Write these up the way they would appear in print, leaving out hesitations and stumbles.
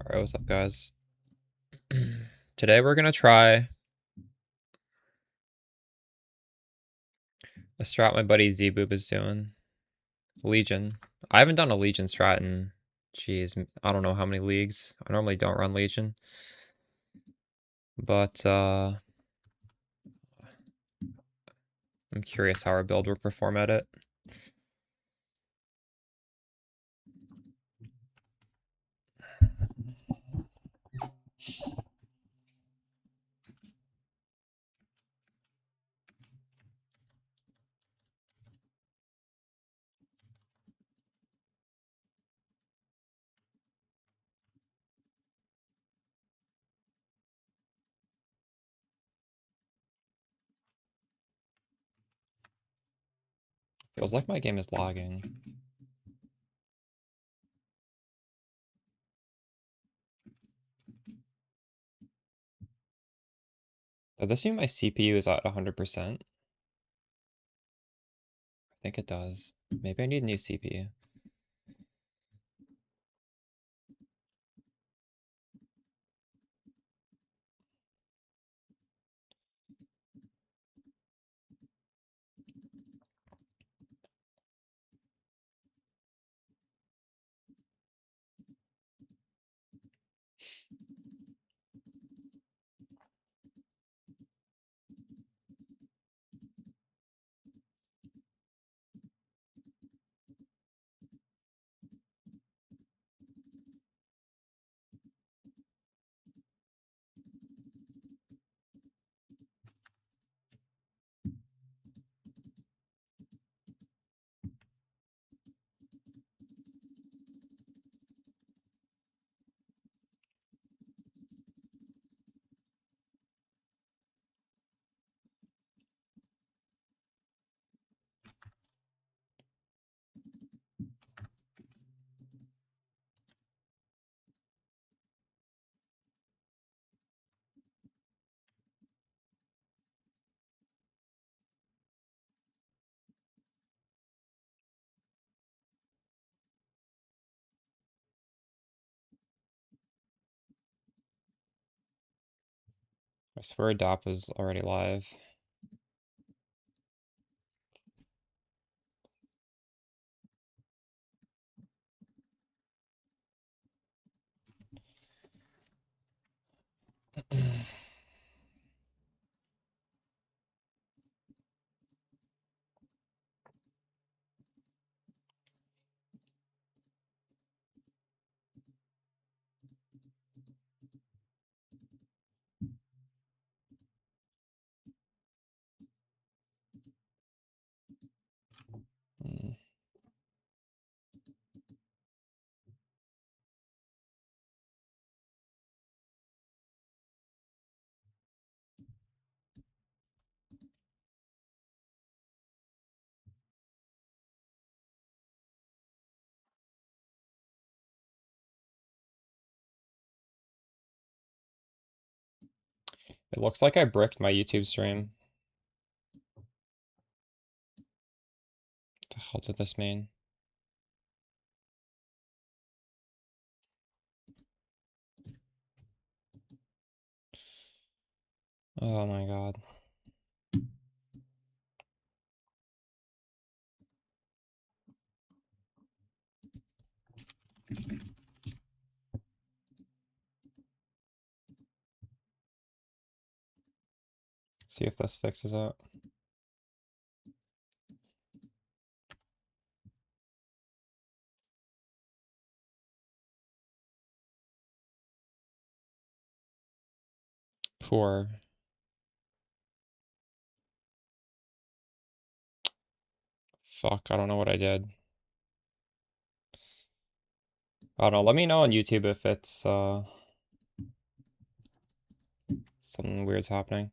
Alright, what's up, guys? Today we're gonna try a strat my buddy Z-Boob is doing. Legion. I haven't done a Legion strat in, jeez, I don't know how many leagues. I normally don't run Legion. But, I'm curious how our build will perform at it. Feels like my game is lagging. Does this mean my CPU is at 100%? I think it does. Maybe I need a new CPU. I swear DOP is already live. It looks like I bricked my YouTube stream. What the hell did this mean? Oh my god. See if this fixes it. Poor. Fuck, I don't know what I did. I don't know, let me know on YouTube if it's something weird's happening.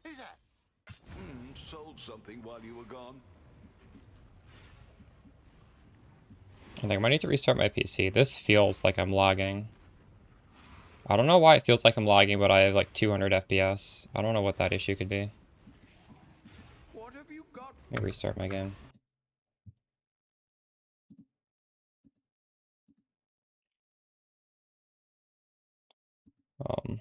Who's that? Sold something while you were gone. I think I might need to restart my PC. This feels like I'm lagging. I don't know why it feels like I'm lagging, but I have like 200 FPS. I don't know what that issue could be. What have you got? Let me restart my game. Um,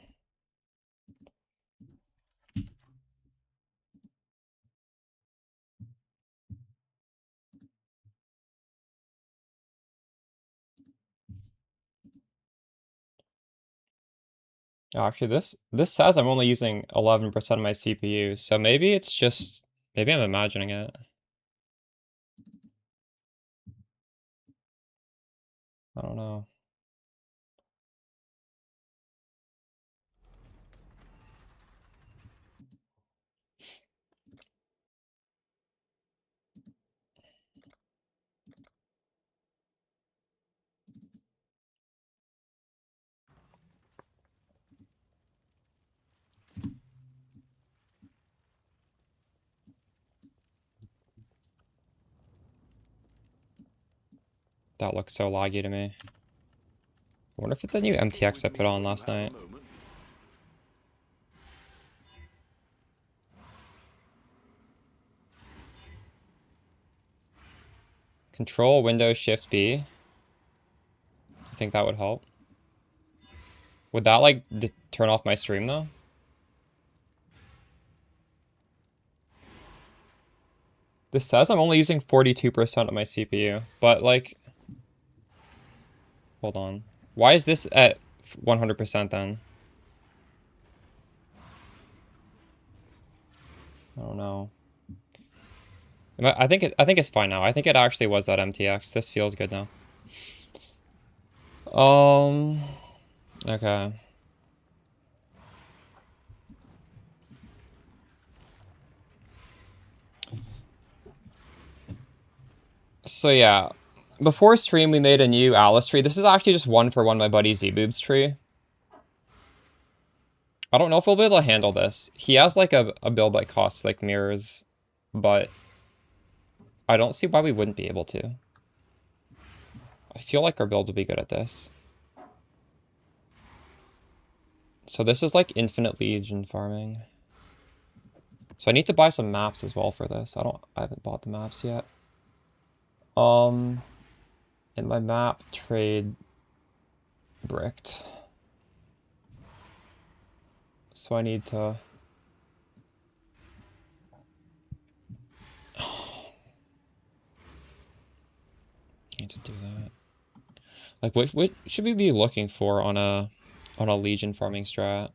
Actually, this says I'm only using 11% of my CPU, so maybe it's just maybe I'm imagining it. I don't know. That looks so laggy to me. I wonder if it's the new MTX I put on last night. Control Windows Shift B. You think that would help? Would that like turn off my stream though? This says I'm only using 42% of my CPU, but like, hold on. Why is this at 100% then? I don't know. I think it's fine now. I think it actually was that MTX. This feels good now. Okay. So yeah, before stream we made a new Alice tree. This is actually just one for one my buddy Z-Boob's tree. I don't know if we'll be able to handle this. He has like a build that costs like mirrors, but I don't see why we wouldn't be able to. I feel like our build would be good at this. So this is like infinite Legion farming. So I need to buy some maps as well for this. I haven't bought the maps yet. And my map trade bricked. So I need to do that. Like what should we be looking for on a Legion farming strat? I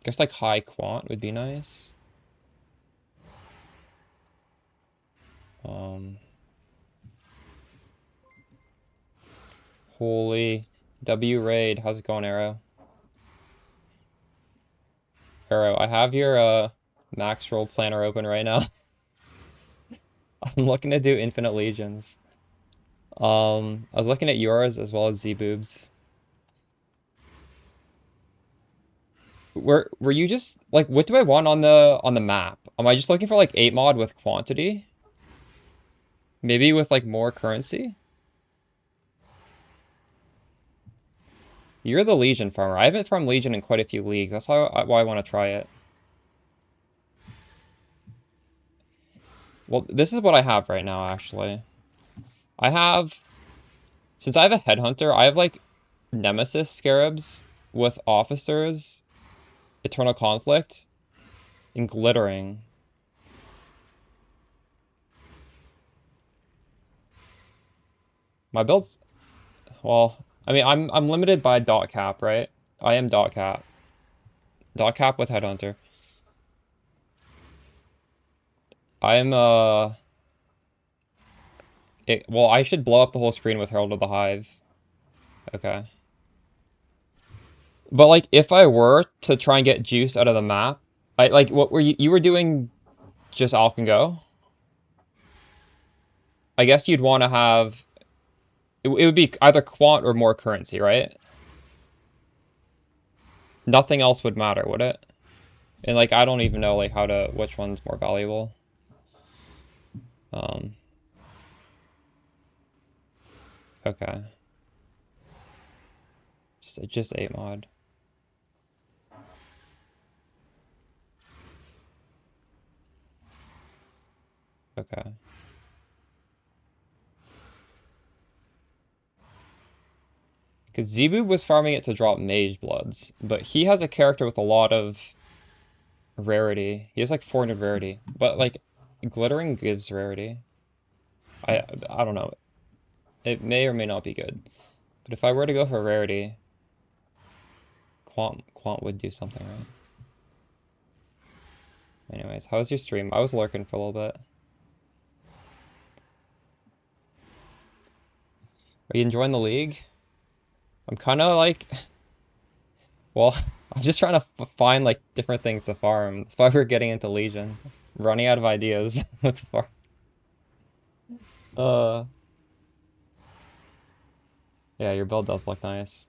guess like high quant would be nice. Holy W raid, how's it going, Arrow? Arrow, I have your max roll planner open right now. I'm looking to do infinite legions. I was looking at yours as well as Z-Boob's. Were you just like, what do I want on the map? Am I just looking for like 8 mod with quantity? Maybe with like more currency? You're the Legion farmer. I haven't farmed Legion in quite a few leagues. That's why I want to try it. Well, this is what I have right now, actually. Since I have a Headhunter, I have like Nemesis Scarabs with Officers, Eternal Conflict, and Glittering. My build's, well, I mean, I'm limited by dot cap, right? I am dot cap. Dot cap with Headhunter. I am well, I should blow up the whole screen with Herald of the Hive. Okay. But like if I were to try and get juice out of the map, I like what were you were doing just Alk and Go? I guess you'd want to have it would be either quant or more currency, right? Nothing else would matter, would it? And like I don't even know like which one's more valuable. Okay. Just 8 mod. Okay. Because Z-Boob was farming it to drop Mage Bloods, but he has a character with a lot of rarity. He has like 400 rarity, but like Glittering gives rarity. I don't know. It may or may not be good. But if I were to go for rarity, Quant would do something, right? Anyways, how was your stream? I was lurking for a little bit. Are you enjoying the league? I'm kind of like, well, I'm just trying to find like different things to farm. That's why we're getting into Legion. I'm running out of ideas what to farm. Yeah, your build does look nice.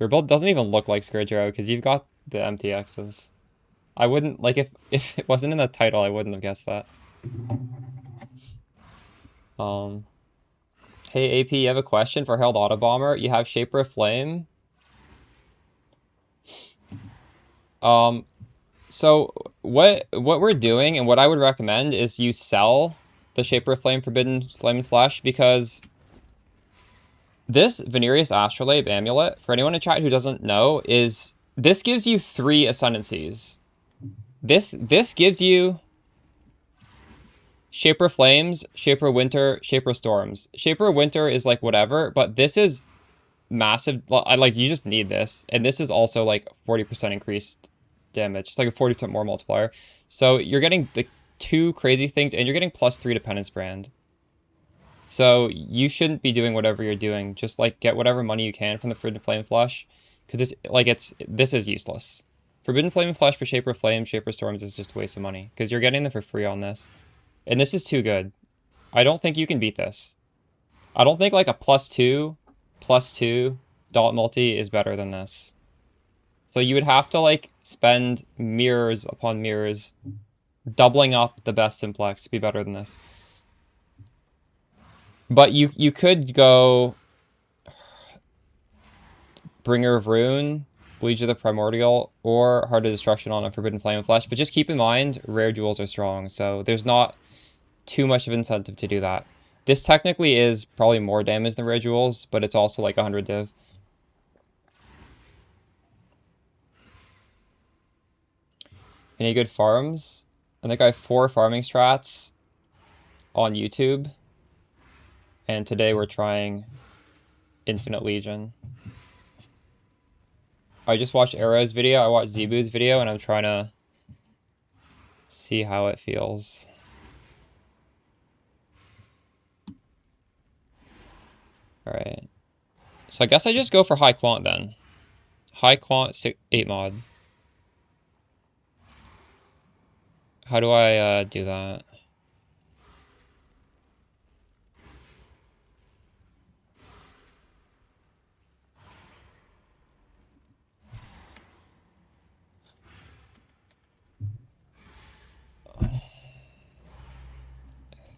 Your build doesn't even look like Scourgero because you've got the MTXs. I wouldn't, like, if it wasn't in the title, I wouldn't have guessed that. Hey, AP, you have a question for Herald Autobomber? You have Shaper of Flame? So what we're doing and what I would recommend is you sell the Shaper of Flame, Forbidden Flame and Flesh, because this Venerius Astrolabe amulet, for anyone in chat who doesn't know, this gives you 3 ascendancies. This gives you Shaper Flames, Shaper Winter, Shaper Storms. Shaper Winter is like whatever, but this is massive. Like you just need this, and this is also like 40% increased damage. It's like a 40% more multiplier. So you're getting the 2 crazy things, and you're getting +3 to Penance Brand. So you shouldn't be doing whatever you're doing. Just like get whatever money you can from the Forbidden Flame Flesh, because this is useless. Forbidden Flame and Flesh for Shaper Flame, Shaper Storms is just a waste of money because you're getting them for free on this, and this is too good. I don't think you can beat this. I don't think like a +2 dot multi is better than this. So you would have to like spend mirrors upon mirrors, doubling up the best simplex to be better than this. But you could go Bringer of Ruin, Bleach of the Primordial, or Heart of Destruction on a Forbidden Flame of Flesh. But just keep in mind, rare jewels are strong, so there's not too much of incentive to do that. This technically is probably more damage than rare jewels, but it's also like 100 div. Any good farms? I think I have 4 farming strats on YouTube. And today we're trying Infinite Legion. I just watched Arrow's video, I watched Zebu's video, and I'm trying to see how it feels. Alright. So I guess I just go for high quant then. High quant 8 mod. How do I do that?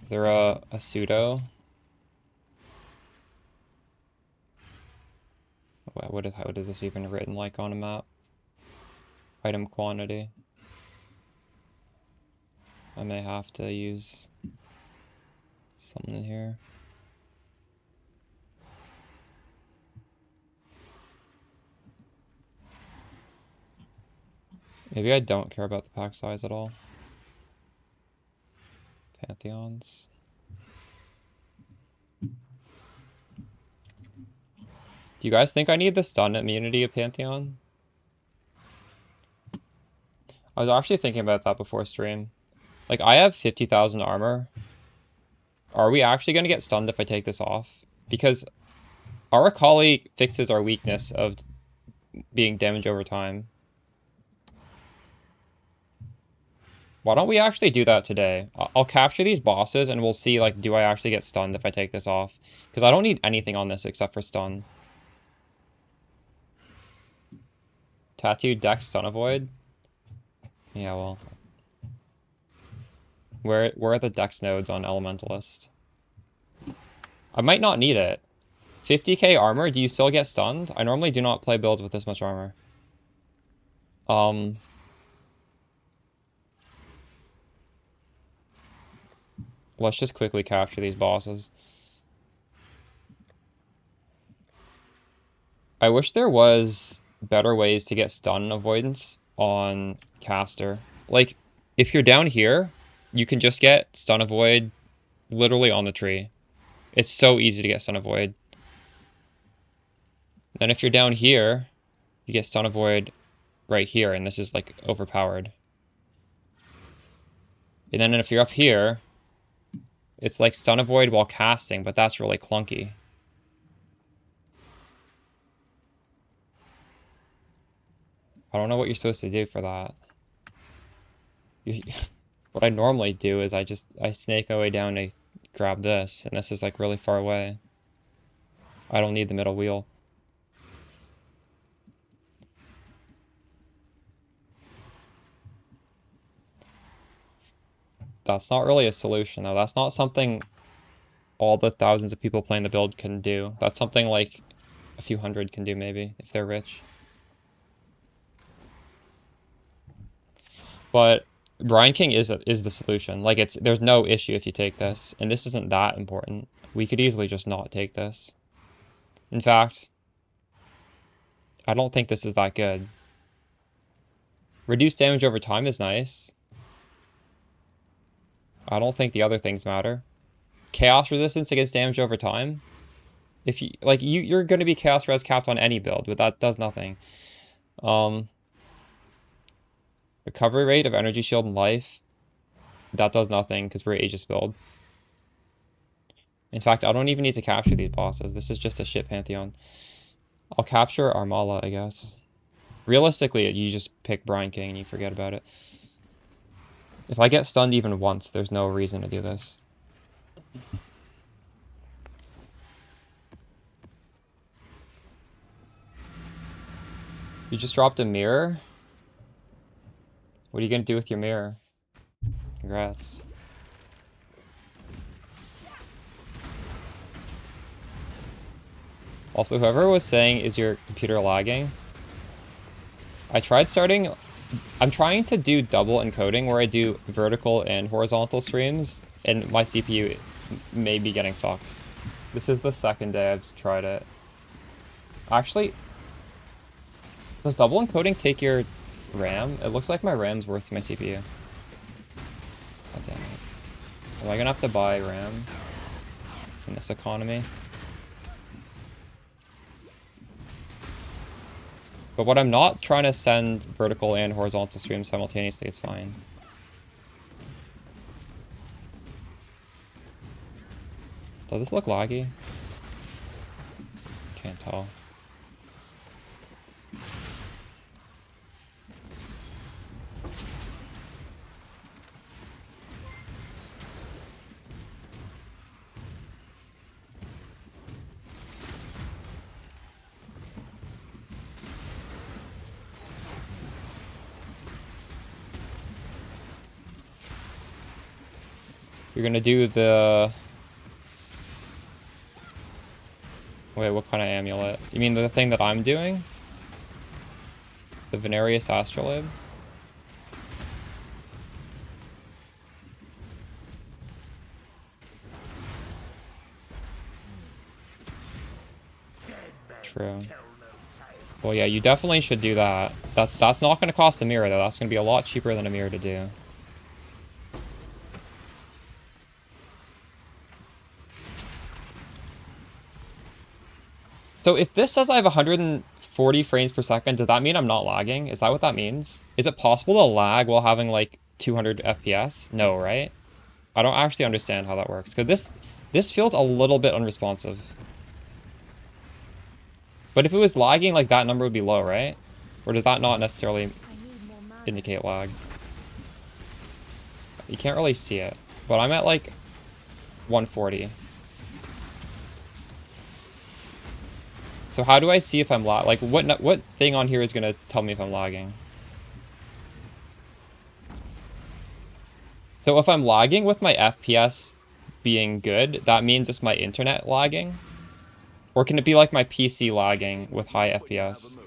Is there a pseudo? What is this even written like on a map? Item quantity. I may have to use something here. Maybe I don't care about the pack size at all. Pantheons. Do you guys think I need the stun immunity of Pantheon? I was actually thinking about that before stream. Like, I have 50,000 armor. Are we actually going to get stunned if I take this off? Because our Akali fixes our weakness of being damage over time. Why don't we actually do that today? I'll capture these bosses and we'll see, like, do I actually get stunned if I take this off? Because I don't need anything on this except for stun. Tattoo Dex Stun Avoid? Yeah, well... Where are the Dex nodes on Elementalist? I might not need it. 50k armor, do you still get stunned? I normally do not play builds with this much armor. Let's just quickly capture these bosses. I wish there was better ways to get stun avoidance on caster. Like, if you're down here, you can just get stun avoid literally on the tree. It's so easy to get stun avoid. Then if you're down here, you get stun avoid right here, and this is like overpowered. And then if you're up here, it's like stun avoid while casting, but that's really clunky. I don't know what you're supposed to do for that. What I normally do is I snake my way down to grab this, and this is like really far away. I don't need the middle wheel. That's not really a solution though. That's not something all the thousands of people playing the build can do. That's something like a few hundred can do maybe, if they're rich. But Brine King is the solution. Like, there's no issue if you take this, and this isn't that important. We could easily just not take this. In fact, I don't think this is that good. Reduced damage over time is nice. I don't think the other things matter. Chaos resistance against damage over time. If you like, you're going to be chaos res capped on any build, but that does nothing. Recovery rate of energy shield and life. That does nothing because we're Aegis build. In fact, I don't even need to capture these bosses. This is just a shit Pantheon. I'll capture Armala, I guess. Realistically, you just pick Brine King and you forget about it. If I get stunned even once, there's no reason to do this. You just dropped a mirror? What are you gonna do with your mirror? Congrats. Also, whoever was saying, is your computer lagging? I tried starting... I'm trying to do double encoding where I do vertical and horizontal streams, and my CPU may be getting fucked. This is the second day I've tried it. Actually, does double encoding take your RAM? It looks like my RAM's worse than my CPU. God damn it. Am I gonna have to buy RAM in this economy? But what I'm not trying to send vertical and horizontal streams simultaneously, it's fine. Does this look laggy? Can't tell. You're gonna do the... Wait, what kind of amulet? You mean the thing that I'm doing? The Venarius Astrolabe? True. Well, yeah, you definitely should do that. That's not going to cost a mirror, though. That's going to be a lot cheaper than a mirror to do. So if this says I have 140 frames per second, does that mean I'm not lagging? Is that what that means? Is it possible to lag while having like 200 FPS? No, right? I don't actually understand how that works. Because this feels a little bit unresponsive. But if it was lagging, like that number would be low, right? Or does that not necessarily indicate lag? You can't really see it. But I'm at like 140. So how do I see if I'm lag? Like what thing on here is gonna tell me if I'm lagging? So if I'm lagging with my FPS being good, that means it's my internet lagging? Or can it be like my PC lagging with high FPS?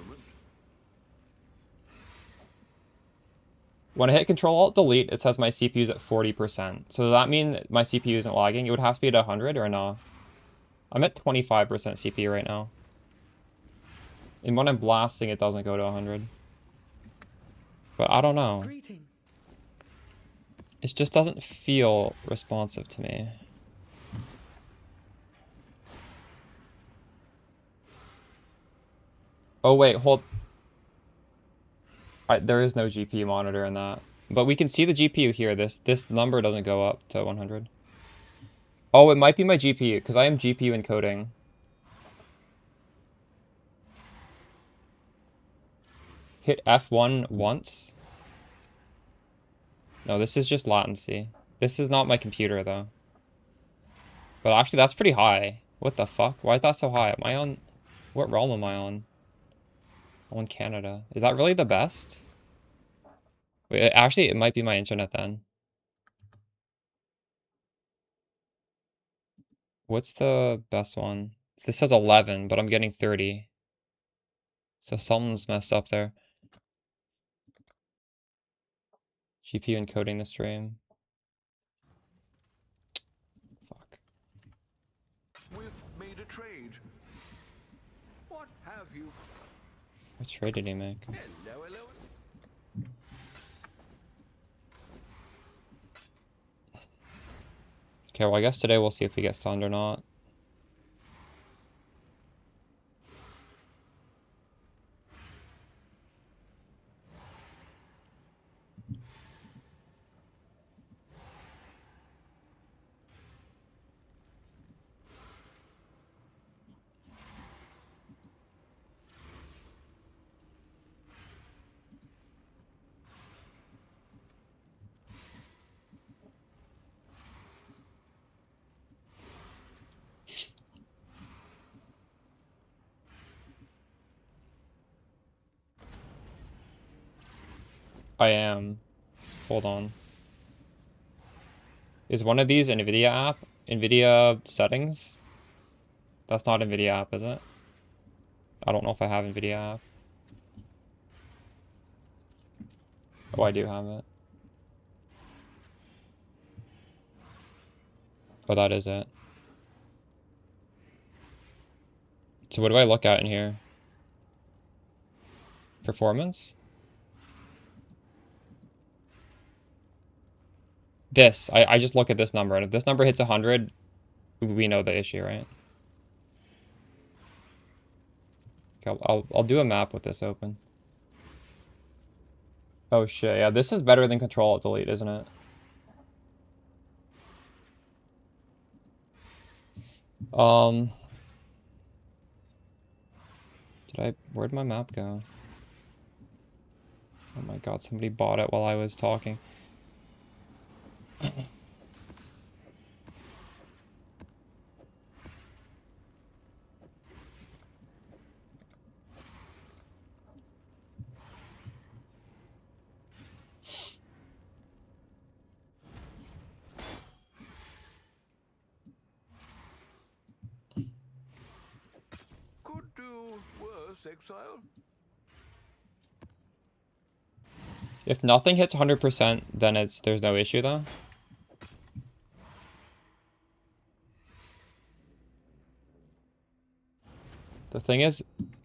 When I hit Control-Alt-Delete, it says my CPU's at 40%. So does that mean my CPU isn't lagging? It would have to be at 100 or no? I'm at 25% CPU right now. And when I'm blasting, it doesn't go to 100. But I don't know. It just doesn't feel responsive to me. Oh wait, hold. There is no GPU monitor in that. But we can see the GPU here. This number doesn't go up to 100. Oh, it might be my GPU, because I am GPU encoding. Hit F1 once. No, this is just latency. This is not my computer, though. But actually, that's pretty high. What the fuck? Why is that so high? Am I on... What realm am I on? I'm in Canada. Is that really the best? Wait, actually, it might be my internet then. What's the best one? This says 11, but I'm getting 30. So something's messed up there. GPU encoding the stream. Fuck. We've made a trade. What have you? What trade did he make? Hello, hello. Okay, well, I guess today we'll see if we get sunned or not. I am. Hold on. Is one of these NVIDIA app? NVIDIA settings? That's not NVIDIA app, is it? I don't know if I have NVIDIA app. Oh, I do have it. Oh, that is it. So what do I look at in here? Performance? This. I just look at this number, and if this number hits 100, we know the issue, right? Okay, I'll do a map with this open. Oh shit, yeah, this is better than Control-Alt-Delete, isn't it? Where'd my map go? Oh my god, somebody bought it while I was talking. Could do worse, exile. If nothing hits 100%, then there's no issue though. The thing is,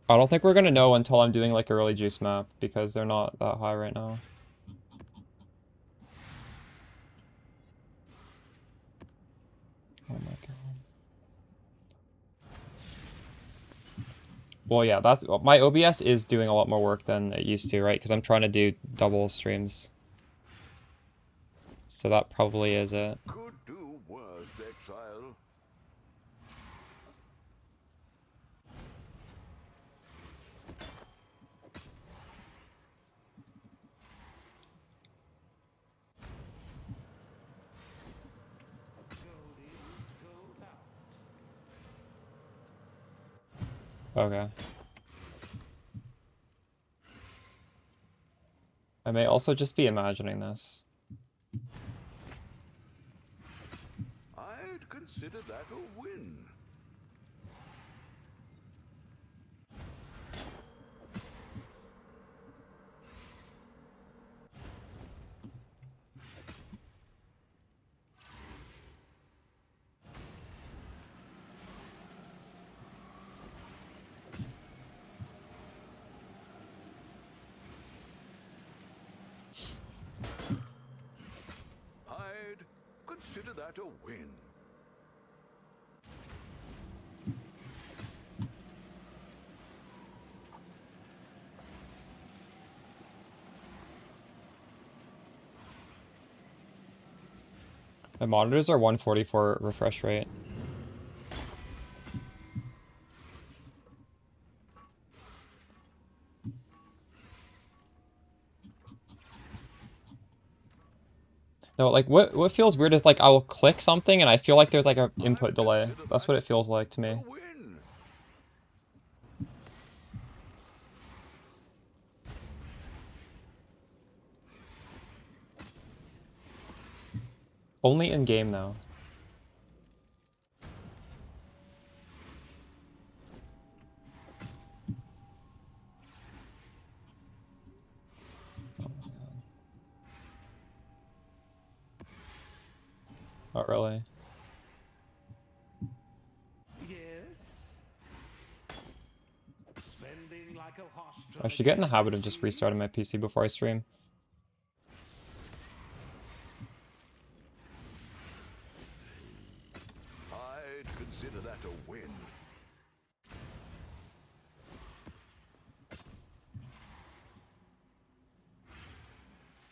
I don't think we're gonna know until I'm doing like a early juice map because they're not that high right now. Oh my god. Well, yeah, my OBS is doing a lot more work than it used to, right? Because I'm trying to do double streams. So that probably is it. Could do worse, exile. Okay. I may also just be imagining this. I'd consider that a win. I'd consider that a win. My monitors are 144 refresh rate. No, like what feels weird is like I will click something and I feel like there's like an input delay. That's what it feels like to me. Only in game though. Not really. Yes. Spending like a hostage. I should get in the habit of just restarting my PC before I stream. I'd consider that a win.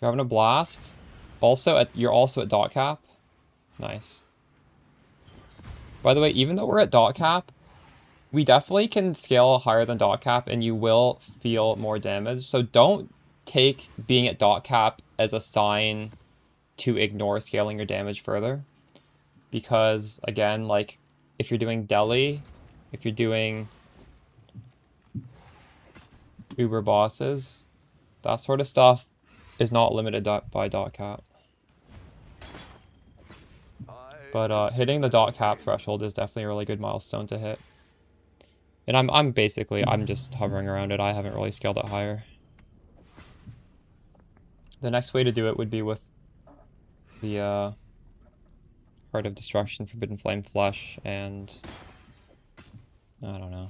You're having a blast. You're also at dot cap. Nice. By the way, even though we're at dot cap, we definitely can scale higher than dot cap and you will feel more damage. So don't take being at dot cap as a sign to ignore scaling your damage further. Because again, like if you're doing deli, if you're doing Uber bosses, that sort of stuff is not limited by dot cap. But hitting the dot cap threshold is definitely a really good milestone to hit. And I'm just hovering around it. I haven't really scaled it higher. The next way to do it would be with the Heart of Destruction, Forbidden Flame Flesh, and I don't know.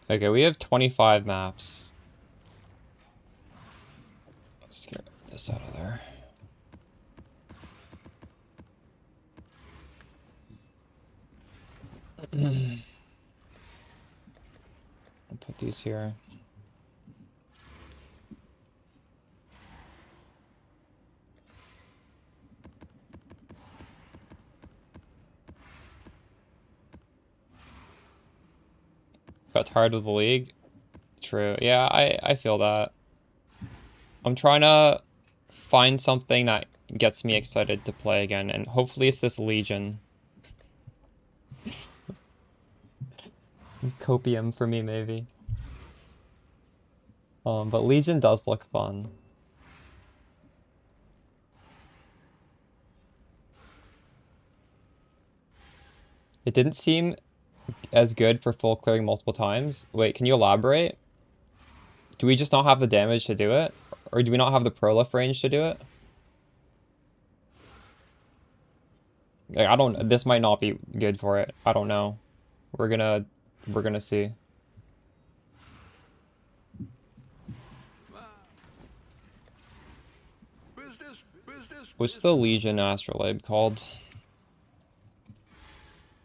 Okay, we have 25 maps. Let's get this out of there. I'll put these here. Got tired of the league? True. Yeah, I feel that. I'm trying to find something that gets me excited to play again, and hopefully it's this Legion. Copium for me, maybe. But Legion does look fun. It didn't seem as good for full clearing multiple times. Wait, can you elaborate? Do we just not have the damage to do it? Or do we not have the prolif range to do it? Like, this might not be good for it. I don't know. We're gonna see. What's the Legion Astrolabe called?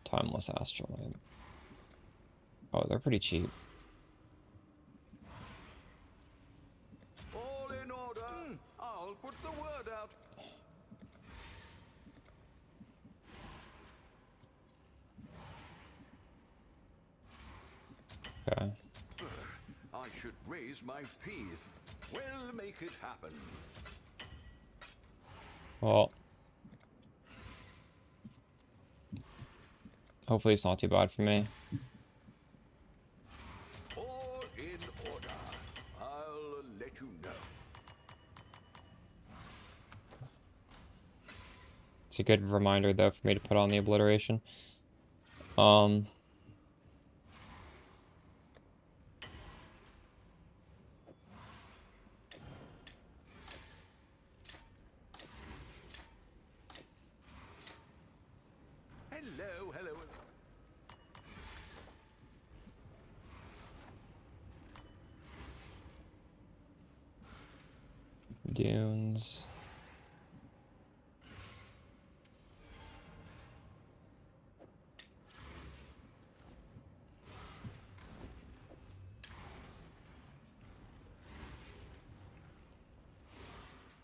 Timeless Astrolabe. Oh, they're pretty cheap. All in order. I'll put the word out. Okay. I should raise my fees. We'll make it happen. Well, hopefully it's not too bad for me. All in order. I'll let you know. It's a good reminder, though, for me to put on the obliteration. Hello. Dunes.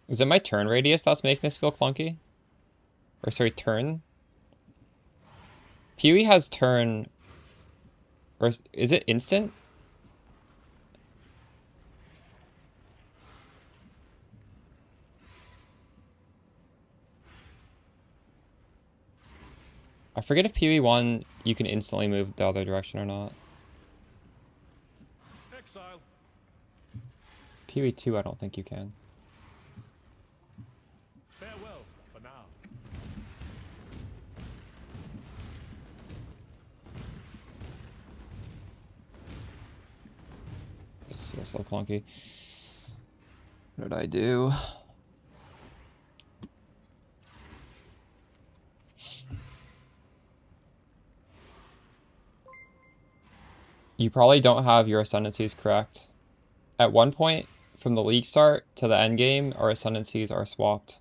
Is it my turn radius that's making this feel clunky? Or sorry, turn? Pewee has turn... Or is it instant? I forget if Pewee 1 you can instantly move the other direction or not. Exile. Pewee 2 I don't think you can. Farewell for now. This feels so clunky. What did I do? You probably don't have your ascendancies correct. At one point, from the league start to the end game, our ascendancies are swapped.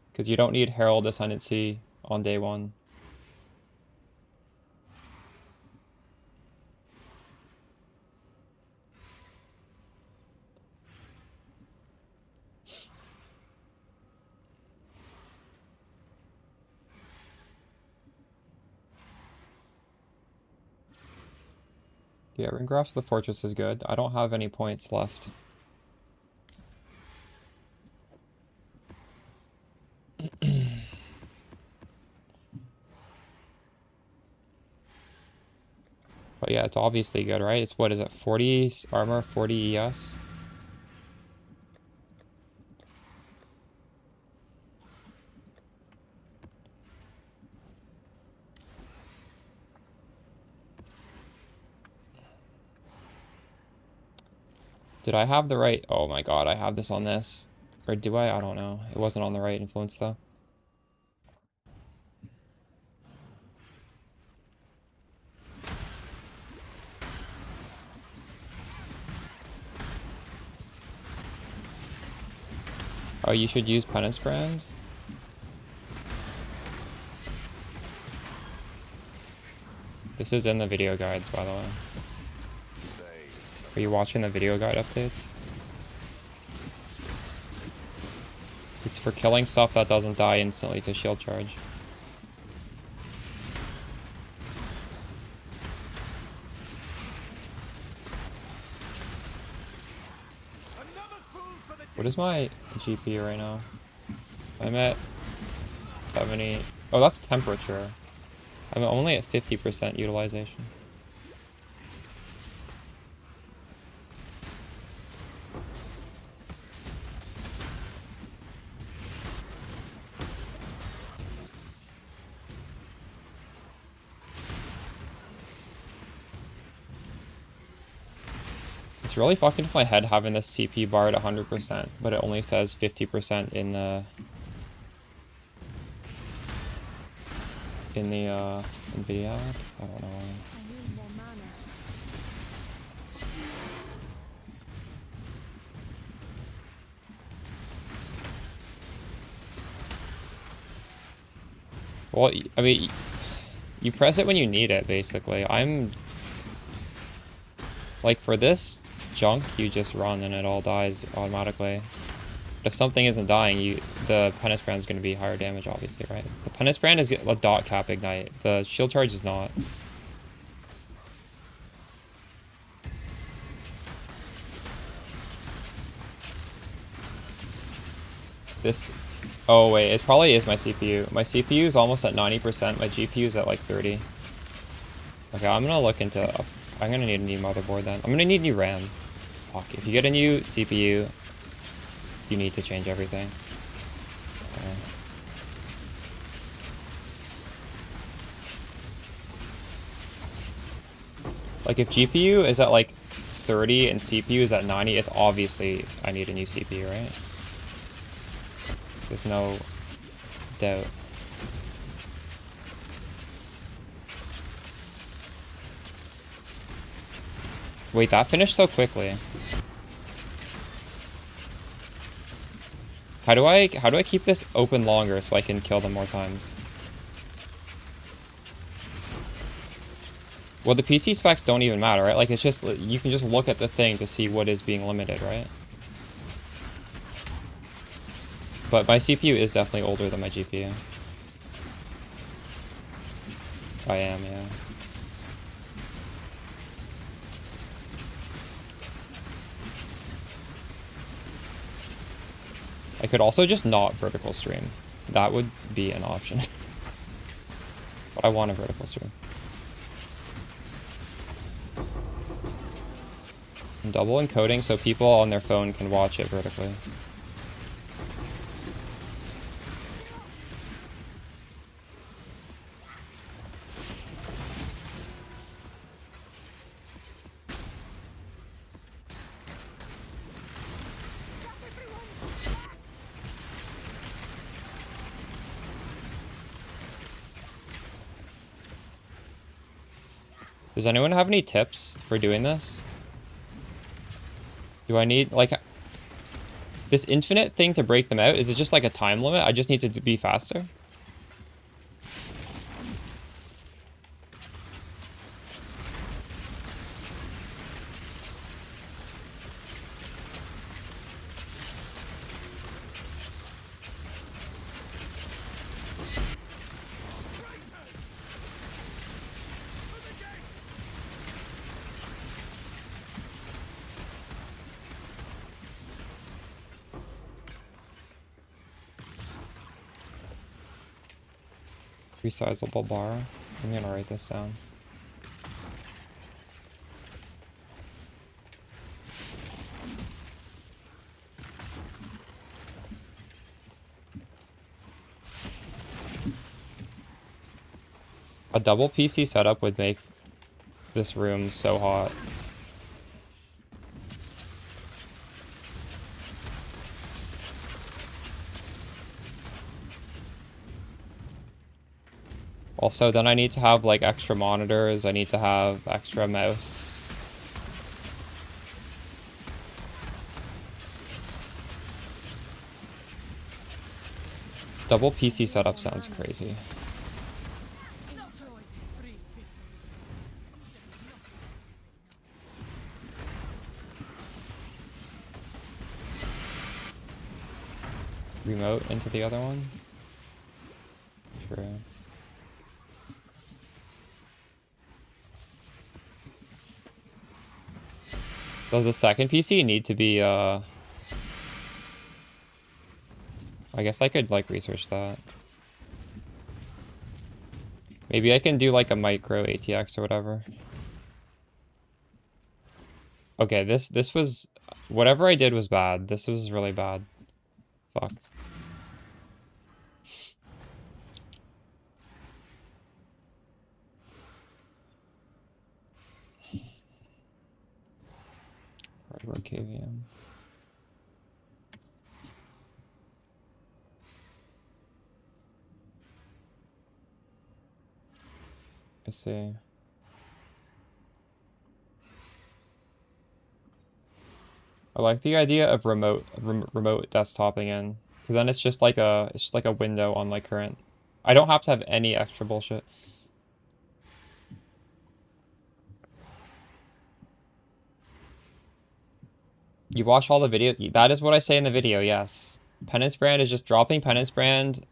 Because you don't need Herald ascendancy on day 1. Yeah, Ringgrafts of the Fortress is good. I don't have any points left. Yeah, it's obviously good, right? It's, what is it, 40 armor, 40 ES? Did I have the right... Oh my god, I have this on this. Or do I? I don't know. It wasn't on the right influence, though. Oh, you should use Penance Brand? This is in the video guides, by the way. Are you watching the video guide updates? It's for killing stuff that doesn't die instantly to shield charge. What is my GP right now? I'm at 70. Oh, that's temperature. I'm only at 50% utilization. It's really fucking with my head having this CP bar at 100%, but it only says 50% in the NVIDIA app. I don't know why. Well, I mean, you press it when you need it, basically. I'm... Like, for this junk, you just run and it all dies automatically. But if something isn't dying, the Penance Brand is going to be higher damage, obviously, right? The Penance Brand is a dot cap ignite. The shield charge is not. This... Oh, wait. It probably is my CPU. My CPU is almost at 90%. My GPU is at, like, 30. Okay, I'm going to look into... I'm going to need a new motherboard, then. I'm going to need new RAM. Fuck. If you get a new CPU, you need to change everything. Like, if GPU is at, like, 30 and CPU is at 90, it's obviously I need a new CPU, right? There's no doubt. Wait, that finished so quickly. How do I keep this open longer so I can kill them more times? Well, the PC specs don't even matter, right? Like, it's just, you can just look at the thing to see what is being limited, right? But my CPU is definitely older than my GPU. I am, yeah. I could also just not vertical stream. That would be an option. But I want a vertical stream. I'm double encoding so people on their phone can watch it vertically. Does anyone have any tips for doing this? Do I need, like, this infinite thing to break them out? Is it just like a time limit? I just need to be faster? Resizable bar. I'm gonna write this down. A double PC setup would make this room so hot. Also, then I need to have like extra monitors. I need to have extra mouse. Double PC setup sounds crazy. Remote into the other one? True. Does the second PC need to be, I guess I could, like, research that. Maybe I can do, like, a micro ATX or whatever. Okay, this was... Whatever I did was bad. This was really bad. Fuck. Hardware KVM. I see. I like the idea of remote desktoping in, because then it's just like a window on like current. I don't have to have any extra bullshit. You watch all the videos. That is what I say in the video. Yes, Penance Brand is just dropping Penance Brand.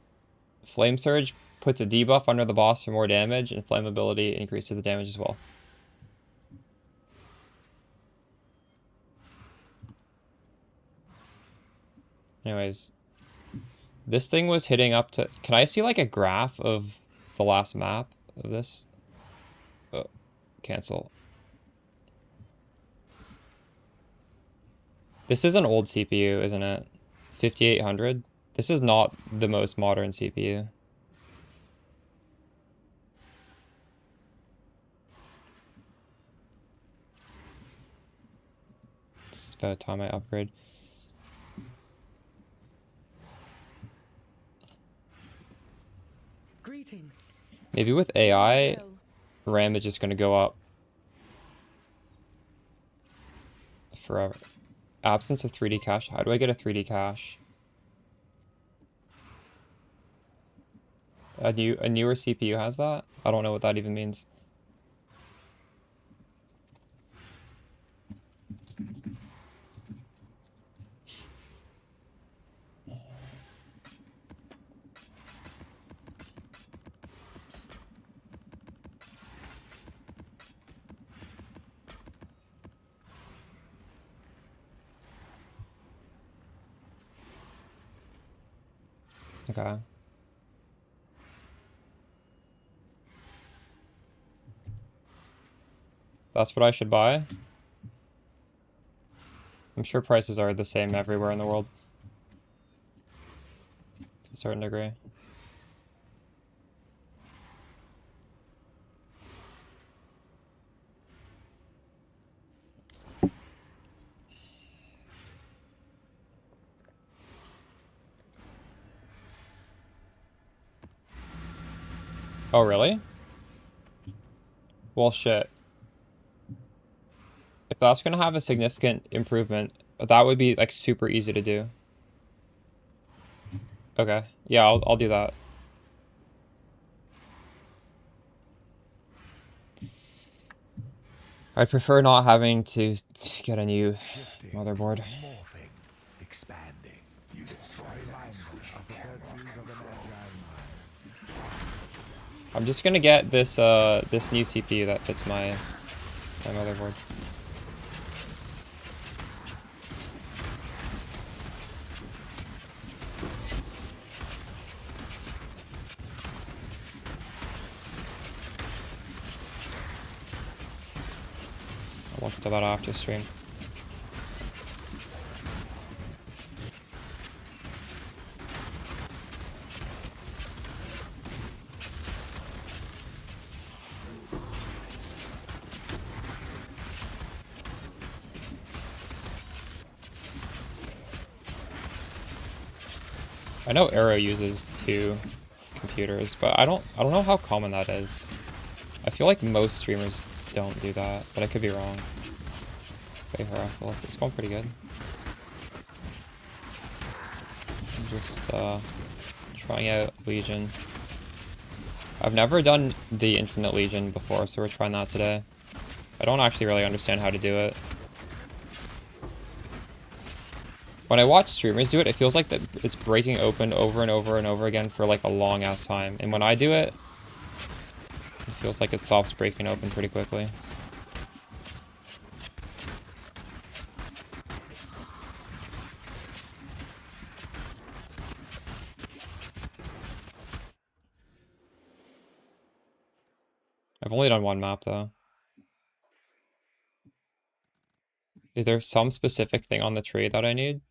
Flame Surge puts a debuff under the boss for more damage, and flammability increases the damage as well. Anyways, this thing was hitting up to... Can I see like a graph of the last map of this? Oh, cancel. This is an old CPU, isn't it? 5800? This is not the most modern CPU. It's about time I upgrade. Greetings. Maybe with AI, RAM is just going to go up forever. Absence of 3D cache. How do I get a 3D cache? A newer CPU has that? I don't know what that even means. Okay. That's what I should buy? I'm sure prices are the same everywhere in the world. To a certain degree. Oh, really? Well, shit. If that's gonna have a significant improvement, that would be like super easy to do. Okay. Yeah, I'll do that. I prefer not having to get a new motherboard. Morphing, expanding. You destroy lives of the virtues of an agile mind. I'm just gonna get this this new CPU that fits my motherboard. I'll look to that after stream. I know Arrow uses 2 computers, but I don't know how common that is. I feel like most streamers don't do that, but I could be wrong. Okay, Herald, it's going pretty good. I'm just trying out Legion. I've never done the Infinite Legion before, so we're trying that today. I don't actually really understand how to do it. When I watch streamers do it, it feels like that it's breaking open over and over and over again for like a long ass time. And when I do it, it feels like it stops breaking open pretty quickly. I've only done one map though. Is there some specific thing on the tree that I need?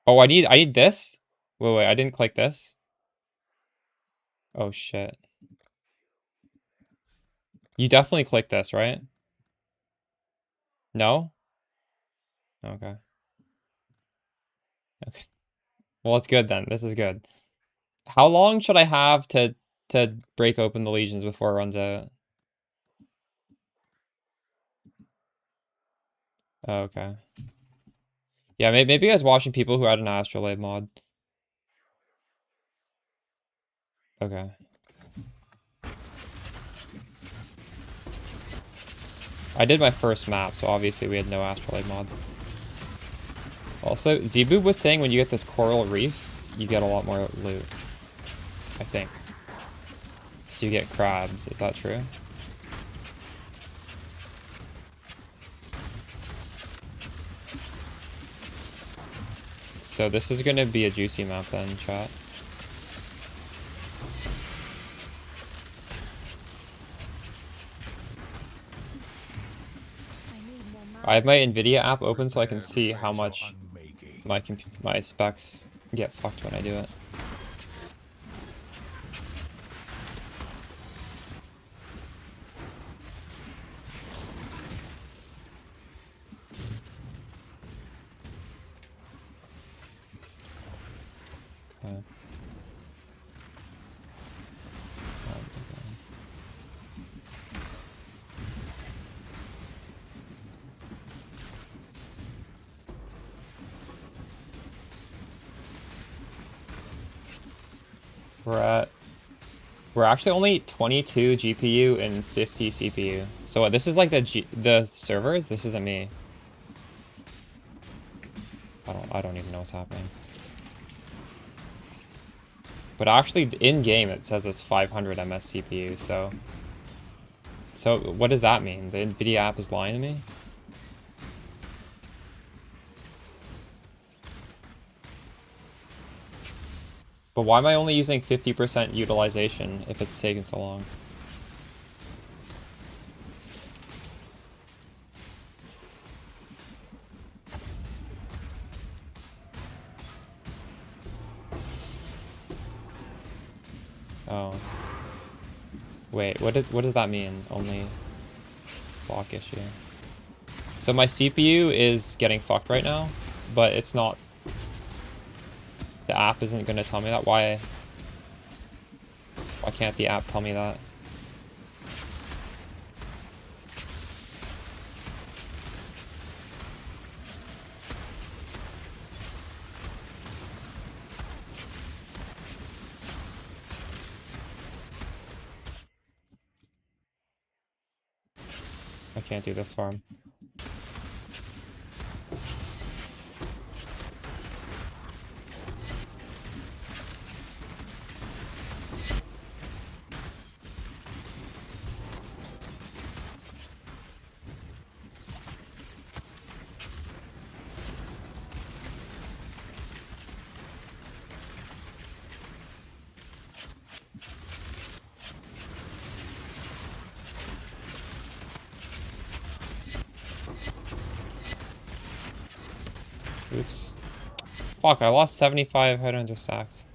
Oh, I need this? Wait, I didn't click this. Oh shit. You definitely clicked this, right? No? Okay. Okay. Well, it's good then. This is good. How long should I have to break open the legions before it runs out? Oh, okay. Yeah, maybe I was watching people who had an Astrolabe mod. Okay. I did my first map, so obviously we had no Astrolabe mods. Also, Zebu was saying when you get this coral reef, you get a lot more loot. I think. Do you get crabs? Is that true? So this is going to be a juicy map then, chat. I have my NVIDIA app open so I can see how much my specs get fucked when I do it. Okay. We're actually only 22 GPU and 50 CPU. So this is like the servers. This isn't me. I don't even know what's happening. But actually, in game it says it's 500 ms CPU. So what does that mean? The NVIDIA app is lying to me? But why am I only using 50% utilization if it's taking so long? Oh. Wait, what does that mean? Only block issue. So my CPU is getting fucked right now, but it's not. The app isn't going to tell me that. Why can't the app tell me that? I can't do this farm. Oops. Fuck, I lost 75 headhunter stacks.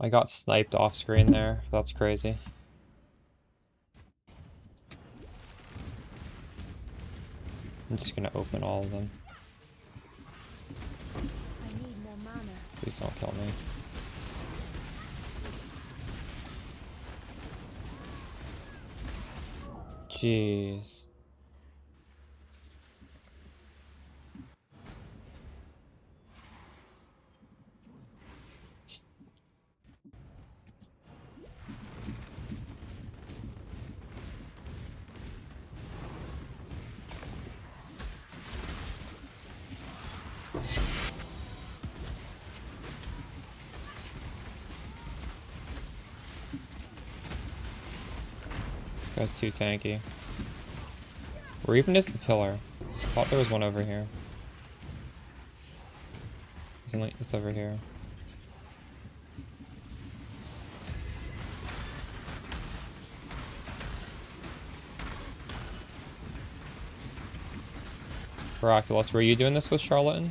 I got sniped off screen there. That's crazy. I'm just gonna open all of them. I need more mana. Please don't kill me. Jeez. This guy's too tanky. Where even is the pillar? I thought there was one over here. Isn't it? It's over here. Miraculous, were you doing this with Charlatan?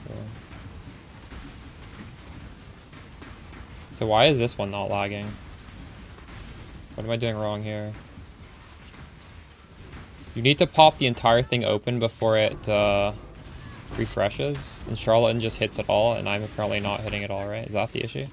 Yeah. So why is this one not lagging? What am I doing wrong here? You need to pop the entire thing open before it refreshes, and Charlatan just hits it all, and I'm apparently not hitting it all, right? Is that the issue?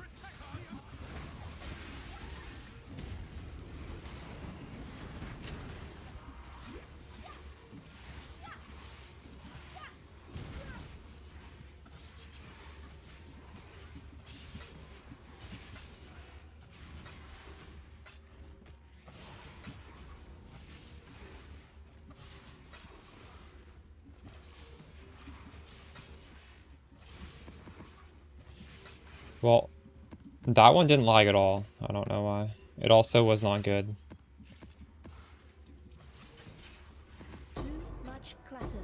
Well, that one didn't lag at all. I don't know why. It also was not good. Too much clutter.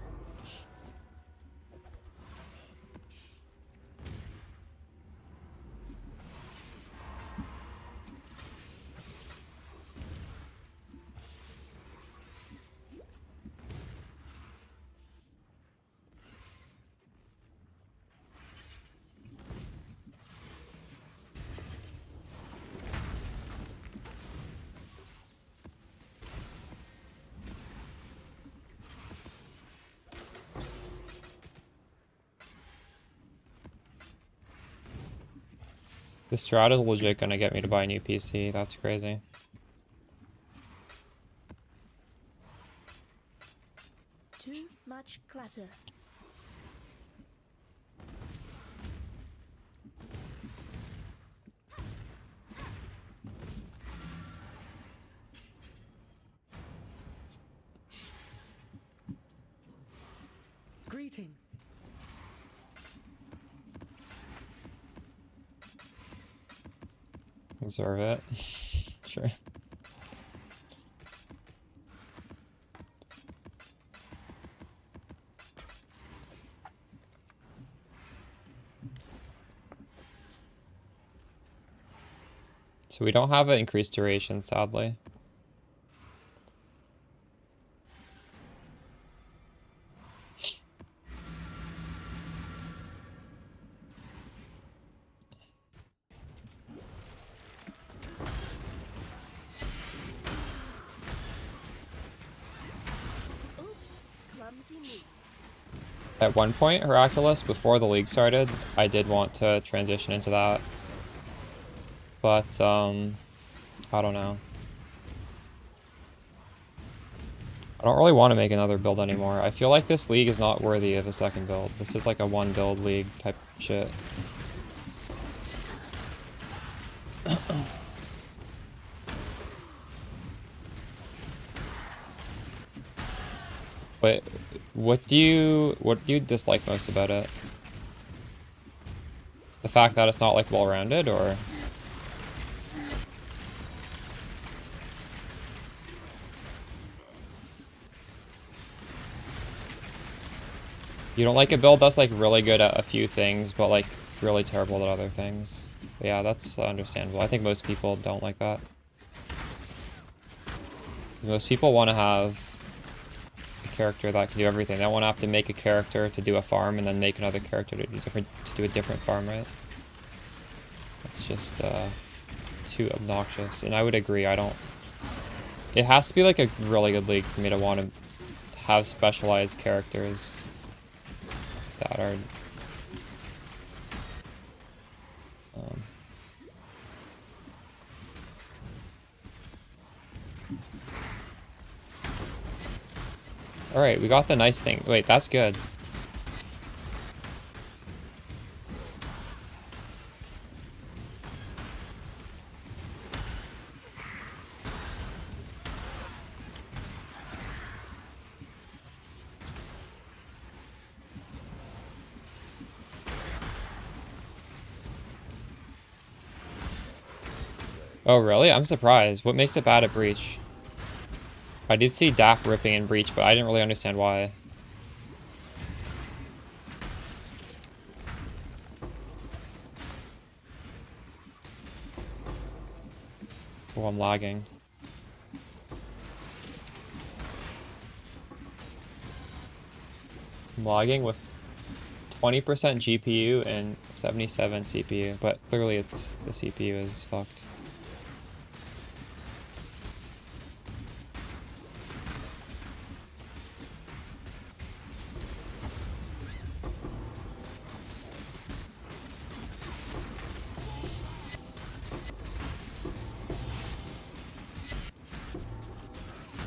This strat is legit gonna get me to buy a new PC. That's crazy. Too much clutter. Greetings. Observe it. Sure. So we don't have an increased duration, sadly. Oops, clumsy me. At one point, Miraculous, before the league started, I did want to transition into that. But, I don't know. I don't really want to make another build anymore. I feel like this league is not worthy of a second build. This is like a one build league type shit. But what do you dislike most about it? The fact that it's not like well-rounded, or? You don't like a build that's like really good at a few things, but like really terrible at other things. But yeah, that's understandable. I think most people don't like that. 'Cause most people want to have character that can do everything. They don't want to have to make a character to do a farm and then make another character to do a different farm, right? It's just too obnoxious. And I would agree. I don't. It has to be like a really good league for me to want to have specialized characters that are. Alright, we got the nice thing. Wait, that's good. Oh, really? I'm surprised. What makes it bad at Breach? I did see DAP ripping in Breach, but I didn't really understand why. Oh, I'm lagging. I'm lagging with 20% GPU and 77 CPU, but clearly it's the CPU is fucked.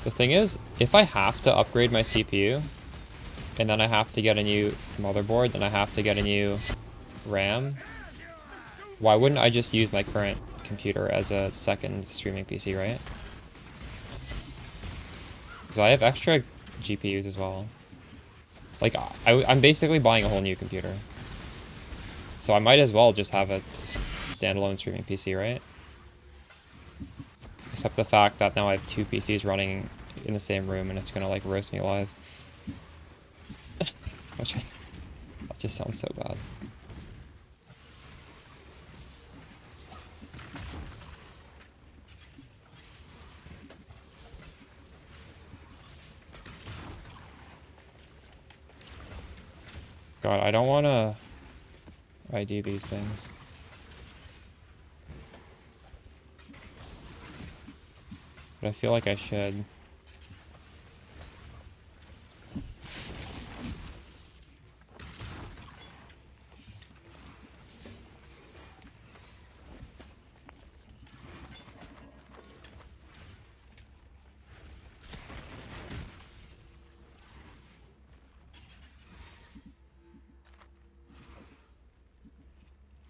The thing is, if I have to upgrade my CPU, and then I have to get a new motherboard, then I have to get a new RAM, why wouldn't I just use my current computer as a second streaming PC, right? Because I have extra GPUs as well. Like, I'm basically buying a whole new computer. So I might as well just have a standalone streaming PC, right? Except the fact that now I have two PCs running in the same room and it's gonna like roast me alive. That just sounds so bad. God, I don't wanna ID these things. But I feel like I should.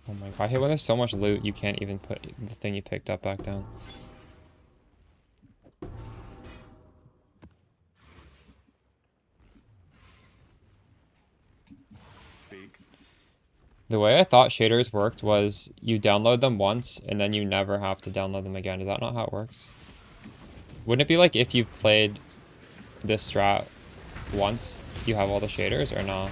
Oh my god, I hate when there's so much loot you can't even put the thing you picked up back down. The way I thought shaders worked was you download them once and then you never have to download them again. Is that not how it works? Wouldn't it be like if you've played this strat once, you have all the shaders or not?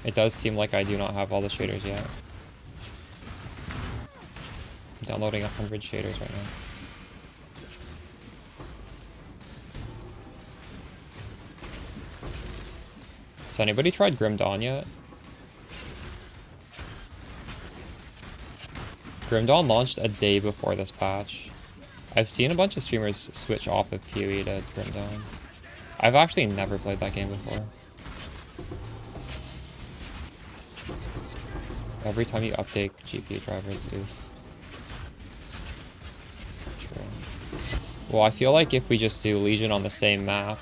It does seem like I do not have all the shaders yet. I'm downloading 100 shaders right now. Has anybody tried Grim Dawn yet? Grim Dawn launched a day before this patch. I've seen a bunch of streamers switch off of PoE to Grim Dawn. I've actually never played that game before. Every time you update GPU drivers, oof. True. Well, I feel like if we just do Legion on the same map,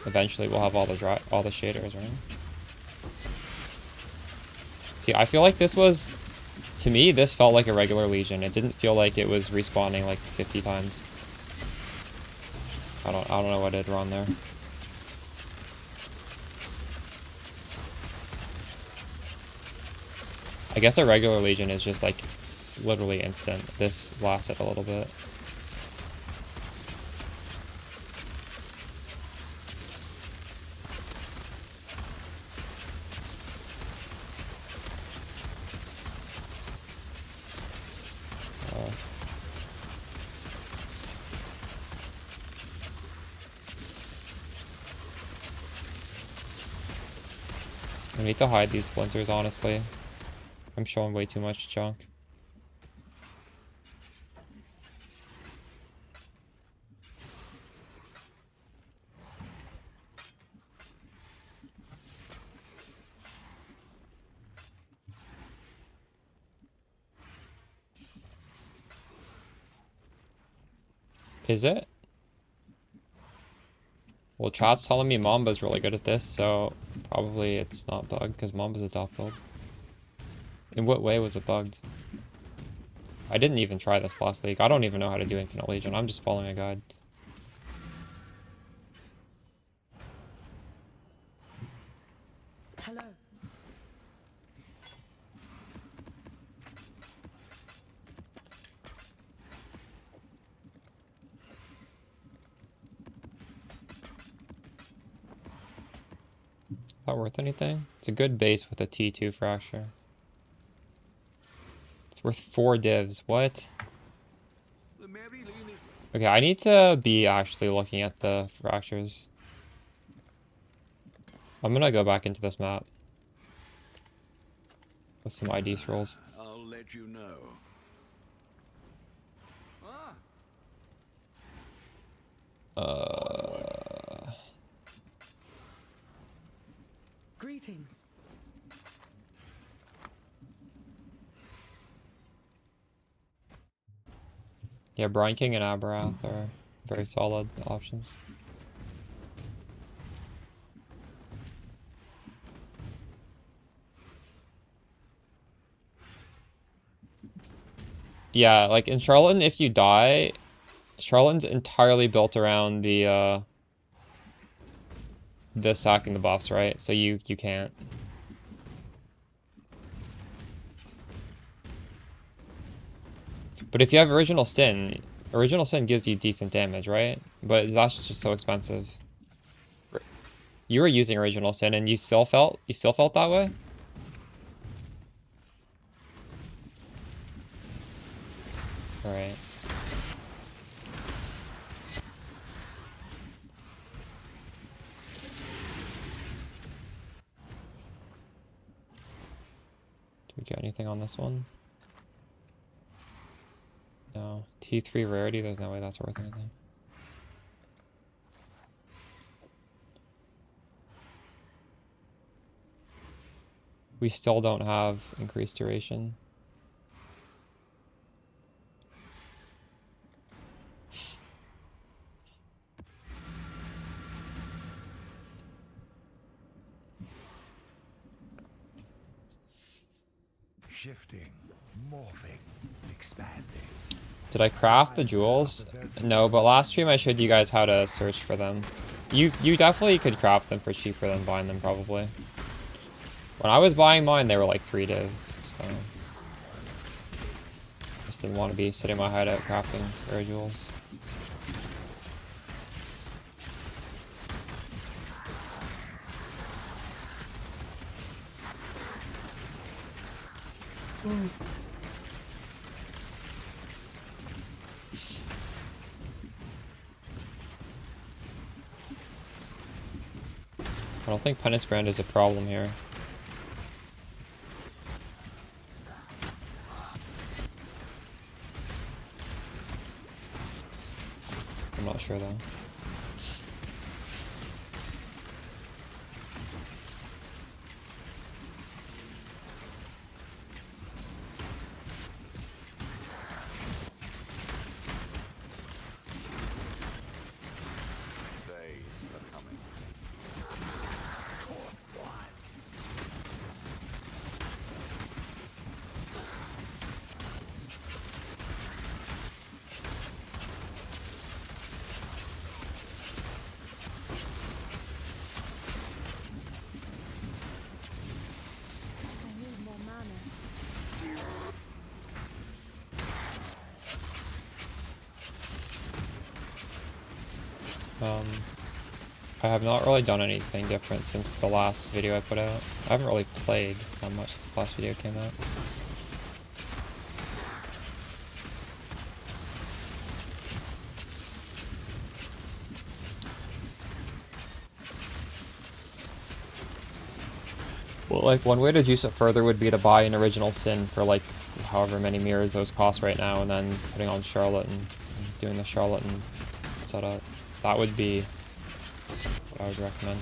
eventually we'll have all the shaders, right? See, I feel like this was, to me, this felt like a regular Legion. It didn't feel like it was respawning like 50 times. I don't know what I did wrong there. I guess a regular Legion is just like literally instant. This lasted a little bit. I need to hide these splinters, honestly. I'm showing way too much junk. Is it? Well, chat's telling me Mamba's really good at this, so probably it's not bugged because Mamba's a top build. In what way was it bugged? I didn't even try this last league. I don't even know how to do Infinite Legion. I'm just following a guide. Hello. Is that worth anything? It's a good base with a T2 fracture. It's worth 4 divs. What? Okay, I need to be actually looking at the fractures. I'm gonna go back into this map with some ID scrolls. I'll let you know. Greetings. Yeah, Brine King and Aberrath are very solid options. Yeah, like in Charlatan, if you die, Charlatan's entirely built around the stacking the buffs, right? So you can't. But if you have Original Sin gives you decent damage, right? But that's just so expensive. You were using Original Sin and you still felt that way? Alright. Do we get anything on this one? No. T3 rarity, there's no way that's worth anything. We still don't have increased duration. Shifting, morphing, expanding. Did I craft the jewels? No, but last stream I showed you guys how to search for them. You definitely could craft them for cheaper than buying them, probably. When I was buying mine, they were like 3 div, so... Just didn't want to be sitting my hideout crafting rare jewels. I don't think Penance Brand is a problem here. I'm not sure though. I need more mana. I have not really done anything different since the last video I put out. I haven't really played that much since the last video came out. Well, like, one way to juice it further would be to buy an original Sin for, like, however many mirrors those cost right now, and then putting on Charlotte and doing the Charlotte and setup. That would be what I would recommend.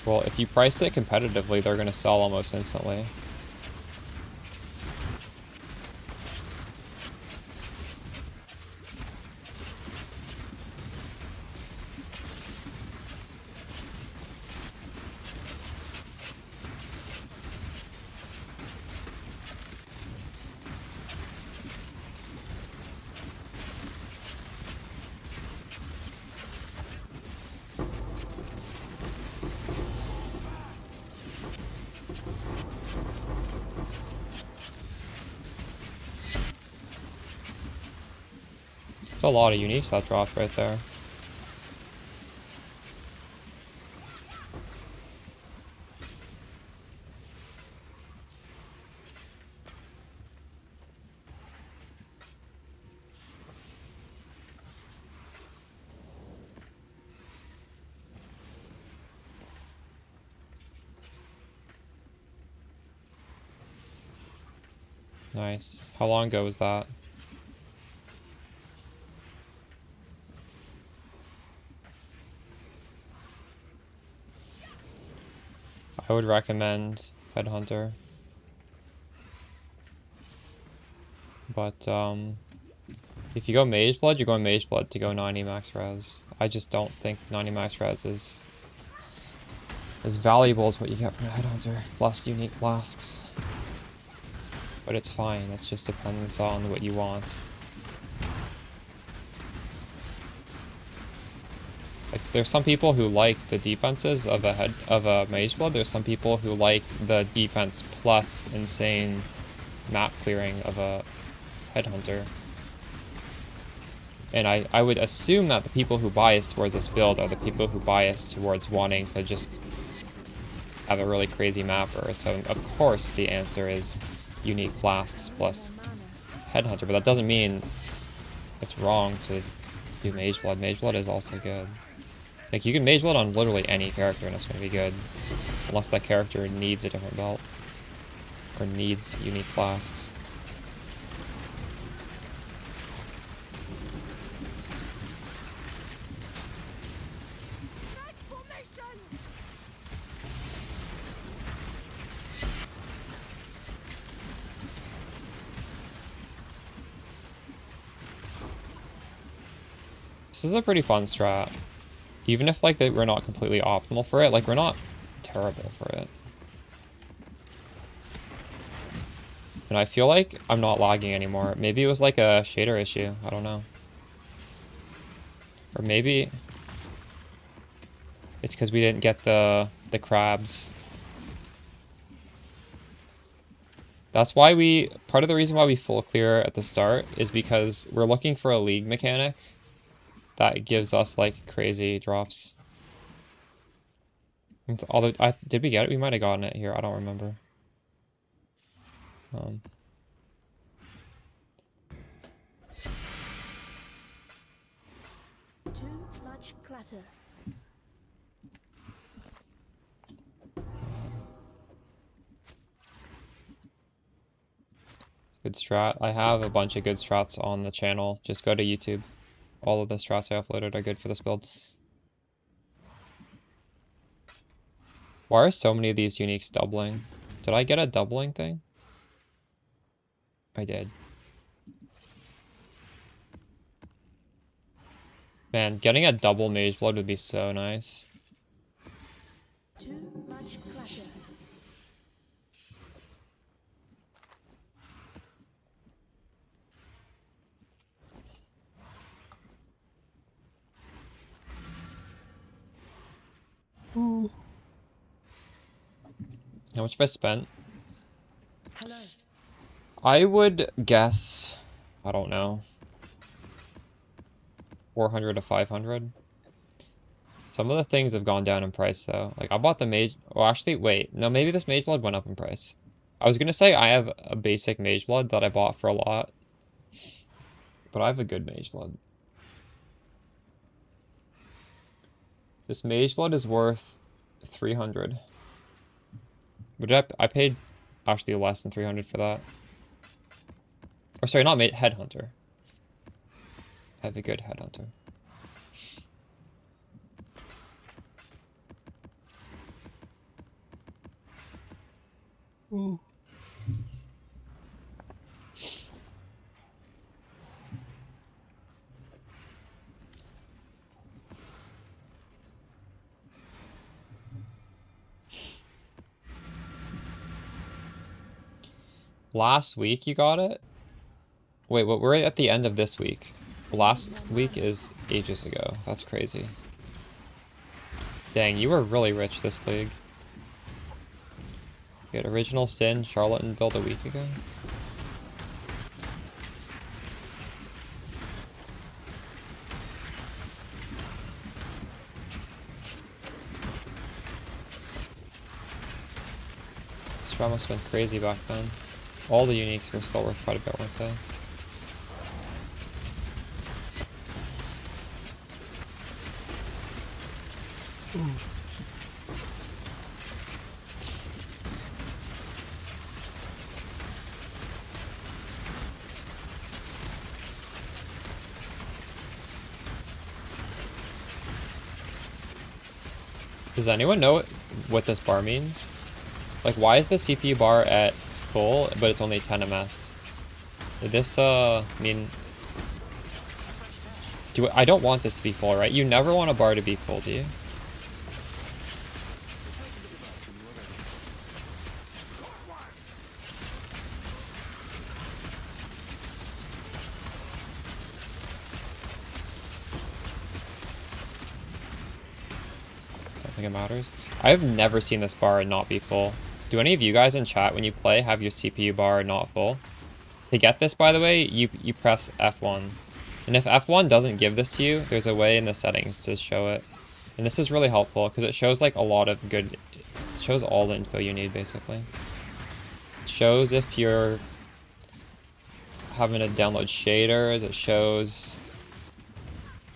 Well, if you price it competitively, they're going to sell almost instantly. It's a lot of uniques that dropped right there. Nice. How long ago was that? I would recommend Headhunter. But, if you go Mage Blood, you're going Mage Blood to go 90 max res. I just don't think 90 max res is as valuable as what you get from a Headhunter, plus unique flasks. But it's fine, it just depends on what you want. Like, there's some people who like the defenses of a Mage Blood, there's some people who like the defense plus insane map clearing of a Headhunter. And I would assume that the people who bias toward this build are the people who bias towards wanting to just have a really crazy mapper. So of course the answer is unique flasks plus Headhunter, but that doesn't mean it's wrong to do Mage Blood. Mage Blood is also good. Like, you can Mage Blood on literally any character and it's going to be good. Unless that character needs a different belt. Or needs unique flasks. This is a pretty fun strat. Even if, like, we're not completely optimal for it, like, we're not terrible for it. And I feel like I'm not lagging anymore. Maybe it was like a shader issue. I don't know. Or maybe it's because we didn't get the crabs. That's why part of the reason why we full clear at the start is because we're looking for a league mechanic that gives us, like, crazy drops. Although, did we get it? We might have gotten it here. I don't remember. Too much clutter. Good strat. I have a bunch of good strats on the channel. Just go to YouTube. All of the strats I uploaded are good for this build. Why are so many of these uniques doubling? Did I get a doubling thing? I did. Man, getting a double Mage Blood would be so nice. Too much clutter. How much have I spent? Hello. I would guess, I don't know, 400 to 500. Some of the things have gone down in price though. Like, I bought the Mage, well actually, wait, no, maybe this Mage Blood went up in price. I was gonna say I have a basic Mage Blood that I bought for a lot. But I have a good Mage Blood. This Mage Blood is worth 300. But I paid actually less than 300 for that. Or sorry, not Headhunter. I have a good Headhunter. Ooh. Last week you got it? Wait, what? We're at the end of this week. Last week is ages ago. That's crazy. Dang, you were really rich this league. You had Original Sin, Charlatan build a week ago. This round must have been crazy back then. All the uniques were still worth quite a bit, weren't they? Does anyone know what this bar means? Like, why is the CPU bar at full, but it's only 10 ms? Did this, mean... I don't want this to be full, right? You never want a bar to be full, do you? Don't think it matters. I've never seen this bar not be full. Do any of you guys in chat when you play have your CPU bar not full? To get this, by the way, you press F1. And if F1 doesn't give this to you, there's a way in the settings to show it. And this is really helpful because it shows like a lot of good... It shows all the info you need, basically. It shows if you're having to download shaders. It shows...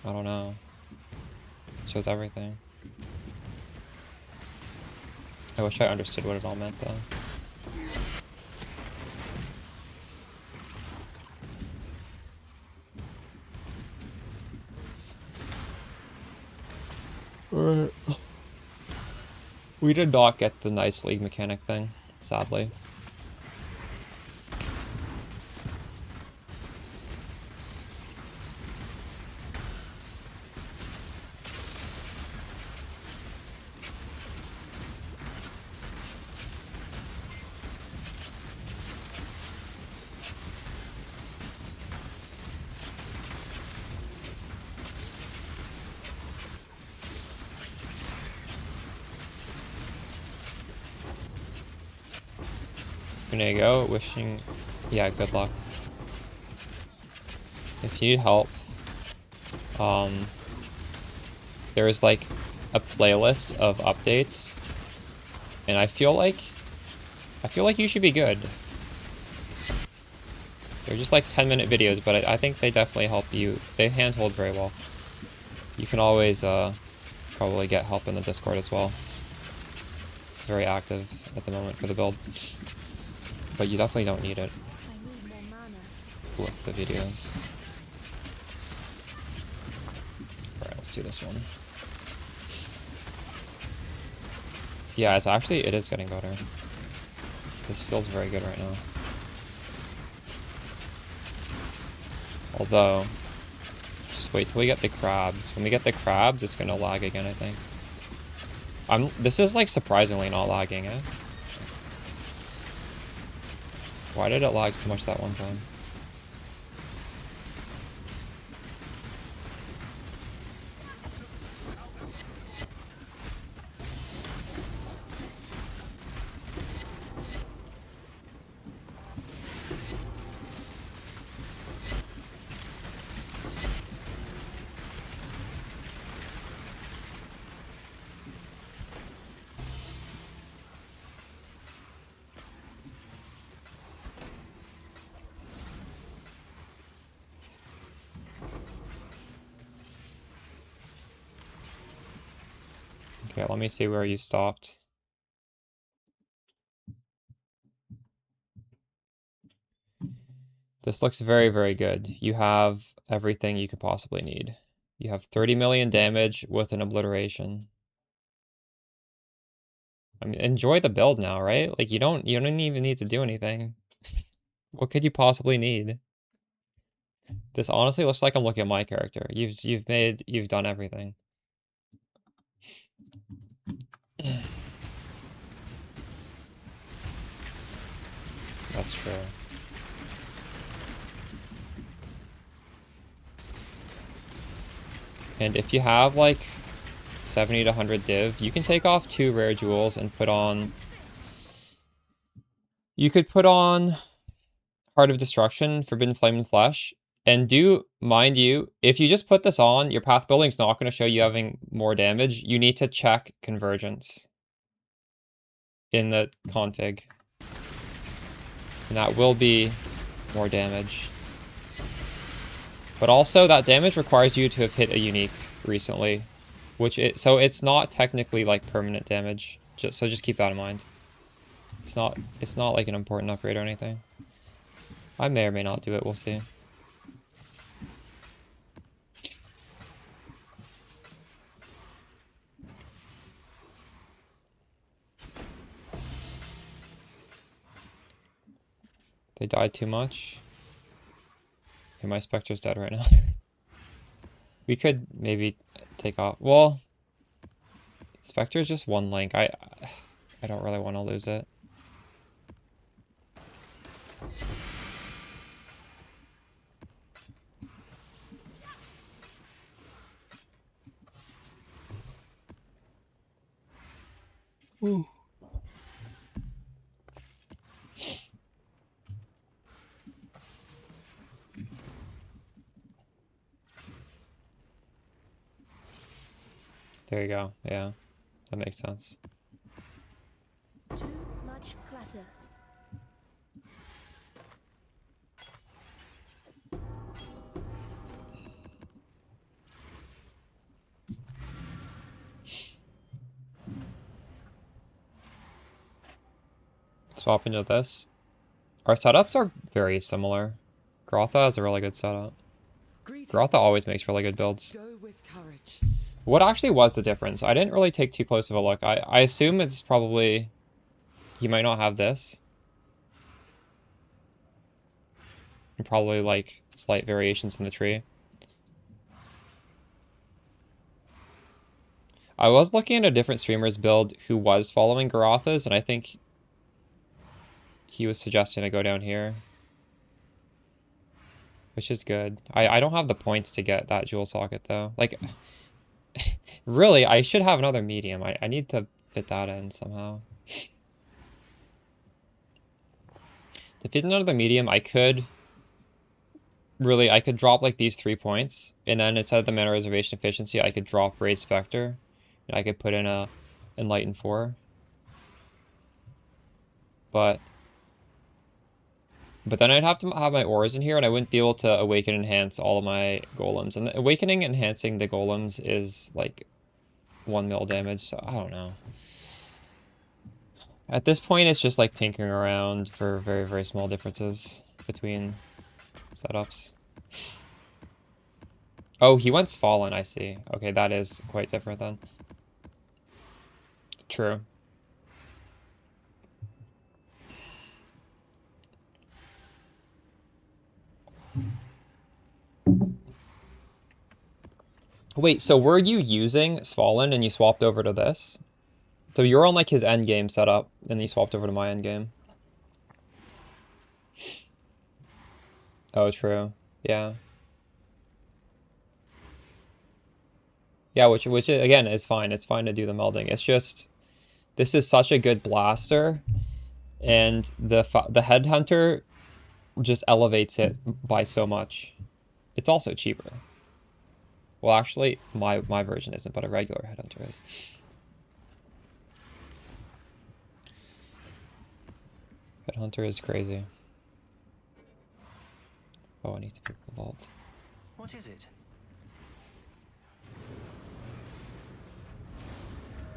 I don't know. It shows everything. I wish I understood what it all meant, though. We did not get the nice league mechanic thing, sadly. There you go, wishing... Yeah, good luck. If you need help, there's like a playlist of updates, and I feel like you should be good. They're just like 10-minute videos, but I think they definitely help you. They handhold very well. You can always probably get help in the Discord as well. It's very active at the moment for the build. But you definitely don't need it with the videos. Alright, let's do this one. Yeah, it is getting better. This feels very good right now. Although, just wait till we get the crabs. When we get the crabs, it's gonna lag again, I think. This is like surprisingly not lagging, eh? Why did it lag so much that one time? Okay, let me see where you stopped. This looks very, very good. You have everything you could possibly need. You have 30 million damage with an obliteration. I mean, enjoy the build now, right? Like you don't even need to do anything. What could you possibly need? This honestly looks like I'm looking at my character. You've done everything. That's true. And if you have like 70 to 100 div, you can take off 2 rare jewels and put on... You could put on Heart of Destruction, Forbidden Flame and Flesh, and do, mind you, if you just put this on, your path building's not going to show you having more damage. You need to check convergence in the config. And that will be more damage. But also, that damage requires you to have hit a unique recently, so it's not technically like permanent damage. So just keep that in mind. It's not like an important upgrade or anything. I may or may not do it, we'll see. They died too much. Okay, my Spectre's dead right now. We could maybe take off. Well, Spectre's just one link. I don't really want to lose it. Ooh. There you go. Yeah, that makes sense. Too much clutter. Swap into this. Our setups are very similar. Grotha has a really good setup. Grotha always makes really good builds. Go with courage. What actually was the difference? I didn't really take too close of a look. I assume it's probably... He might not have this. And probably, like, slight variations in the tree. I was looking at a different streamer's build who was following Garotha's, and I think he was suggesting I go down here. Which is good. I don't have the points to get that jewel socket, though. Like... Really, I should have another medium. I need to fit that in somehow. To fit another medium, I could drop like these 3 points, and then instead of the mana reservation efficiency, I could drop Raid Spectre, and I could put in a Enlighten 4. But then I'd have to have my ores in here, and I wouldn't be able to awaken enhance all of my golems. And the awakening enhancing the golems is like 1 mil damage, so I don't know. At this point, it's just like tinkering around for very, very small differences between setups. Oh, he went Fallen, I see. Okay, that is quite different then. True. Wait, so were you using Svalin and you swapped over to this? So you're on like his end game setup, and you swapped over to my end game. Oh, true. Yeah. Yeah, which again is fine. It's fine to do the melding. It's just this is such a good blaster, and the headhunter just elevates it by so much. It's also cheaper. Well, actually, my version isn't, but a regular headhunter is. Headhunter is crazy. Oh, I need to pick the vault. What is it?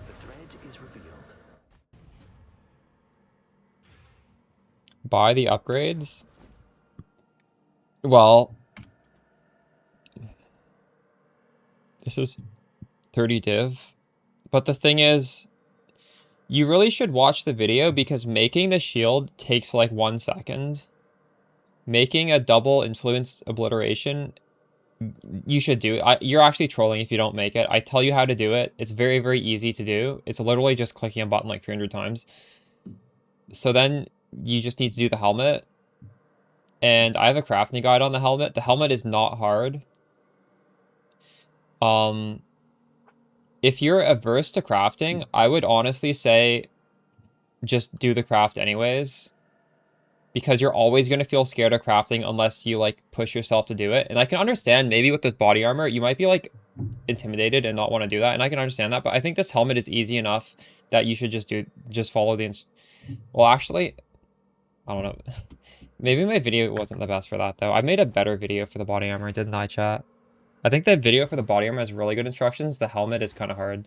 The thread is revealed. Buy the upgrades? Well, this is 30 div. But the thing is, you really should watch the video because making the shield takes like 1 second. Making a double influenced obliteration, you should do. You're actually trolling if you don't make it. I tell you how to do it. It's very, very easy to do. It's literally just clicking a button like 300 times. So then you just need to do the helmet. And I have a crafting guide on the helmet. The helmet is not hard. If you're averse to crafting, I would honestly say just do the craft anyways. Because you're always going to feel scared of crafting unless you, like, push yourself to do it. And I can understand maybe with the body armor, you might be, like, intimidated and not want to do that. And I can understand that. But I think this helmet is easy enough that you should just follow the... Well, actually, I don't know. Maybe my video wasn't the best for that, though. I made a better video for the body armor, didn't I, chat? I think the video for the body armor has really good instructions. The helmet is kind of hard.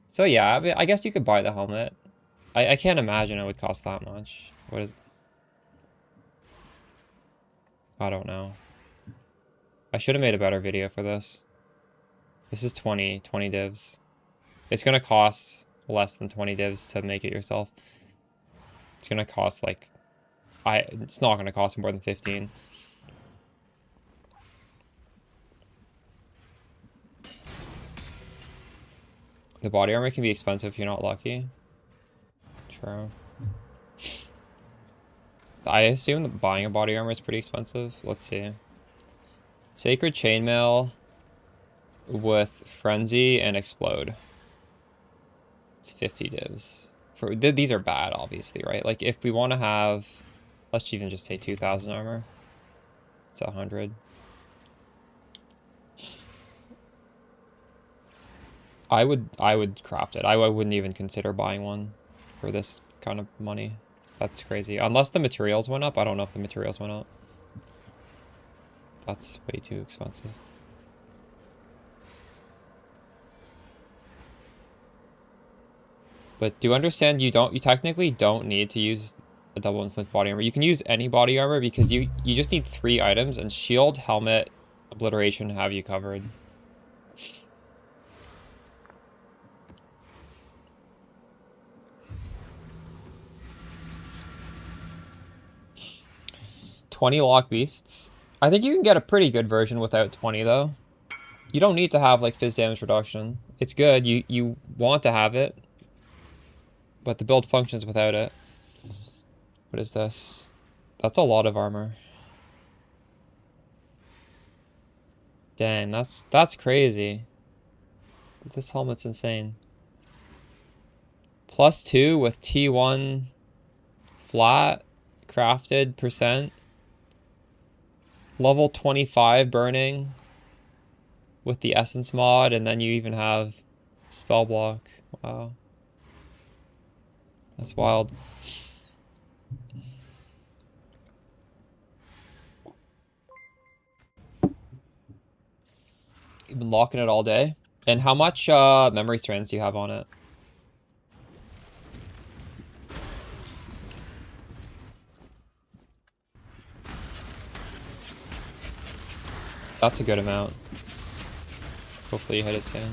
So, yeah, I guess you could buy the helmet. I can't imagine it would cost that much. What is... I don't know. I should have made a better video for this. This is 20 divs. It's gonna cost less than 20 divs to make it yourself. It's gonna cost like... It's not gonna cost more than 15. The body armor can be expensive if you're not lucky. True. I assume that buying a body armor is pretty expensive. Let's see. Sacred Chainmail with Frenzy and Explode. It's 50 divs. These are bad, obviously, right? Like, if we want to have... Let's even just say 2,000 armor. It's 100. I would craft it. I wouldn't even consider buying one for this kind of money. That's crazy. Unless the materials went up. I don't know if the materials went up. That's way too expensive. But do understand you technically don't need to use a double inflict body armor. You can use any body armor because you just need 3 items and shield, helmet, obliteration have you covered. $20 lock beasts. I think you can get a pretty good version without 20 though. You don't need to have like phys damage reduction. It's good. You want to have it. But the build functions without it. What is this? That's a lot of armor. Dang, that's crazy. This helmet's insane. +2 with T1 flat crafted %. Level 25 burning with the essence mod, and then you even have spell block. Wow. That's wild. You've been locking it all day. And how much memory strands do you have on it? That's a good amount. Hopefully you hit it soon.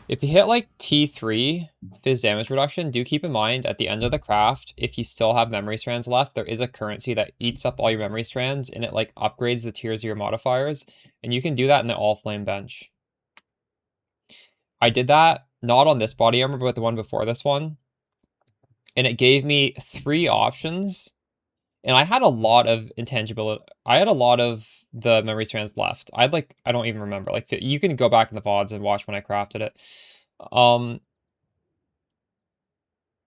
If you hit like T3 phys damage reduction, do keep in mind at the end of the craft, if you still have memory strands left, there is a currency that eats up all your memory strands and it like upgrades the tiers of your modifiers. And you can do that in the all flame bench. I did that not on this body armor, but the one before this one. And it gave me 3 options. And I had a lot of intangibility. I had a lot of the memory strands left. I don't even remember. Like, you can go back in the VODs and watch when I crafted it.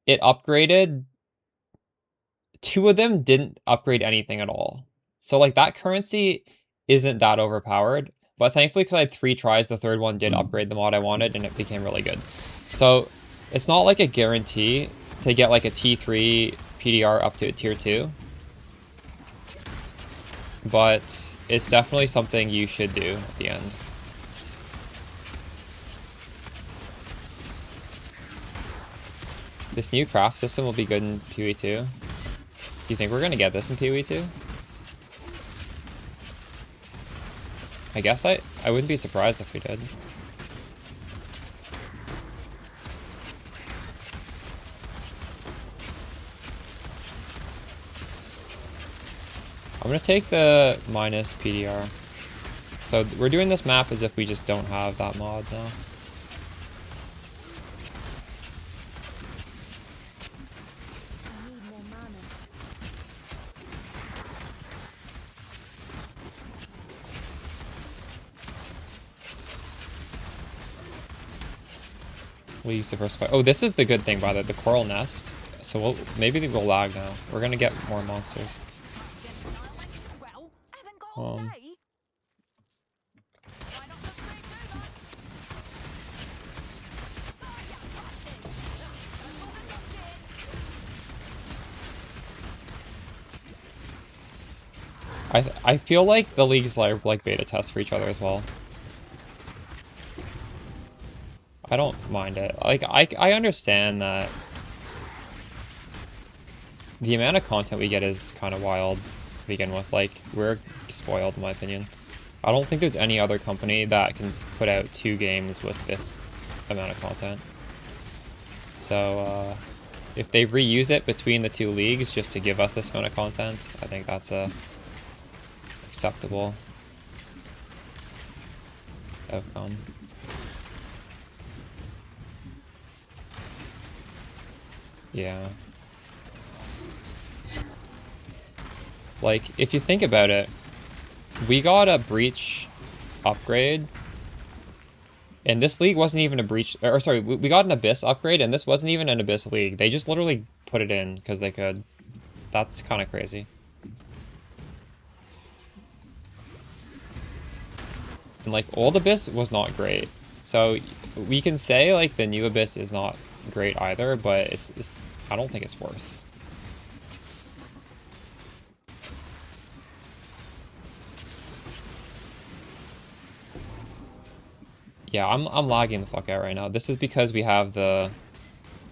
It upgraded. 2 of them didn't upgrade anything at all. So, like, that currency isn't that overpowered. But thankfully, because I had 3 tries, the 3rd one did upgrade the mod I wanted, and it became really good. So, it's not like a guarantee to get, like, a T3 PDR up to a tier 2. But it's definitely something you should do at the end. This new craft system will be good in PoE 2. Do you think we're gonna get this in PoE 2? I guess I wouldn't be surprised if we did. I'm gonna take the minus PDR. So we're doing this map as if we just don't have that mod now. I need more mana. We'll use the first fight. Oh, this is the good thing, by the coral nest. So maybe we'll lag now. We're gonna get more monsters. Well, haven't got all day. Why not look through too much? I feel like the leagues like beta tests for each other as well. I don't mind it. Like I understand that the amount of content we get is kind of wild to begin with. Like, we're spoiled in my opinion. I don't think there's any other company that can put out 2 games with this amount of content. So if they reuse it between the 2 leagues just to give us this amount of content, I think that's acceptable outcome. Yeah. Like, if you think about it, we got a breach upgrade, and this league wasn't even a breach, or sorry, we got an abyss upgrade, and this wasn't even an abyss league. They just literally put it in because they could. That's kind of crazy. And like, old abyss was not great, so we can say like the new abyss is not great either, but it's I don't think it's worse. Yeah, I'm lagging the fuck out right now. This is because we got the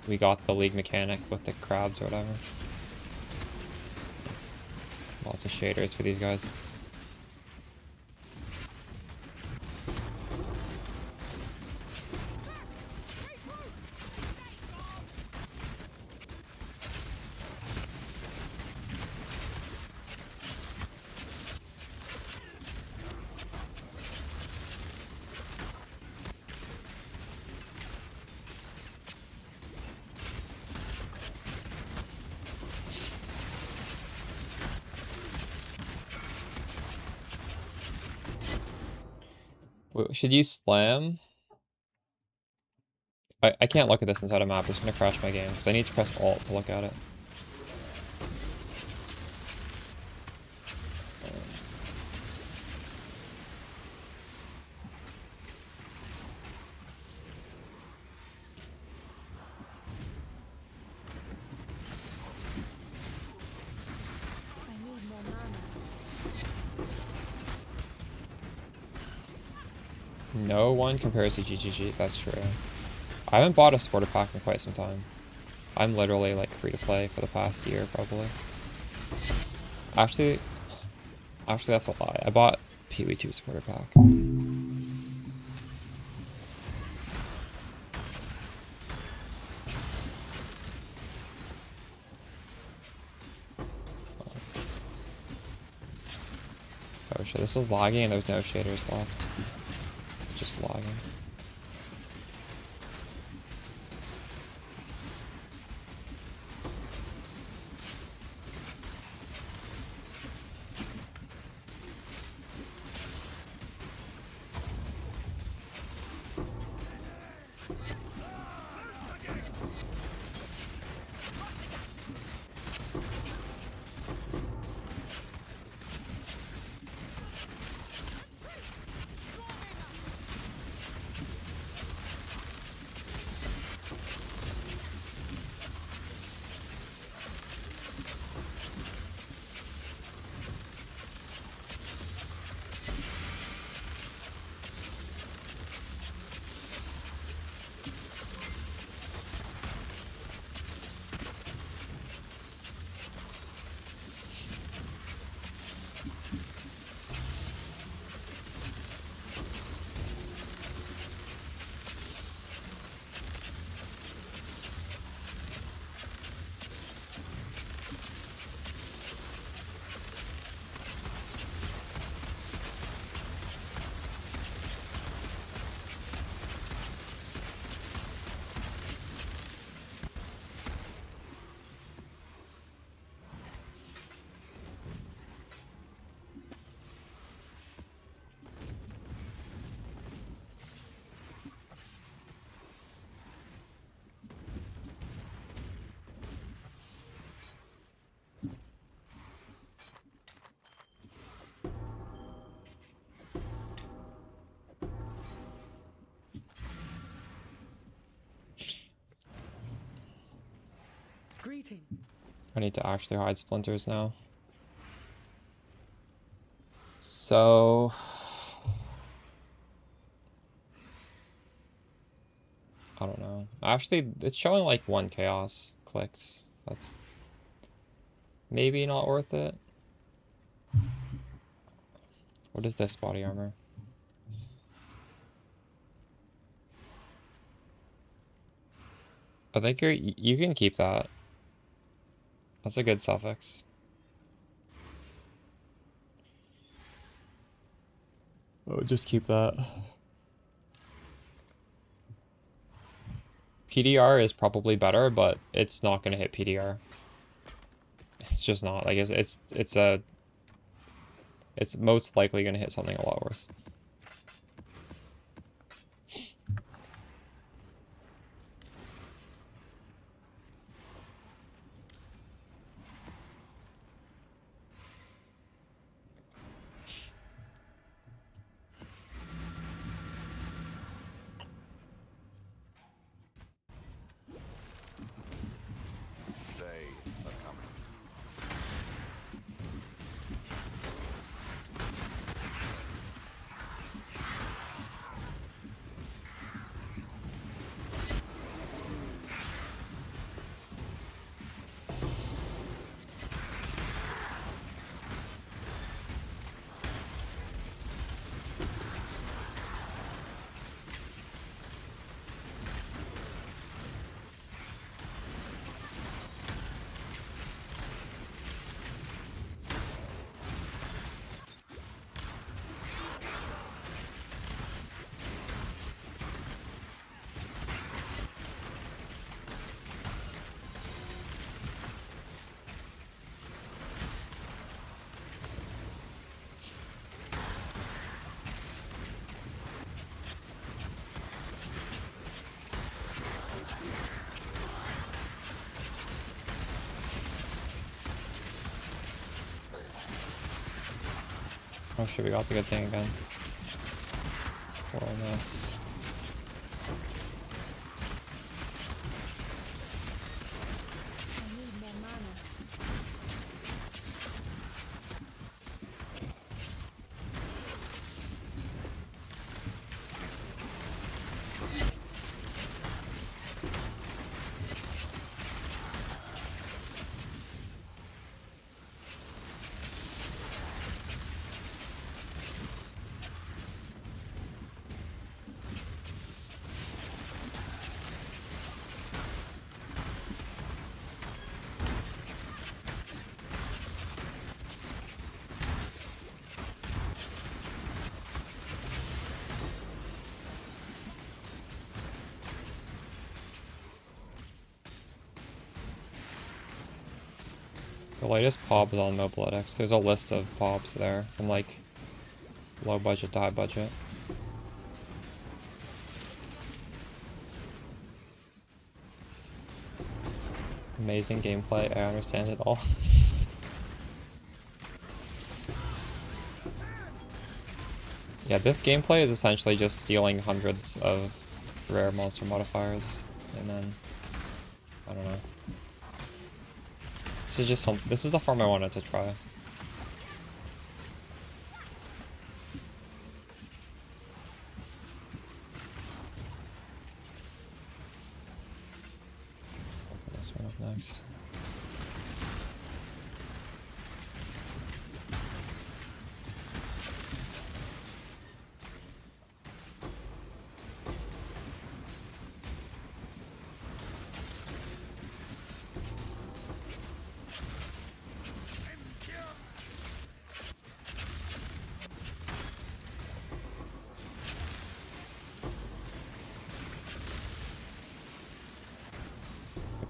league mechanic with the crabs or whatever. It's lots of shaders for these guys. Should you slam? I can't look at this inside a map. It's gonna crash my game because I need to press Alt to look at it. I need more mana. No one compares to GGG. That's true. I haven't bought a supporter pack in quite some time. I'm literally like free to play for the past year probably. Actually that's a lie. I bought PoE2 supporter pack. Oh shit, this is lagging and there's no shaders left. Just lagging. Retreating. I need to actually hide splinters now. So... I don't know. Actually, it's showing like 1 chaos clicks. That's maybe not worth it. What is this body armor? I think you can keep that. That's a good suffix. Oh, just keep that. PDR is probably better, but it's not gonna hit PDR. It's just not. Like it's most likely gonna hit something a lot worse. They are coming. Oh shit, we got the good thing again. We're almost. I need more mana. The latest POB is on Mobiletics. There's a list of POBs there from like low budget to high budget. Amazing gameplay, I understand it all. Yeah, this gameplay is essentially just stealing hundreds of rare monster modifiers, and then, I don't know. This is a farm I wanted to try. Open this one up next.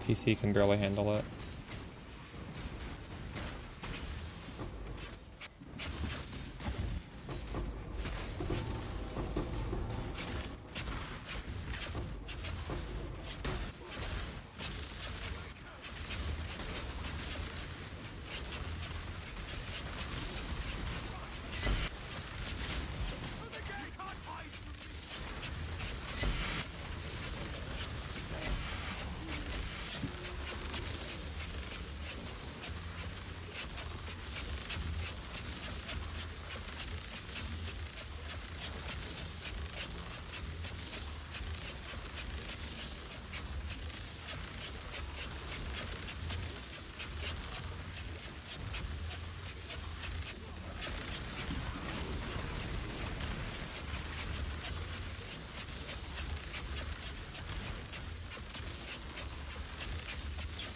PC can barely handle it.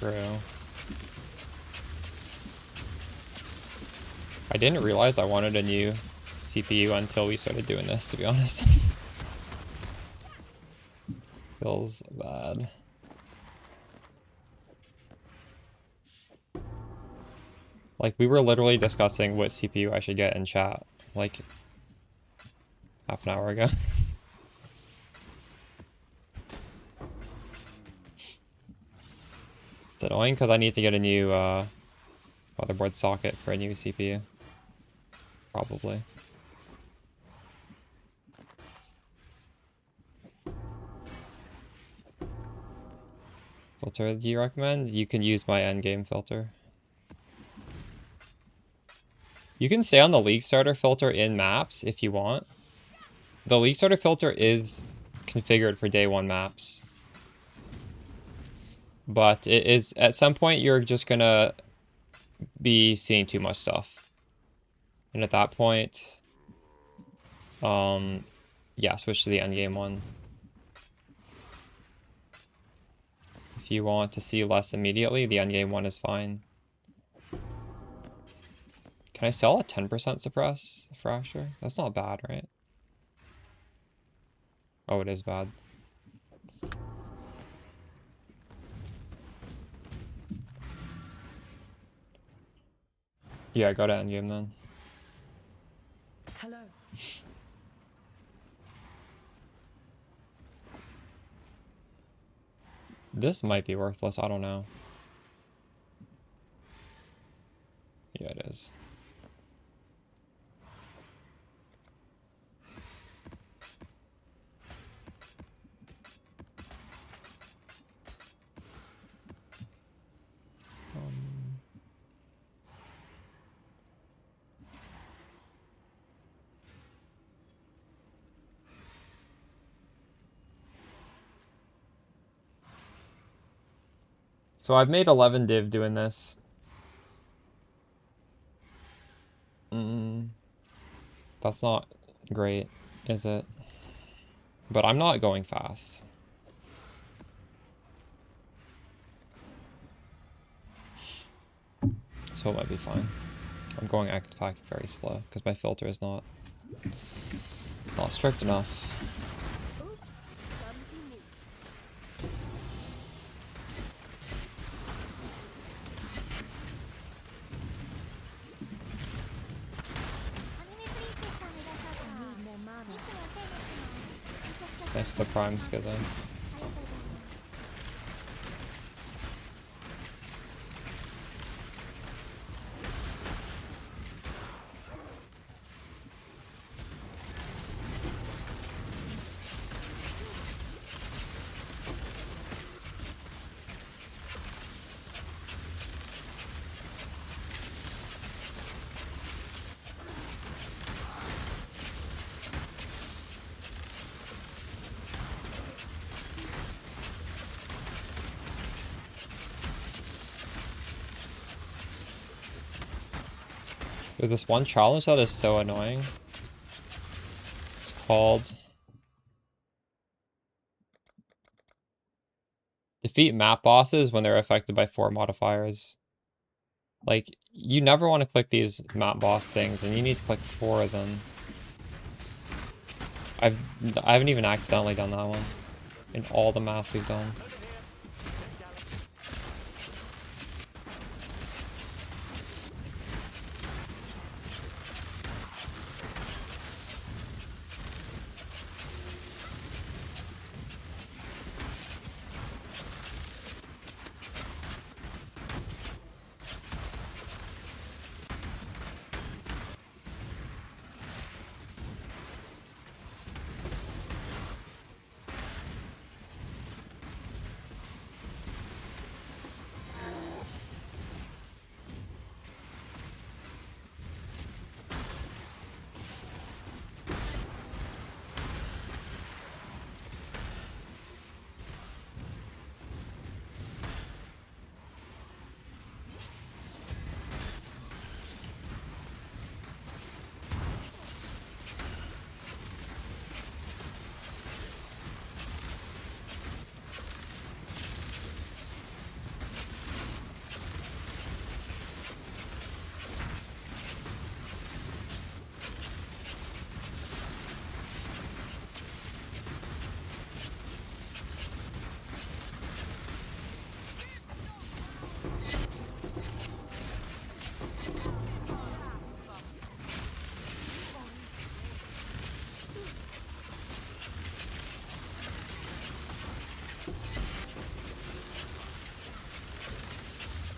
True. I didn't realize I wanted a new CPU until we started doing this, to be honest. Feels bad. Like, we were literally discussing what CPU I should get in chat, like, half an hour ago. It's annoying because I need to get a new motherboard socket for a new CPU. Probably. Filter do you recommend? You can use my endgame filter. You can stay on the League Starter filter in maps if you want. The League Starter filter is configured for day one maps. But it is, at some point, you're just gonna be seeing too much stuff. And at that point, yeah, switch to the endgame one. If you want to see less immediately, the endgame one is fine. Can I sell a 10% suppress fracture? That's not bad, right? Oh, it is bad. Yeah, go to endgame then. Hello. This might be worthless, I don't know. Yeah, it is. So I've made 11 div doing this. That's not great, is it? But I'm not going fast. So it might be fine. I'm going active very slow because my filter is not strict enough. Oops, clumsy me. I need more mana. Thanks for the prime skizzo. There's this one challenge that is so annoying. It's called defeat map bosses when they're affected by 4 modifiers. Like, you never want to click these map boss things, and you need to click 4 of them. I haven't even accidentally done that one in all the maps we've done.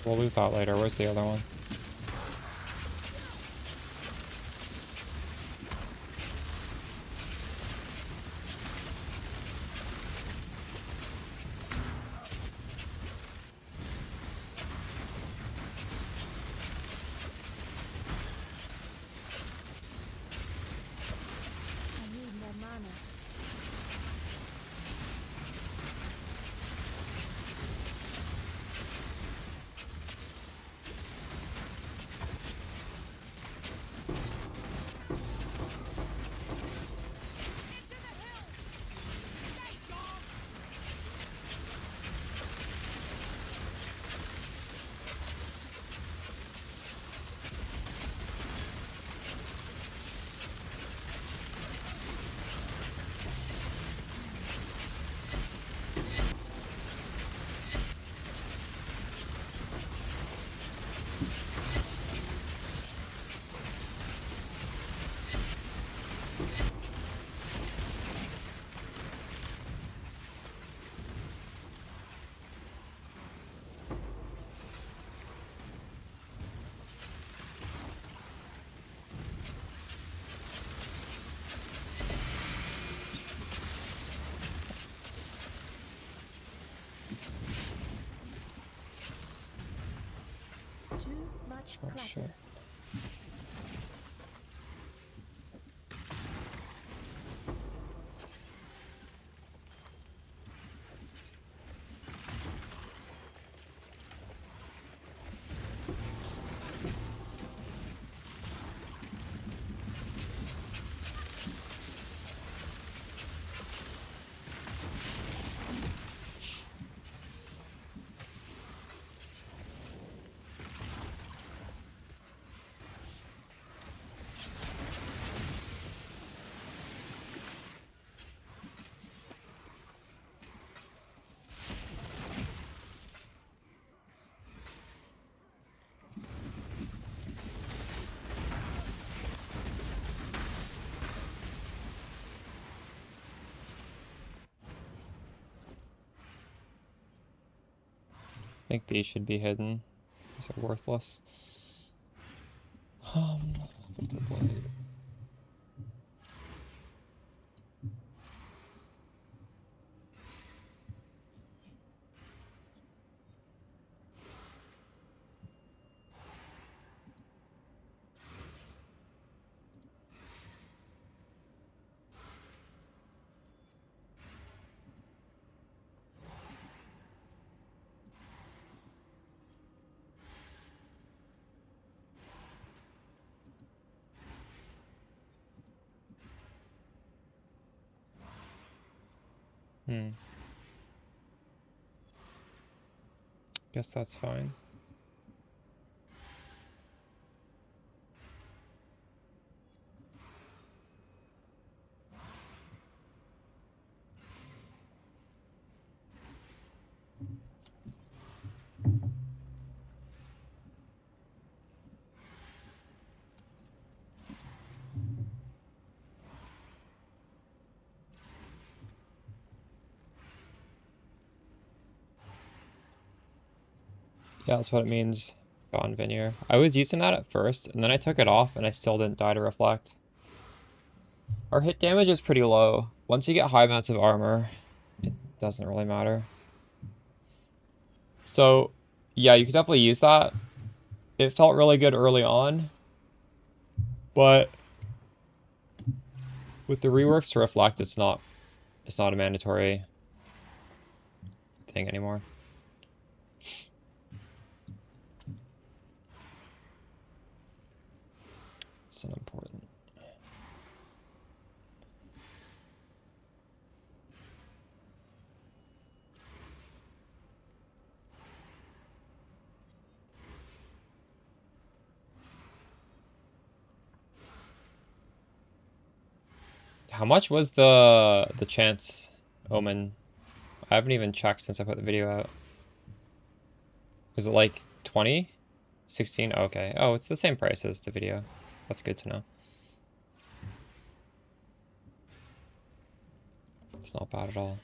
We'll loot that later. Where's the other one? I need more mana. Too much Oh, clutter. shit. I think these should be hidden. These are worthless. Guess that's fine. Yeah, that's what it means. Gone Veneer. I was using that at first, and then I took it off, and I still didn't die to reflect. Our hit damage is pretty low. Once you get high amounts of armor, it doesn't really matter. So, yeah, you could definitely use that. It felt really good early on, but with the reworks to reflect, it's not a mandatory thing anymore. It's unimportant. How much was the chance omen? I haven't even checked since I put the video out. Was it like 20? 16? Okay. Oh, it's the same price as the video. That's good to know. It's not bad at all.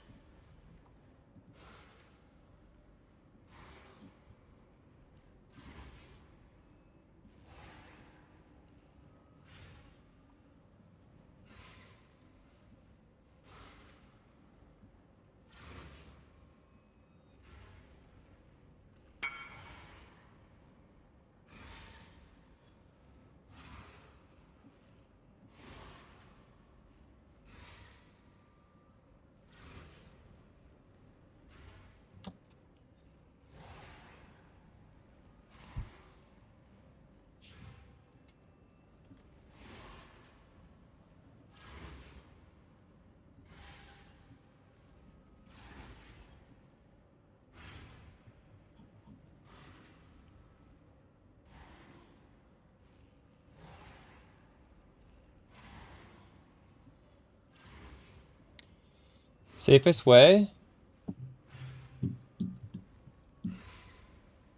Safest way?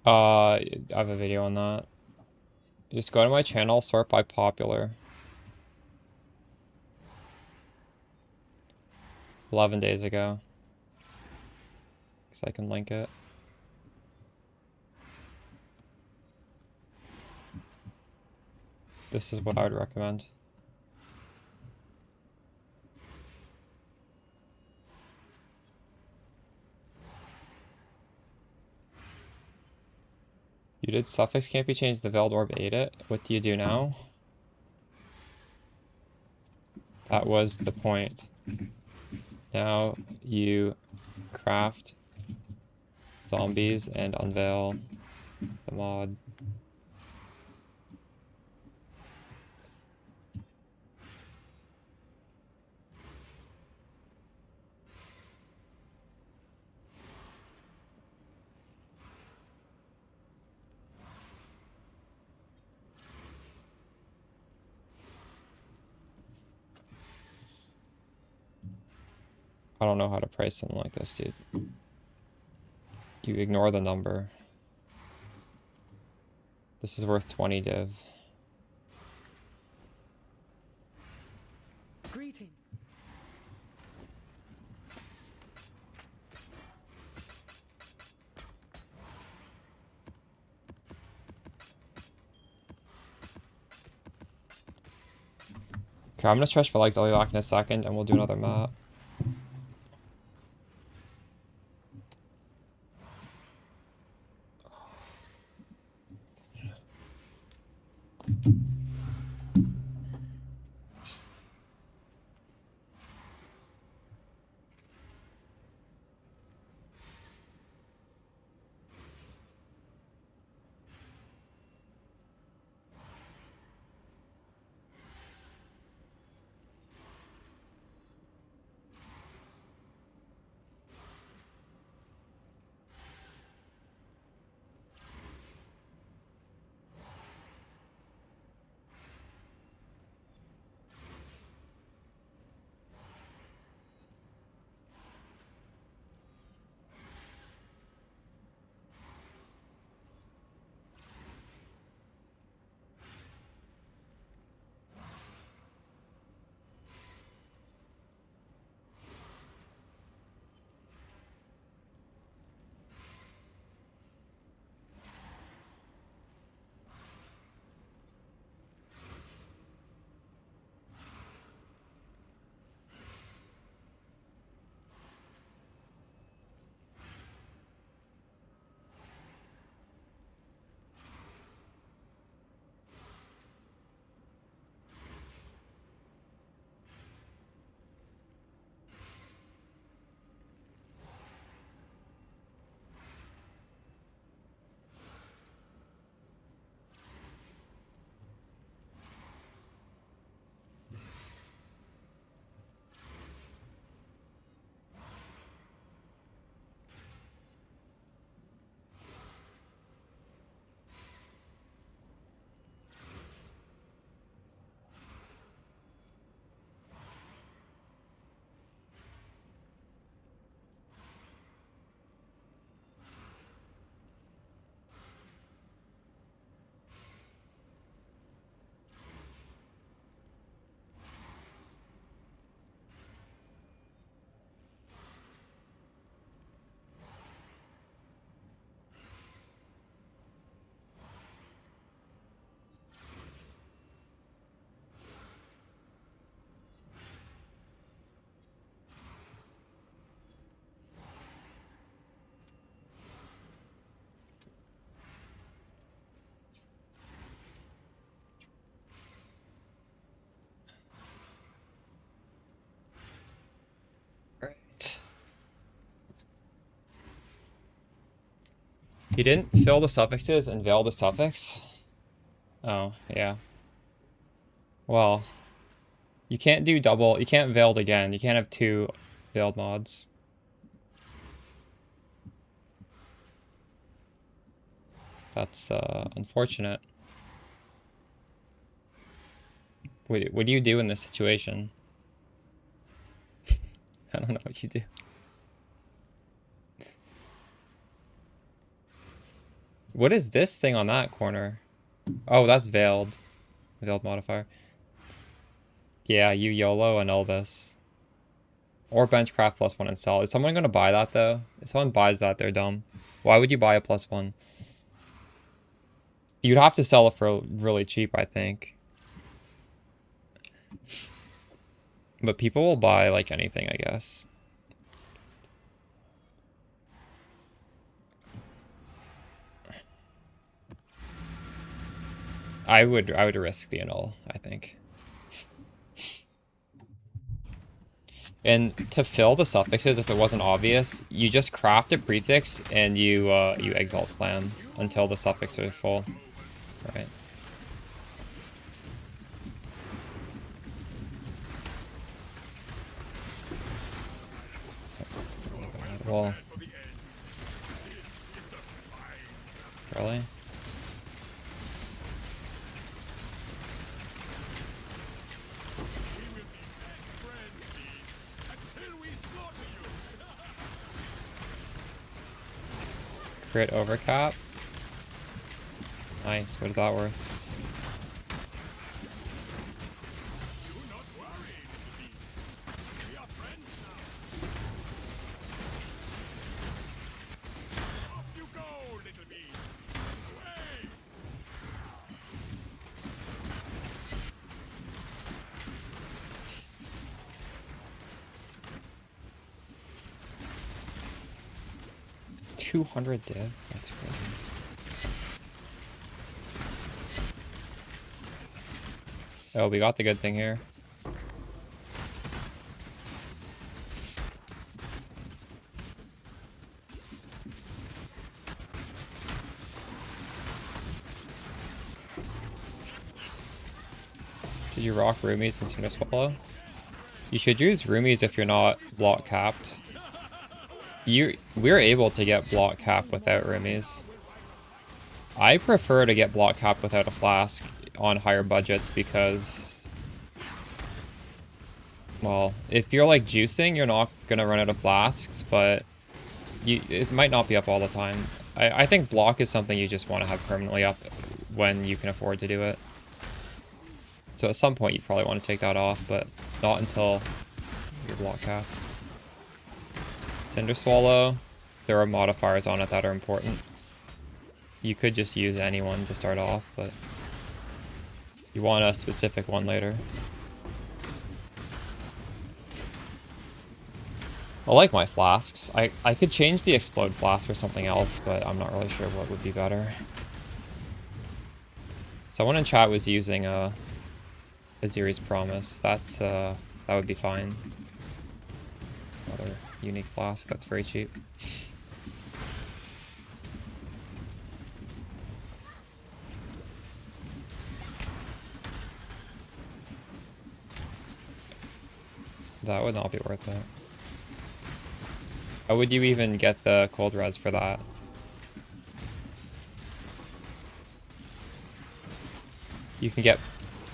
I have a video on that. Just go to my channel, sort by popular. 11 days ago. Because I can link it. This is what I would recommend. You did suffix can't be changed. The Veiled Orb ate it. What do you do now? That was the point. Now you craft zombies and unveil the mod. I don't know how to price something like this, dude. You ignore the number. This is worth 20 div. Greeting. Okay, I'm gonna stretch for legs. I'll be back in a second and we'll do another map. Right. You didn't fill the suffixes and veil the suffix? Oh, yeah. Well, you can't do double, you can't veiled again. You can't have two veiled mods. That's unfortunate. What do you do in this situation? I don't know what you do. What is this thing on that corner? Oh, that's veiled. Veiled modifier. Yeah, you YOLO and all this. Or benchcraft +1 install. Is someone gonna buy that though? If someone buys that, they're dumb. Why would you buy a +1? You'd have to sell it for really cheap, I think. But people will buy like anything, I guess. I would risk the annul, I think. And to fill the suffixes, if it wasn't obvious, you just craft a prefix and you exalt slam until the suffixes are full. All right. Well, really? Crit overcap. Nice. What is that worth? $200 div? That's crazy. Oh, we got the good thing here. Did you rock roomies since you're swallow? You should use roomies if you're not block capped. We're able to get block cap without roomies. I prefer to get block cap without a flask on higher budgets because, well, if you're like juicing, you're not gonna run out of flasks, but it might not be up all the time. I think block is something you just want to have permanently up when you can afford to do it. So at some point you probably want to take that off, but not until you're block capped. Cinder Swallow, there are modifiers on it that are important. You could just use anyone to start off, but you want a specific one later. I like my flasks. I could change the explode flask for something else, but I'm not really sure what would be better. Someone in chat was using Aziri's Promise. That would be fine. Another unique flask that's very cheap. That would not be worth it. How would you even get the cold res for that? You can get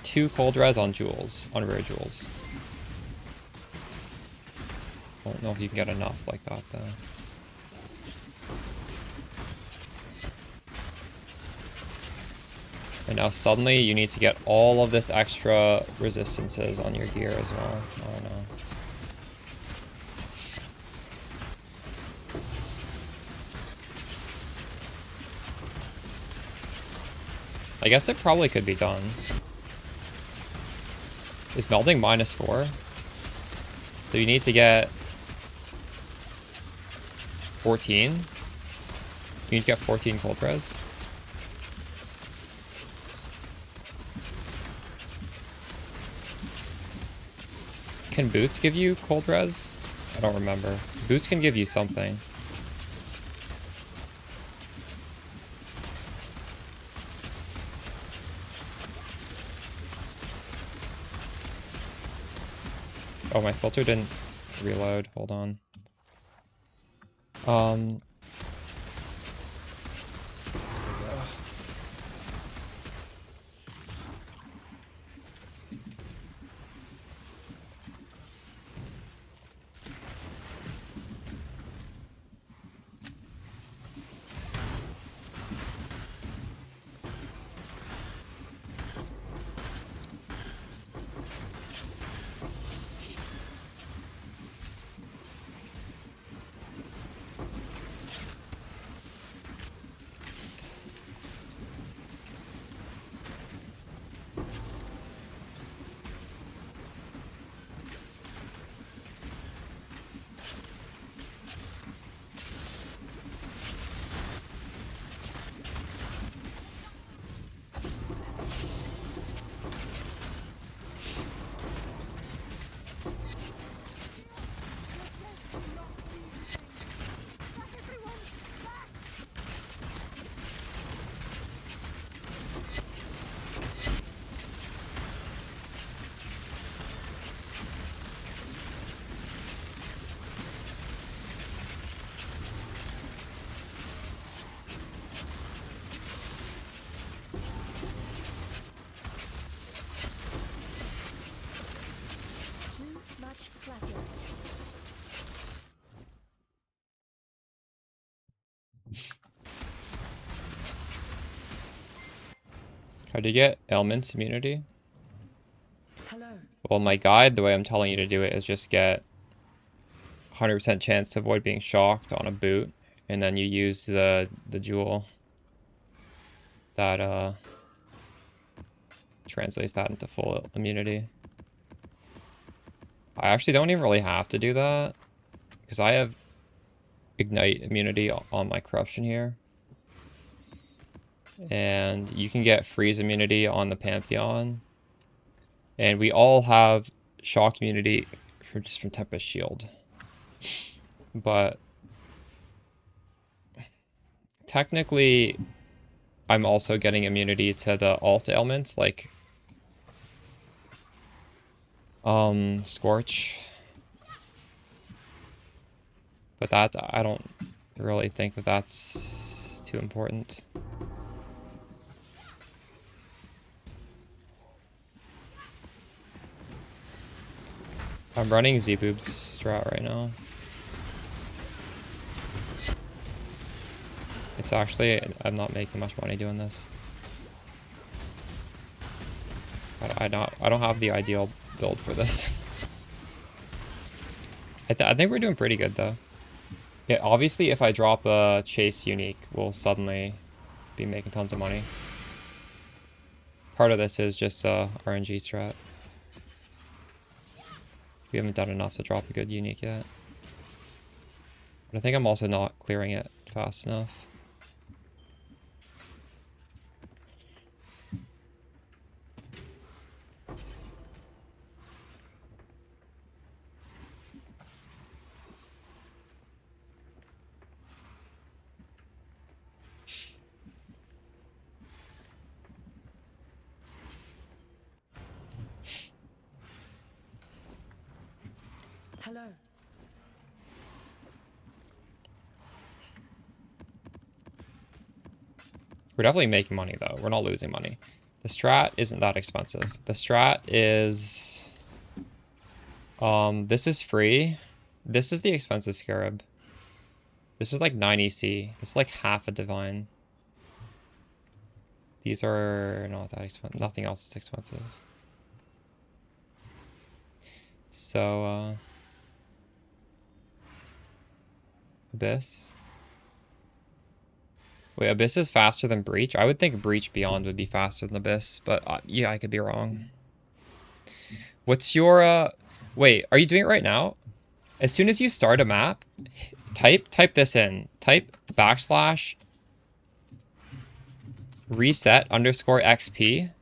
2 cold res on jewels, on rare jewels. I don't know if you can get enough like that though. And now suddenly you need to get all of this extra resistances on your gear as well. I don't know. I guess it probably could be done. Is melding -4? So you need to get 14? You need to get 14 cold res? Can boots give you cold res? I don't remember. Boots can give you something. Oh, my filter didn't reload. Hold on. How do you get ailments immunity? Hello. Well, my guide, the way I'm telling you to do it is just get 100% chance to avoid being shocked on a boot, and then you use the jewel that translates that into full immunity. I actually don't even really have to do that because I have ignite immunity on my corruption here. And you can get freeze immunity on the Pantheon. And we all have shock immunity just from Tempest Shield. But technically, I'm also getting immunity to the alt ailments like Scorch. But that, I don't really think that that's too important. I'm running Z-Boob's strat right now. It's actually, I'm not making much money doing this. I don't have the ideal build for this. I think we're doing pretty good though. Yeah, obviously if I drop a chase unique, we'll suddenly be making tons of money. Part of this is just RNG strat. We haven't done enough to drop a good unique yet. But I think I'm also not clearing it fast enough. Hello. We're definitely making money though. We're not losing money. The strat isn't that expensive. The strat is this is free. This is the expensive scarab. This is like 9 EC. This is like half a divine. These are not that expensive. Nothing else is expensive. So Abyss. Wait, Abyss is faster than Breach? I would think Breach Beyond would be faster than Abyss, but yeah, I could be wrong. What's your, wait, are you doing it right now? As soon as you start a map, type this in. Type / reset _ XP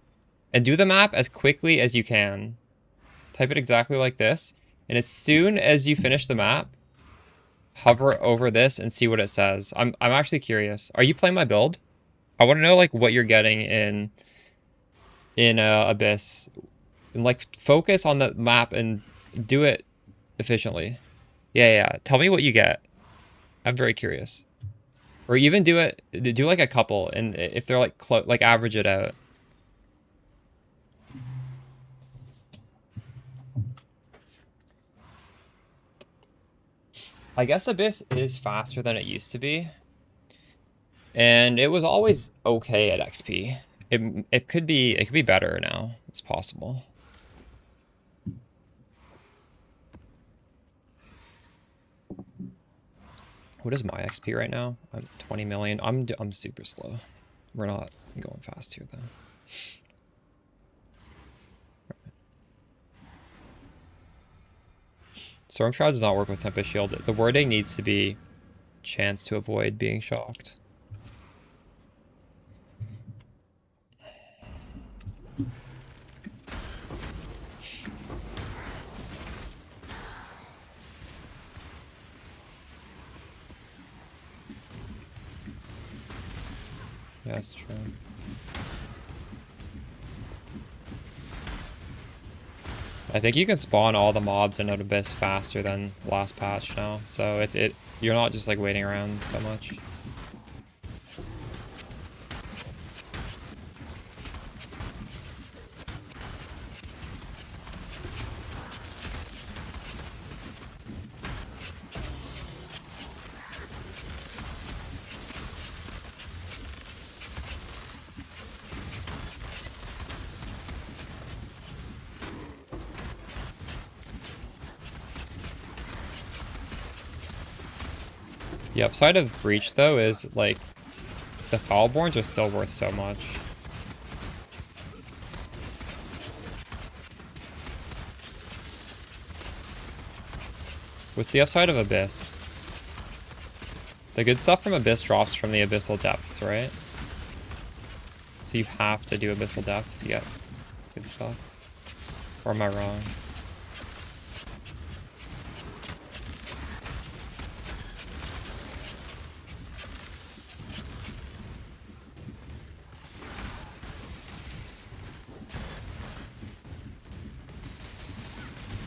and do the map as quickly as you can. Type it exactly like this. And as soon as you finish the map, hover over this and see what it says. I'm actually curious. Are you playing my build? I want to know like what you're getting in Abyss. And like focus on the map and do it efficiently. Yeah. Tell me what you get. I'm very curious. Or even do like a couple, and if they're like average it out. I guess Abyss is faster than it used to be. And it was always okay at XP. It could be better now. It's possible. What is my XP right now? I'm 20 million. I'm super slow. We're not going fast here though. Storm Shroud does not work with Tempest Shield. The wording needs to be chance to avoid being shocked. Yeah, that's true. I think you can spawn all the mobs in Abyss faster than last patch now, so you're not just like waiting around so much. The upside of Breach, though, is, like, the Foulborns are still worth so much. What's the upside of Abyss? The good stuff from Abyss drops from the Abyssal Depths, right? So you have to do Abyssal Depths to get good stuff. Or am I wrong?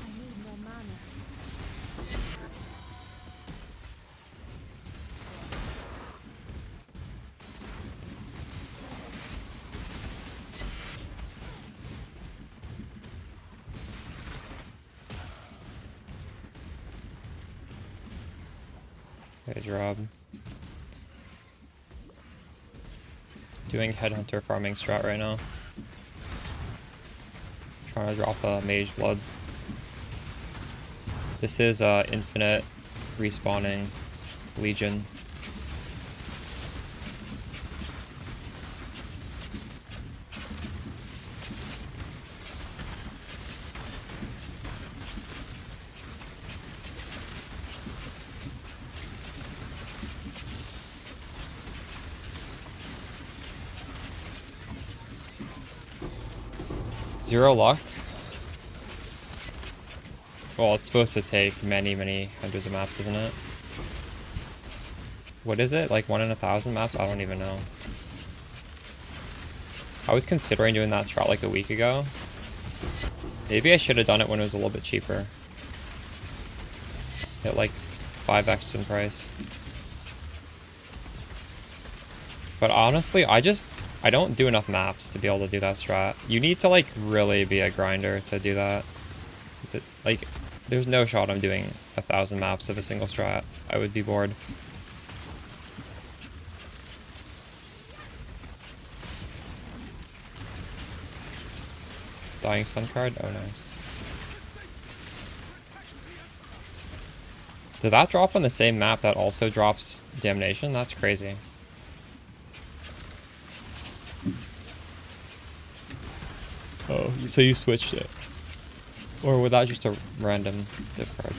I need more mana. Okay, drop. Doing Headhunter farming strat right now. Trying to drop a Mage Blood. This is infinite respawning Legion. Zero luck. Well, it's supposed to take many, many hundreds of maps, isn't it? What is it? Like 1 in 1,000 maps? I don't even know. I was considering doing that strat like a week ago. Maybe I should have done it when it was a little bit cheaper. Hit like 5x in price. But honestly, I don't do enough maps to be able to do that strat. You need to like really be a grinder to do that. Like, there's no shot I'm doing 1,000 maps of a single strat. I would be bored. Dying Sun card? Oh, nice. Did that drop on the same map that also drops Damnation? That's crazy. Oh, so you switched it. Or was that just a random dip card?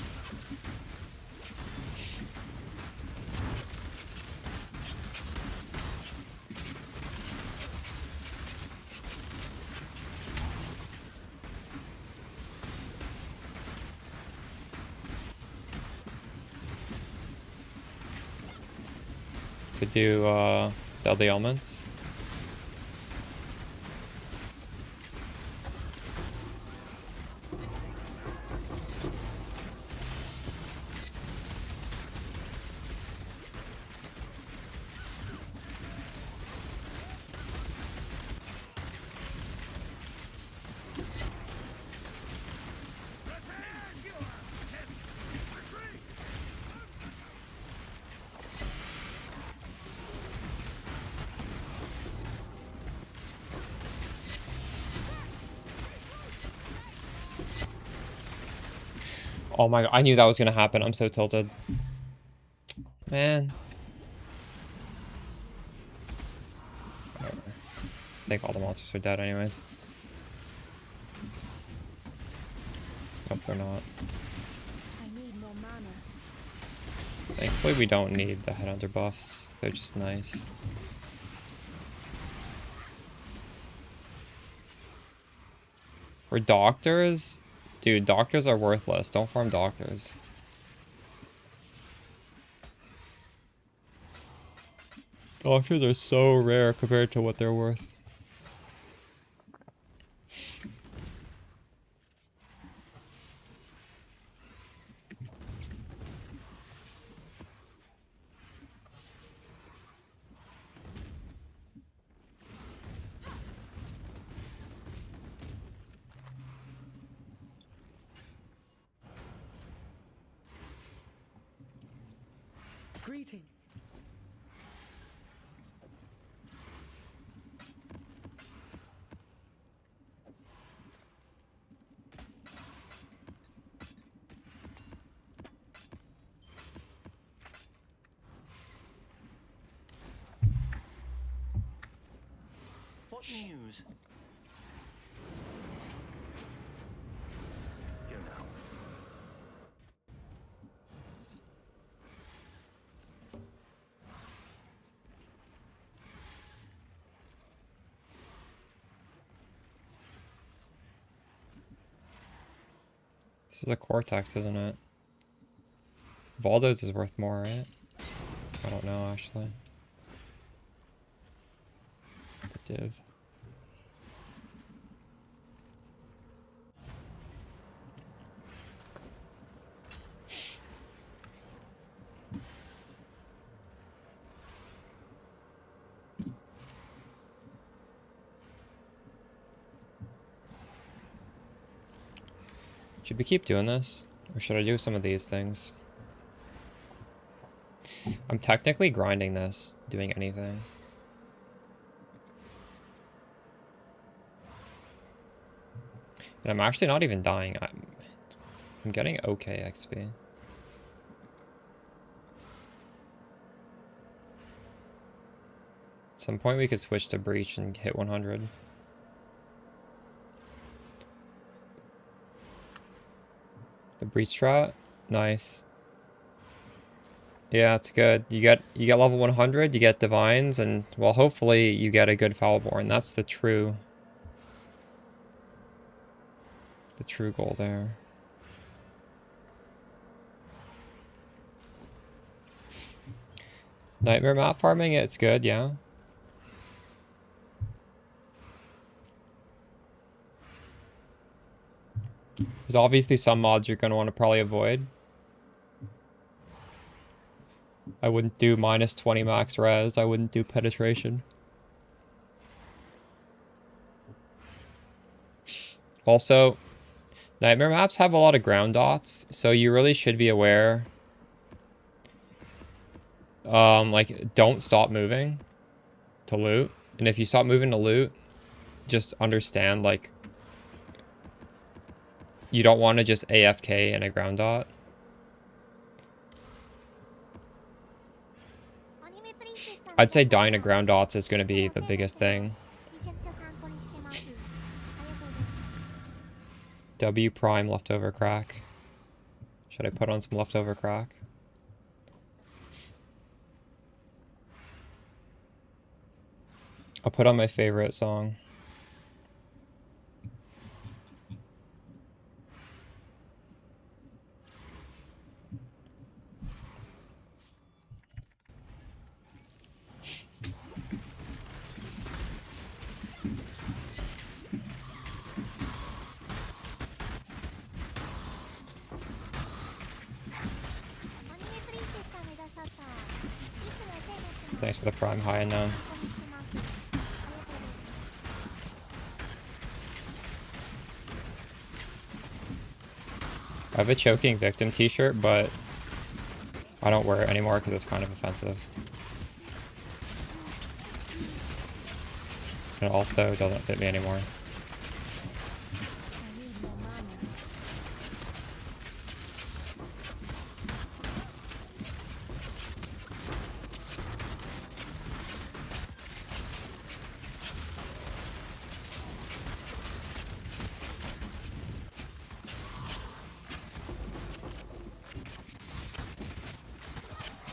Could do Deadly Elements. Oh my god, I knew that was gonna happen. I'm so tilted. Man. Whatever. I think all the monsters are dead anyways. Nope, they're not. I need more mana. Thankfully we don't need the Headhunter buffs. They're just nice. For doctors? Dude, doctors are worthless. Don't farm doctors. Doctors are so rare compared to what they're worth. Greeting. news. Go now. This is a Cortex, isn't it? Valdo's is worth more, right? I don't know, actually. The div. Should we keep doing this? Or should I do some of these things? I'm technically grinding this, doing anything. And I'm actually not even dying. I'm getting okay XP. At some point we could switch to Breach and hit 100. The Breach strat? Nice. Yeah, it's good. You get level 100, you get Divines, and well, hopefully you get a good Foulborn. That's the true goal there. Nightmare map farming, it's good, yeah. There's obviously some mods you're going to want to probably avoid. I wouldn't do minus 20 max res. I wouldn't do penetration. Also, nightmare maps have a lot of ground dots, so you really should be aware. Like, don't stop moving to loot. And if you stop moving to loot, just understand, like, you don't want to just AFK in a ground dot. I'd say dying to ground dots is going to be the biggest thing. W prime leftover crack. Should I put on some leftover crack? I'll put on my favorite song. Thanks for the prime high now. I have a choking victim t-shirt, but I don't wear it anymore because it's kind of offensive. And it also doesn't fit me anymore.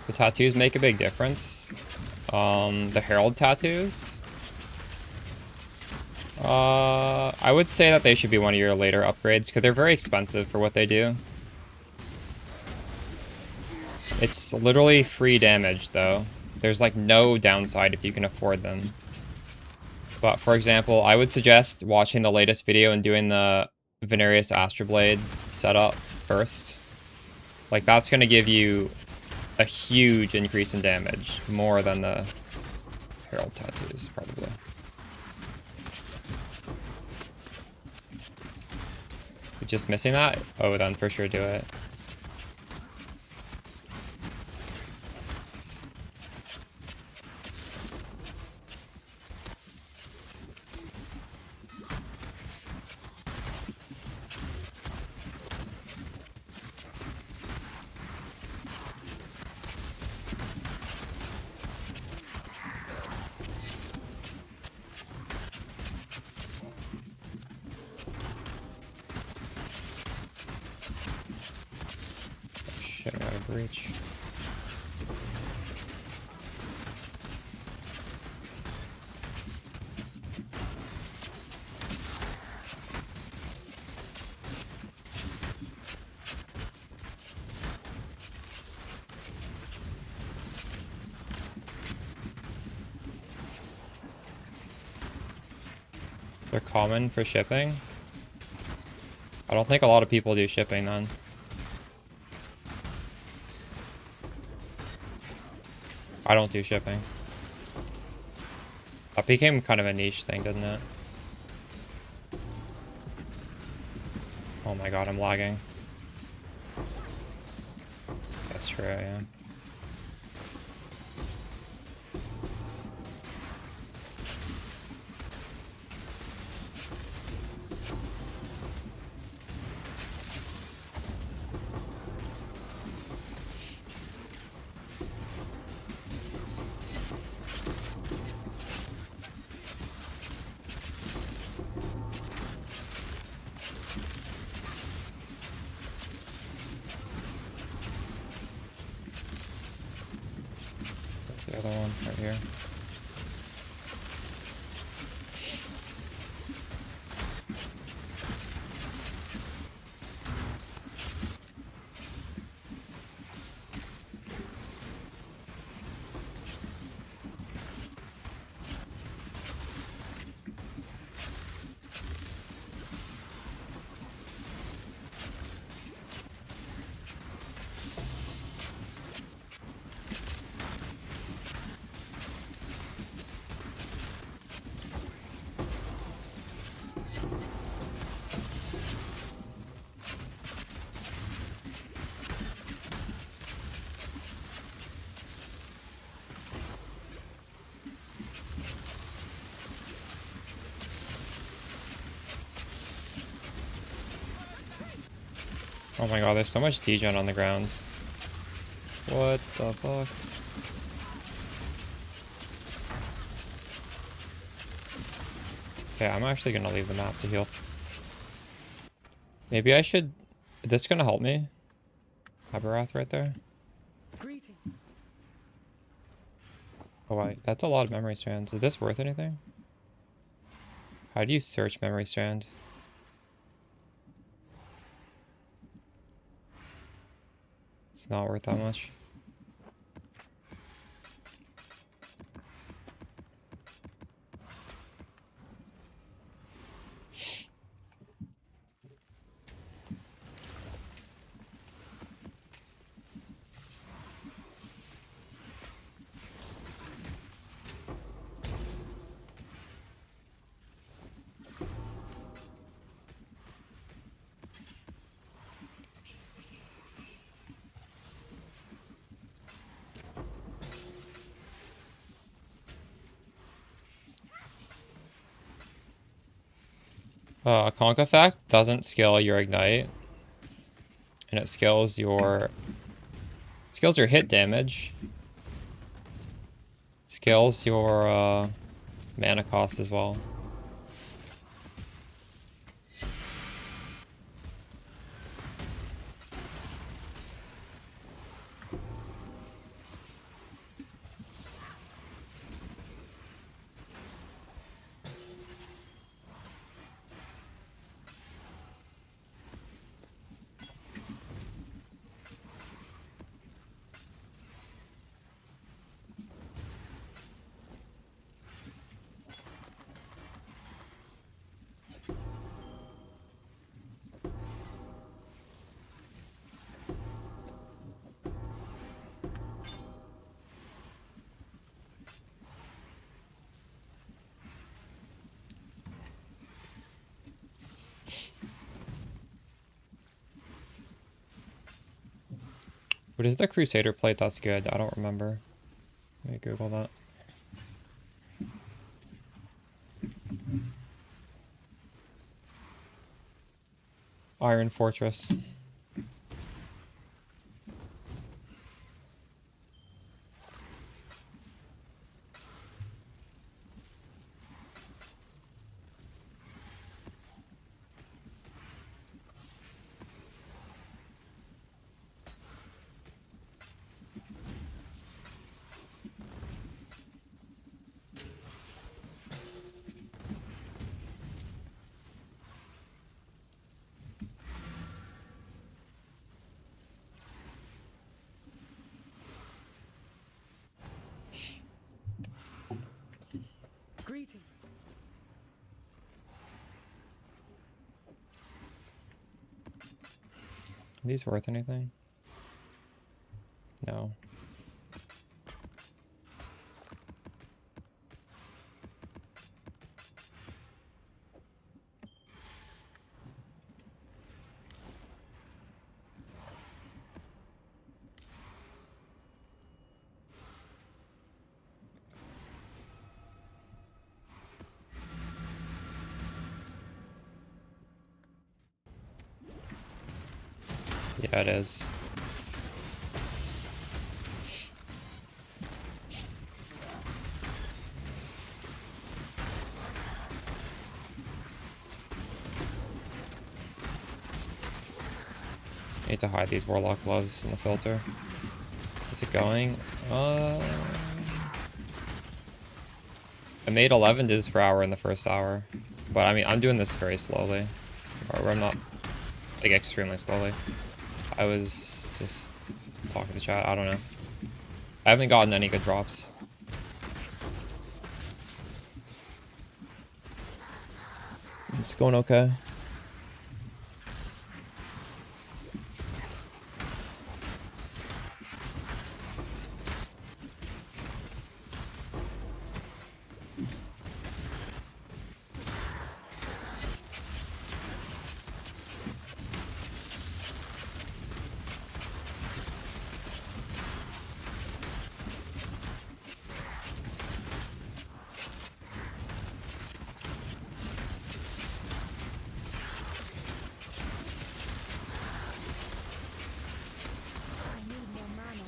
The tattoos make a big difference. The Herald tattoos. I would say that they should be one of your later upgrades because they're very expensive for what they do. It's literally free damage though. There's like no downside if you can afford them. But for example, I would suggest watching the latest video and doing the Venarius Astroblade setup first. Like that's going to give you a huge increase in damage, more than the Herald tattoos, probably. You're just missing that? Oh, then for sure do it. reach. They're common for shipping. I don't think a lot of people do shipping then. I don't do shipping. That became kind of a niche thing, didn't it? Oh my god, I'm lagging. That's true, yeah. The other one right here. Oh my god, there's so much degen on the ground. What the fuck? Okay, I'm actually gonna leave the map to heal. Maybe I should... Is this gonna help me? Aberath right there. Greeting. Oh wait, that's a lot of memory strands. Is this worth anything? How do you search memory strand? It's not worth that much. Conch effect doesn't scale your ignite, and it scales your hit damage. It scales your mana cost as well. What is the Crusader plate that's good? I don't remember. Let me Google that. Iron Fortress. Are these worth anything? No. Yeah, it is. Need to hide these warlock gloves in the filter. Is it going? I made 11 dips per hour in the first hour. But I mean, I'm doing this very slowly. Or I'm not, like, extremely slowly. I was just talking to chat. I don't know. I haven't gotten any good drops. It's going okay. I need more mana.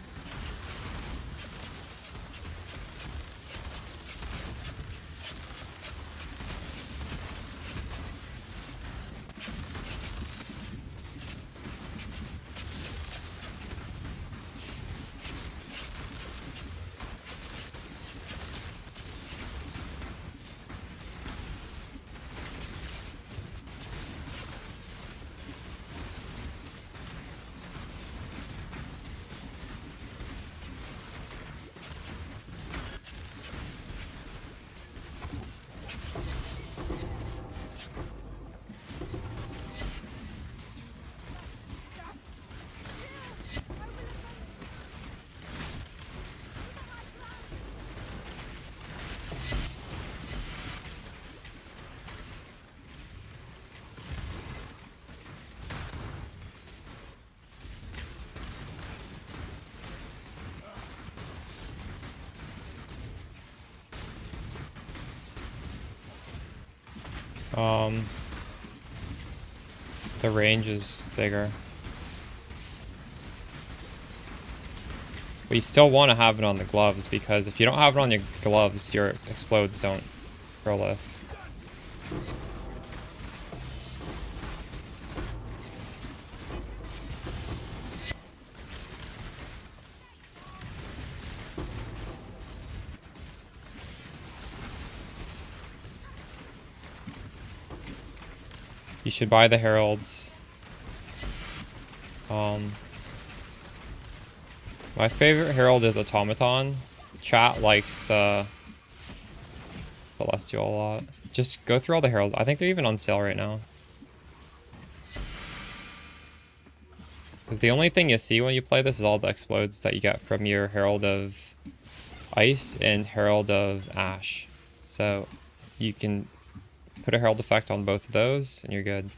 The range is bigger. But you still want to have it on the gloves, because if you don't have it on your gloves, your explodes don't proliff. You should buy the Heralds. My favorite Herald is Automaton. Chat likes Celestial a lot. Just go through all the Heralds. I think they're even on sale right now. Because the only thing you see when you play this is all the explodes that you get from your Herald of Ice and Herald of Ash. So you can put a Herald effect on both of those and you're good.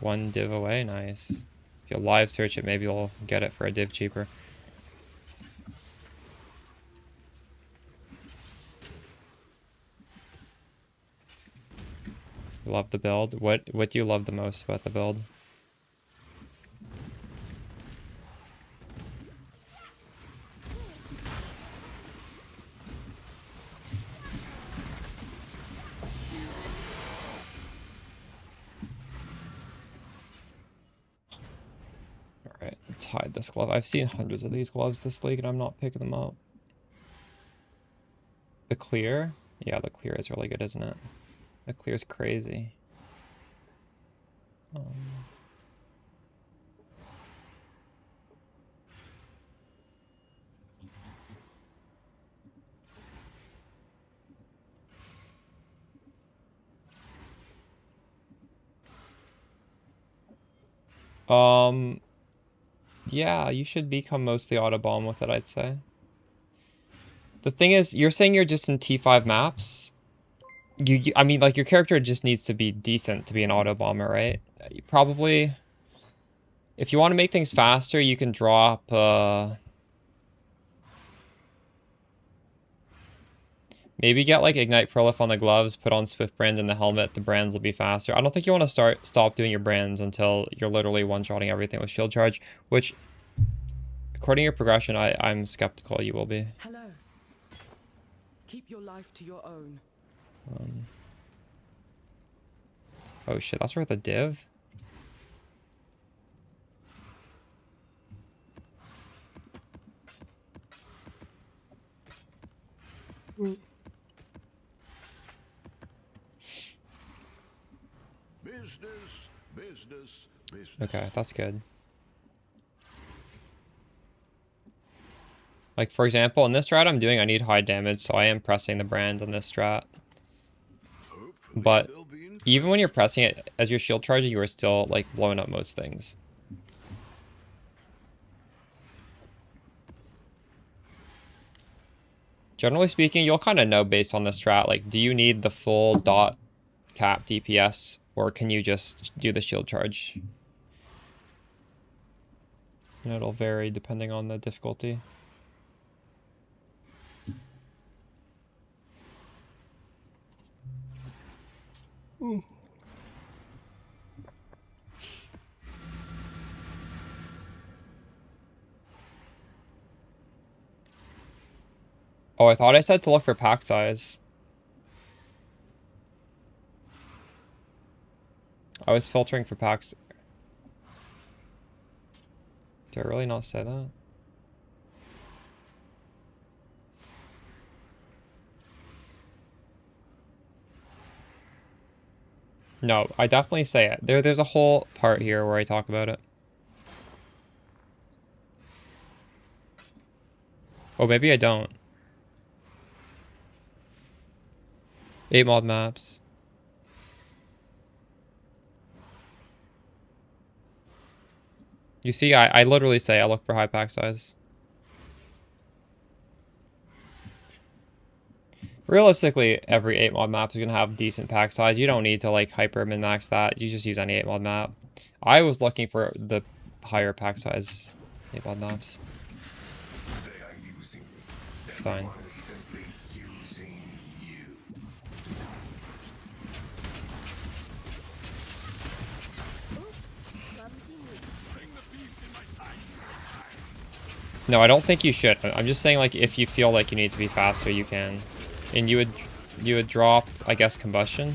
One div away, nice. If you live search it, maybe you'll get it for a div cheaper. Love the build. What do you love the most about the build? Alright, let's hide this glove. I've seen hundreds of these gloves this league and I'm not picking them up. The clear? Yeah, the clear is really good, isn't it? The clear is crazy. Yeah, you should become mostly Autobomb with it, I'd say. The thing is, you're saying you're just in T5 maps? I mean, like, your character just needs to be decent to be an Autobomber, right? You probably... If you want to make things faster, you can drop, maybe get, like, Ignite Prolif on the gloves, put on Swift Brand in the helmet, the brands will be faster. I don't think you want to stop doing your brands until you're literally one-shotting everything with Shield Charge, which, according to your progression, I'm skeptical you will be. Hello. Keep your life to your own. Oh shit, that's worth a div? Business. Okay, that's good. Like, for example, in this strat I'm doing, I need high damage, so I am pressing the brand on this strat. But even when you're pressing it as your shield charger, you are still, like, blowing up most things. Generally speaking, you'll kind of know based on this strat, like, do you need the full dot cap DPS, or can you just do the shield charge? And it'll vary depending on the difficulty. Ooh. Oh, I thought I said to look for pack size. I was filtering for packs. Did I really not say that? No, I definitely say it. There's a whole part here where I talk about it. Oh, maybe I don't. 8 mod maps. You see, I literally say I look for high pack size. Realistically, every 8 mod map is going to have decent pack size. You don't need to, like, hyper min-max that. You just use any 8 mod map. I was looking for the higher pack size 8 mod maps. It's fine. Oops, clumsy move. No, I don't think you should. I'm just saying, like, if you feel like you need to be faster, you can. And you would drop, I guess, combustion.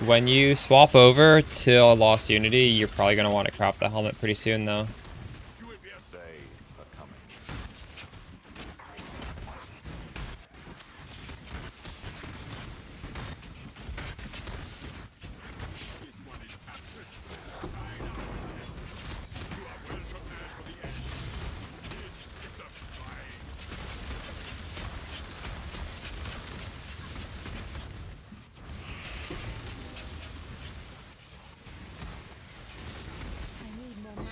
When you swap over to Lost Unity, you're probably gonna want to crop the helmet pretty soon, though. I need more mana.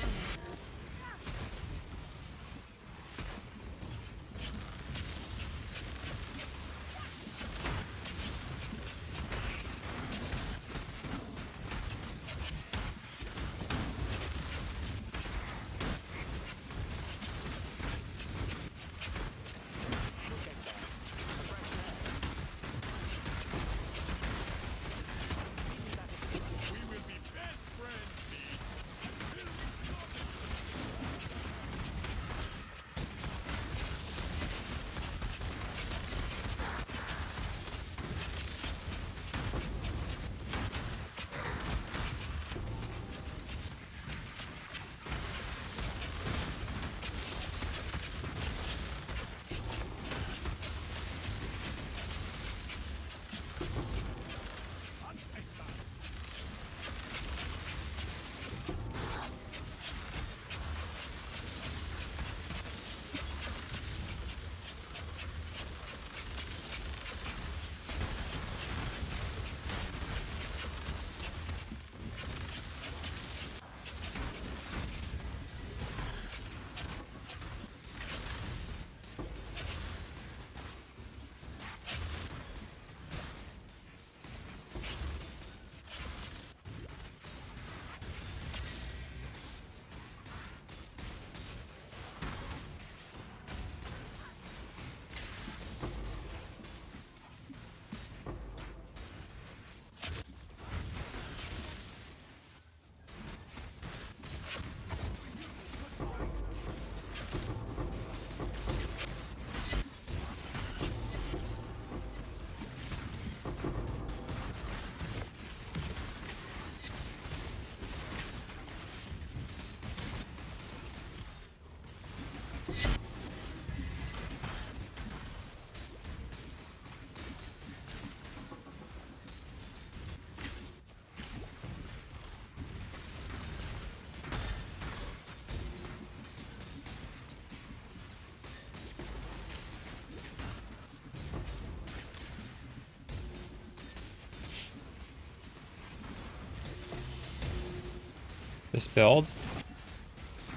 This build?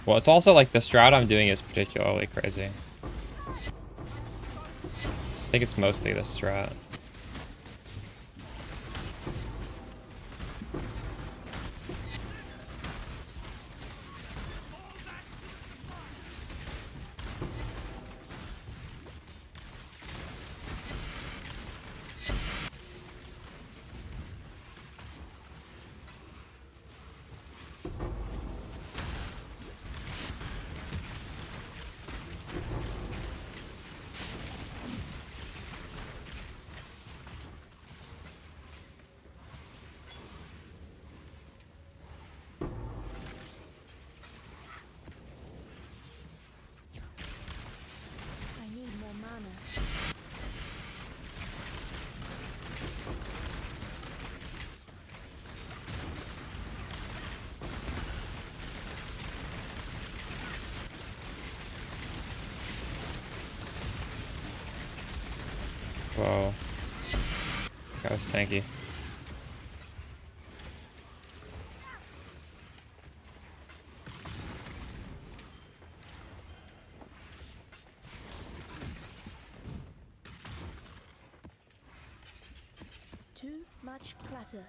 Well, it's also like the strat I'm doing is particularly crazy. I think it's mostly this strat. I need more mana. Whoa. That was tanky. Too much clutter.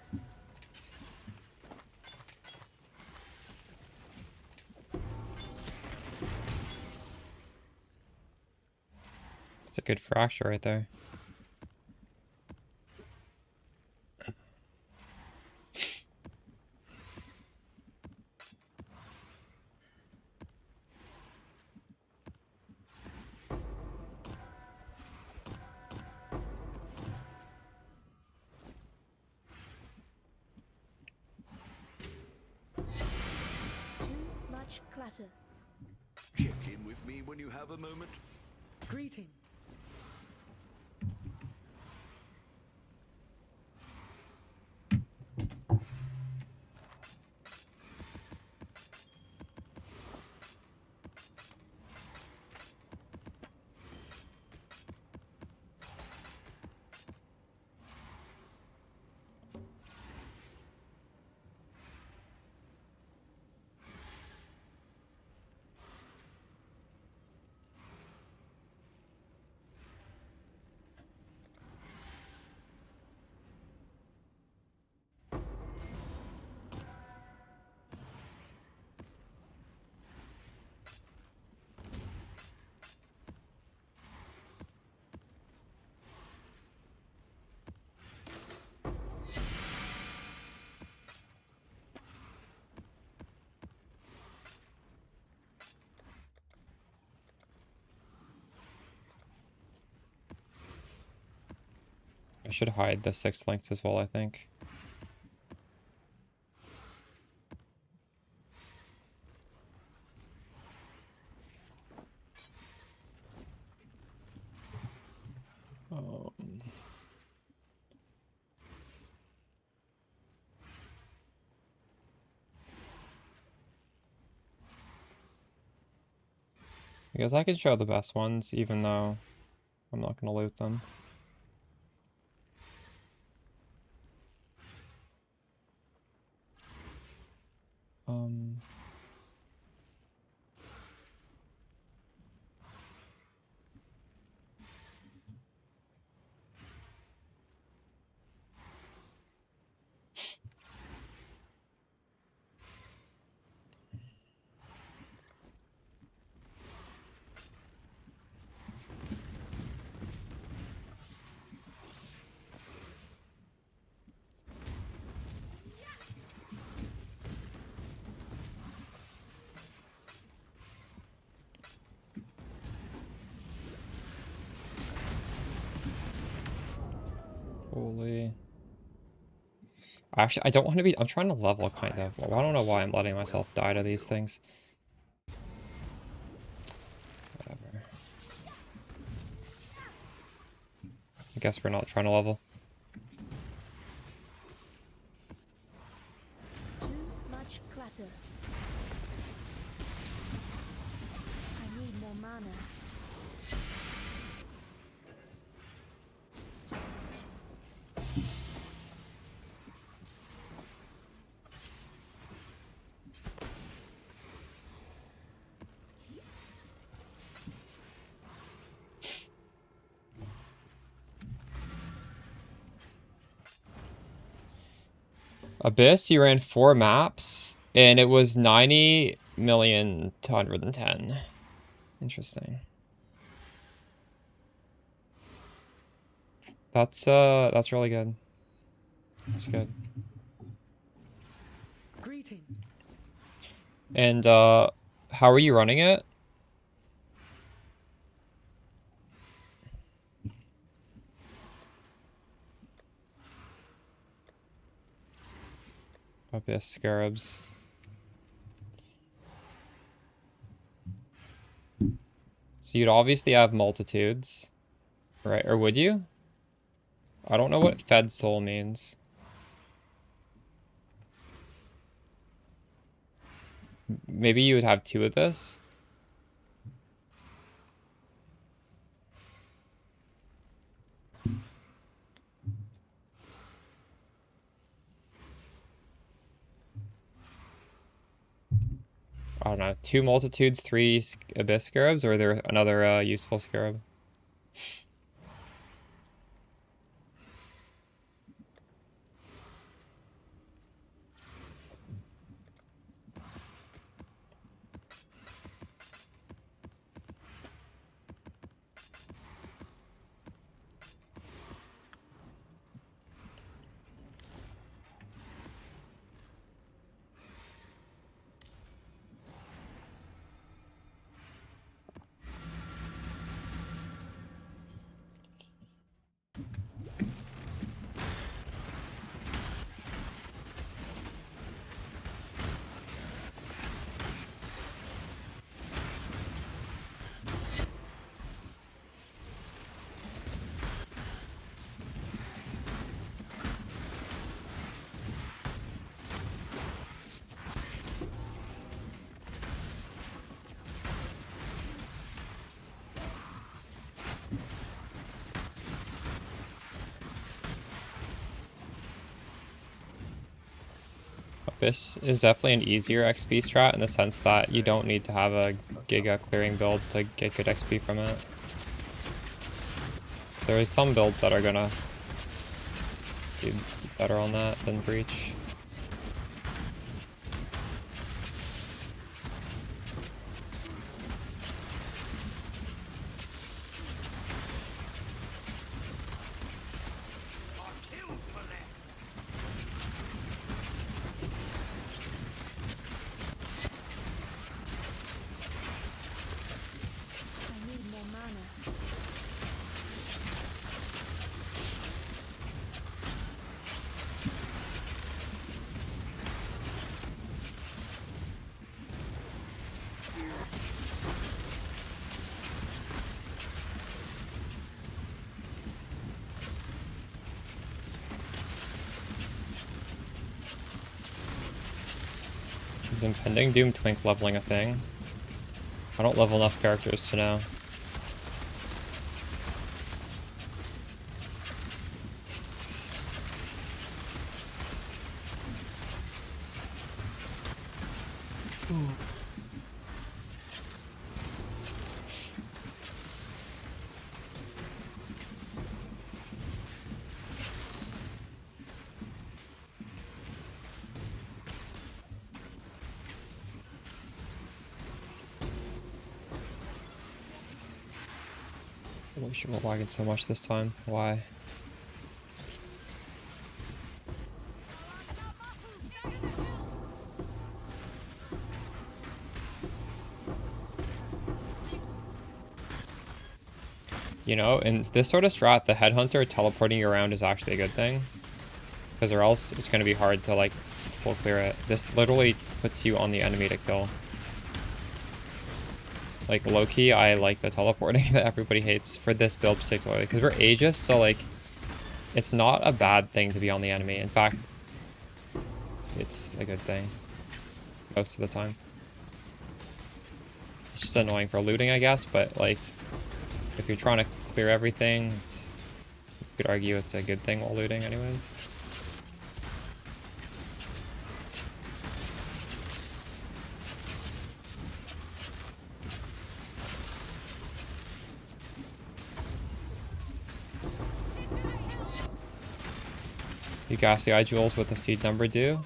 It's a good fracture right there. Too much clutter. Check in with me when you have a moment. Greetings. I should hide the 6 links as well, I think. I guess I can show the best ones, even though I'm not going to loot them. Holy. Actually, I don't want to be... I'm trying to level, kind of. Well, I don't know why I'm letting myself die to these things. Whatever. I guess we're not trying to level. Too much clutter. I need more mana. Abyss, you ran 4 maps, and it was 90,000,000 to 110. Interesting. That's really good. That's good. Greetings. And how are you running it? Abyss Scarabs. So you'd obviously have multitudes, right? Or would you? I don't know what Fed Soul means. Maybe you would have 2 of this. I don't know. 2 multitudes, 3 Abyss Scarabs, or are there another useful Scarab? Abyss is definitely an easier XP strat in the sense that you don't need to have a Giga clearing build to get good XP from it. There are some builds that are gonna do better on that than Breach. I need more mana. Is Impending Doom Twink leveling a thing? I don't level enough characters to know. Holy shit, we're lagging so much this time. Why? You know, in this sort of strat, the Headhunter teleporting you around is actually a good thing. Because or else it's going to be hard to, like, full clear it. This literally puts you on the enemy to kill. Like, low-key, I like the teleporting that everybody hates for this build particularly. Because we're Aegis, so, like, it's not a bad thing to be on the enemy. In fact, it's a good thing. Most of the time. It's just annoying for looting, I guess, but, like, if you're trying to clear everything, you could argue it's a good thing while looting anyways. You gas the eye jewels with the seed number do.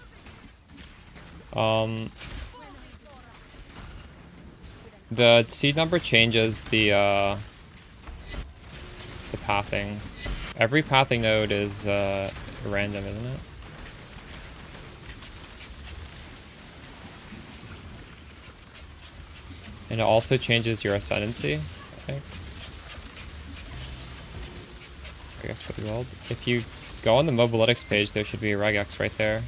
The seed number changes the pathing. Every pathing node is random, isn't it? And it also changes your ascendancy, I think. I guess pretty well. If you go on the mobilitics page, there should be a regex right there.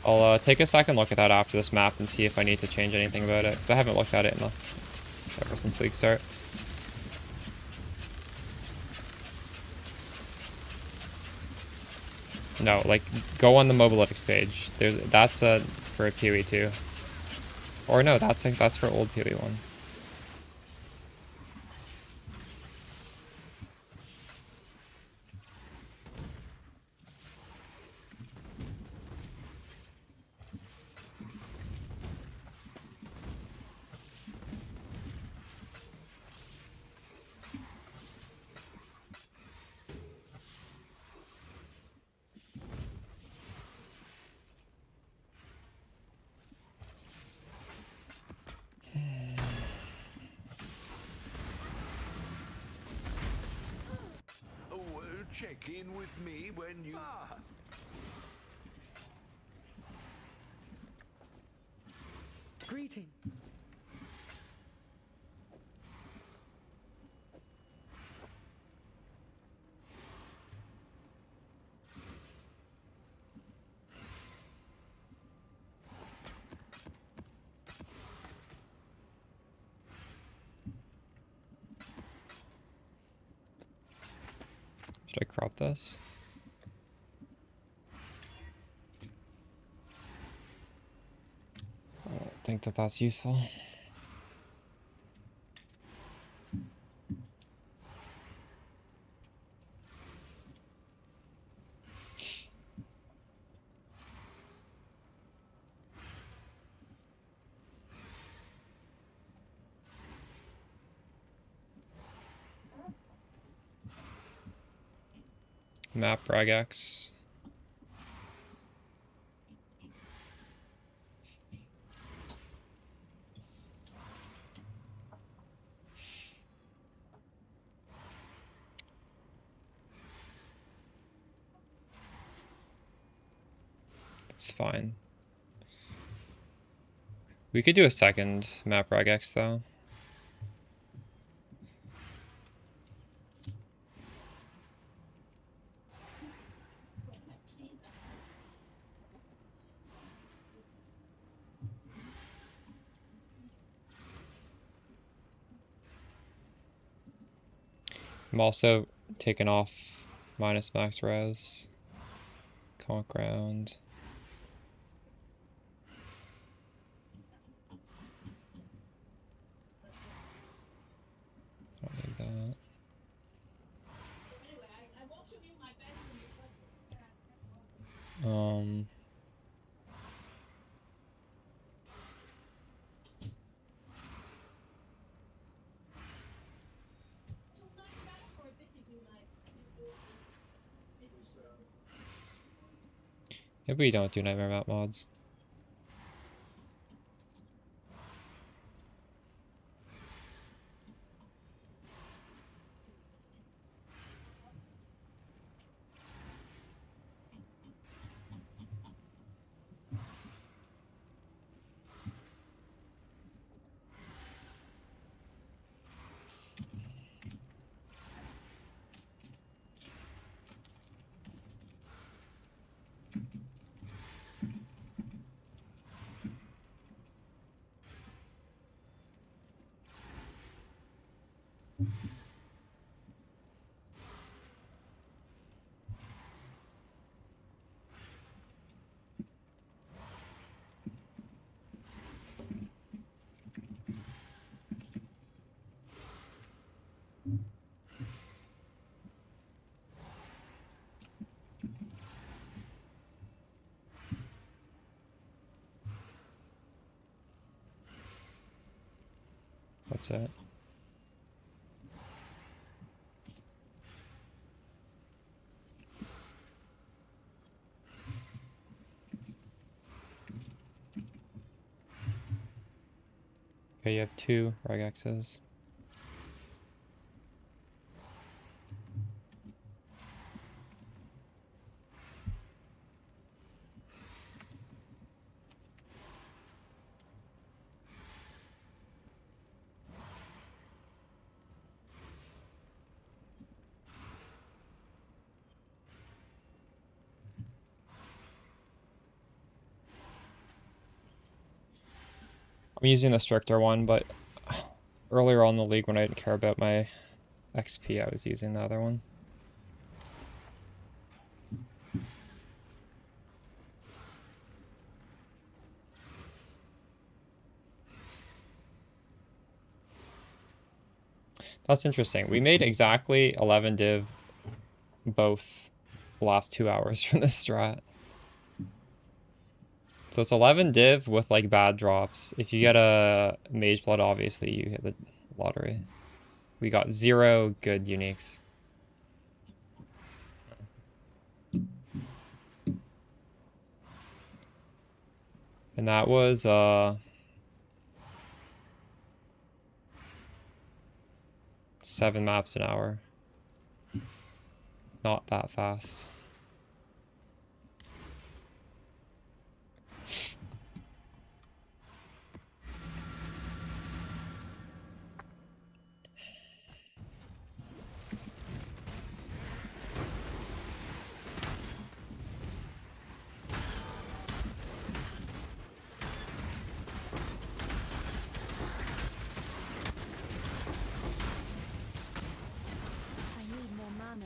I'll take a second look at that after this map and see if I need to change anything about it, because I haven't looked at it ever since league start. No, like, go on the mobilitics page. That's for a PoE 2. Or no, that's for old PoE 1. Check in with me when you... Greetings. Should I crop this? I don't think that that's useful. Map regex. It's fine. We could do a second map regex though. I'm also taking off minus max res. Conk round. Don't need that. Maybe we don't do nightmare map mods. That's it. Okay, you have 2 regexes. I'm using the stricter one, but earlier on in the league when I didn't care about my XP, I was using the other one. That's interesting. We made exactly 11 div both the last 2 hours from this strat. So it's 11 div with like bad drops. If you get a Mage Blood, obviously you hit the lottery. We got 0 good uniques. And that was 7 maps an hour. Not that fast. I need more mana.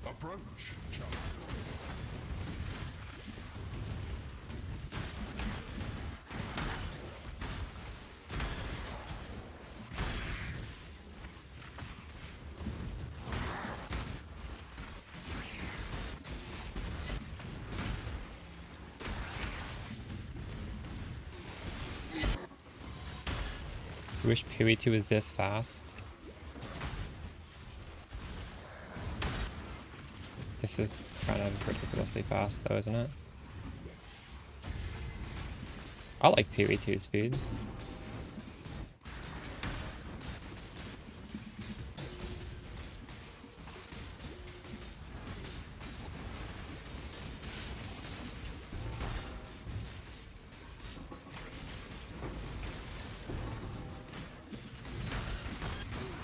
Approach. I wish PB2 was this fast. This is kind of ridiculously fast though, isn't it? I like PB2 speed.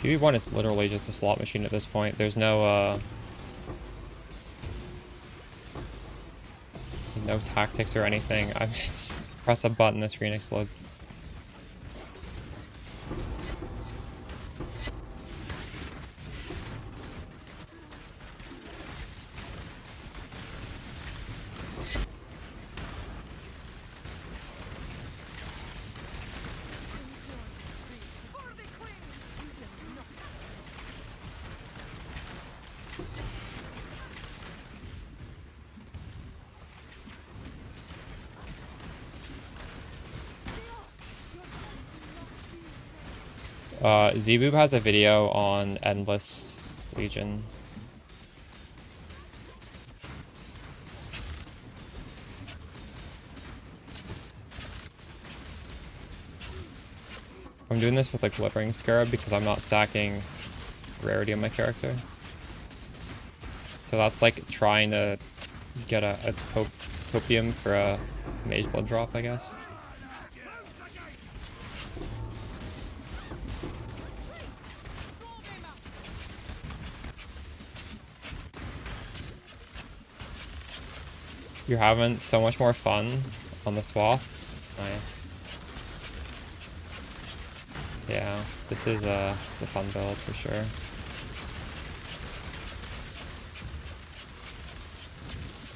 PB1 is literally just a slot machine at this point. There's no no tactics or anything. I just press a button, the screen explodes. Zboob has a video on Endless Legion. I'm doing this with a Glittering Scarab because I'm not stacking rarity on my character. So that's like trying to get a copium for a Mage Blood drop, I guess. You're having so much more fun on the swath. Nice. Yeah, this is a fun build for sure.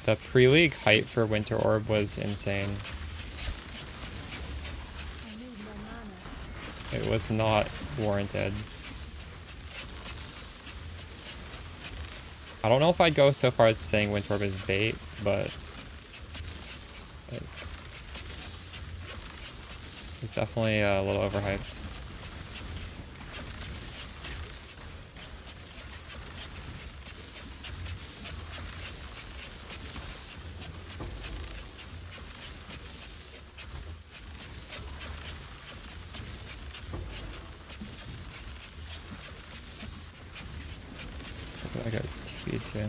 The pre-league hype for Winter Orb was insane. I need more mana. It was not warranted. I don't know if I'd go so far as saying Winter Orb is bait, but like, it's definitely a little overhyped. I got TP too.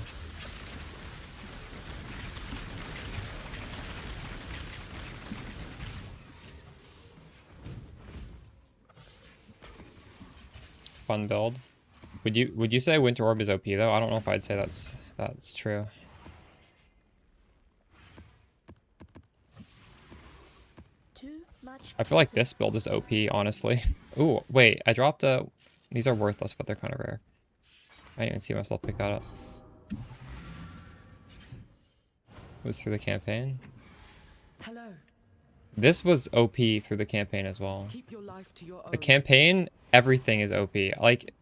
Fun build. Would you say Winter Orb is OP though? I don't know if I'd say that's true. Too much. I feel like this build is OP, honestly. Ooh, wait, I dropped a... These are worthless, but they're kind of rare. I didn't even see myself pick that up. It was through the campaign. Hello. This was OP through the campaign as well. Keep your life to your own. The campaign, everything is OP. Like,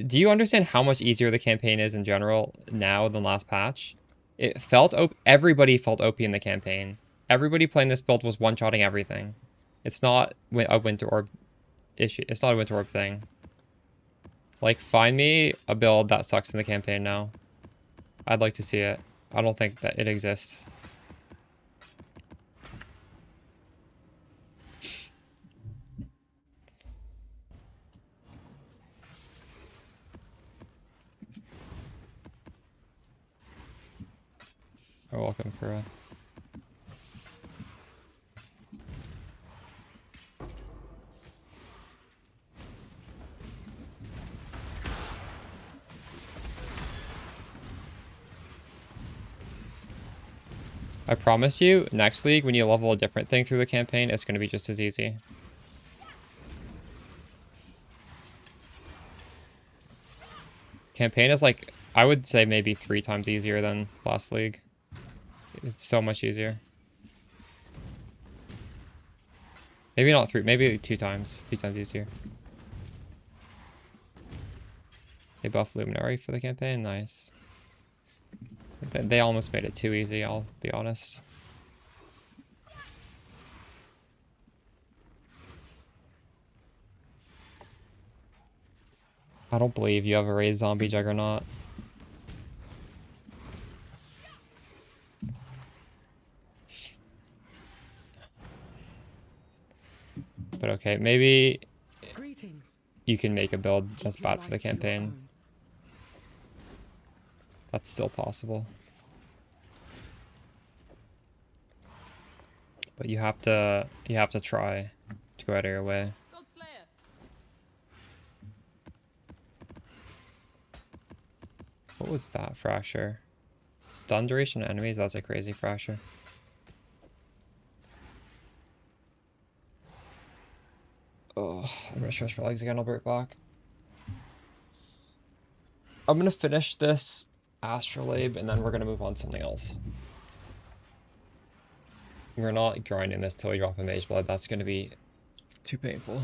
do you understand how much easier the campaign is in general now than last patch? It felt OP. Everybody felt OP in the campaign. Everybody playing this build was one-shotting everything. It's not a Winter Orb issue. It's not a Winter Orb thing. Like, find me a build that sucks in the campaign now. I'd like to see it. I don't think that it exists. Oh, welcome, Kura. I promise you, next league, when you level a different thing through the campaign, it's going to be just as easy. Campaign is like, I would say maybe 3 times easier than last league. It's so much easier. Maybe not 3, maybe 2 times. 2 times easier. They buff Luminary for the campaign, nice. They almost made it too easy, I'll be honest. I don't believe you have a raised zombie juggernaut. But okay, maybe Greetings. you can make a build Keep that's your bad for the life to your campaign. own. That's still possible. But you have to try to go out of your way. Godslayer. What was that fracture? Stun duration on enemies? That's a crazy fracture. Oh, I'm gonna stretch my legs again, I'll be right back. I'm gonna finish this Astrolabe and then we're gonna move on to something else. We're not grinding this till we drop a Mage Blood, that's gonna be too painful.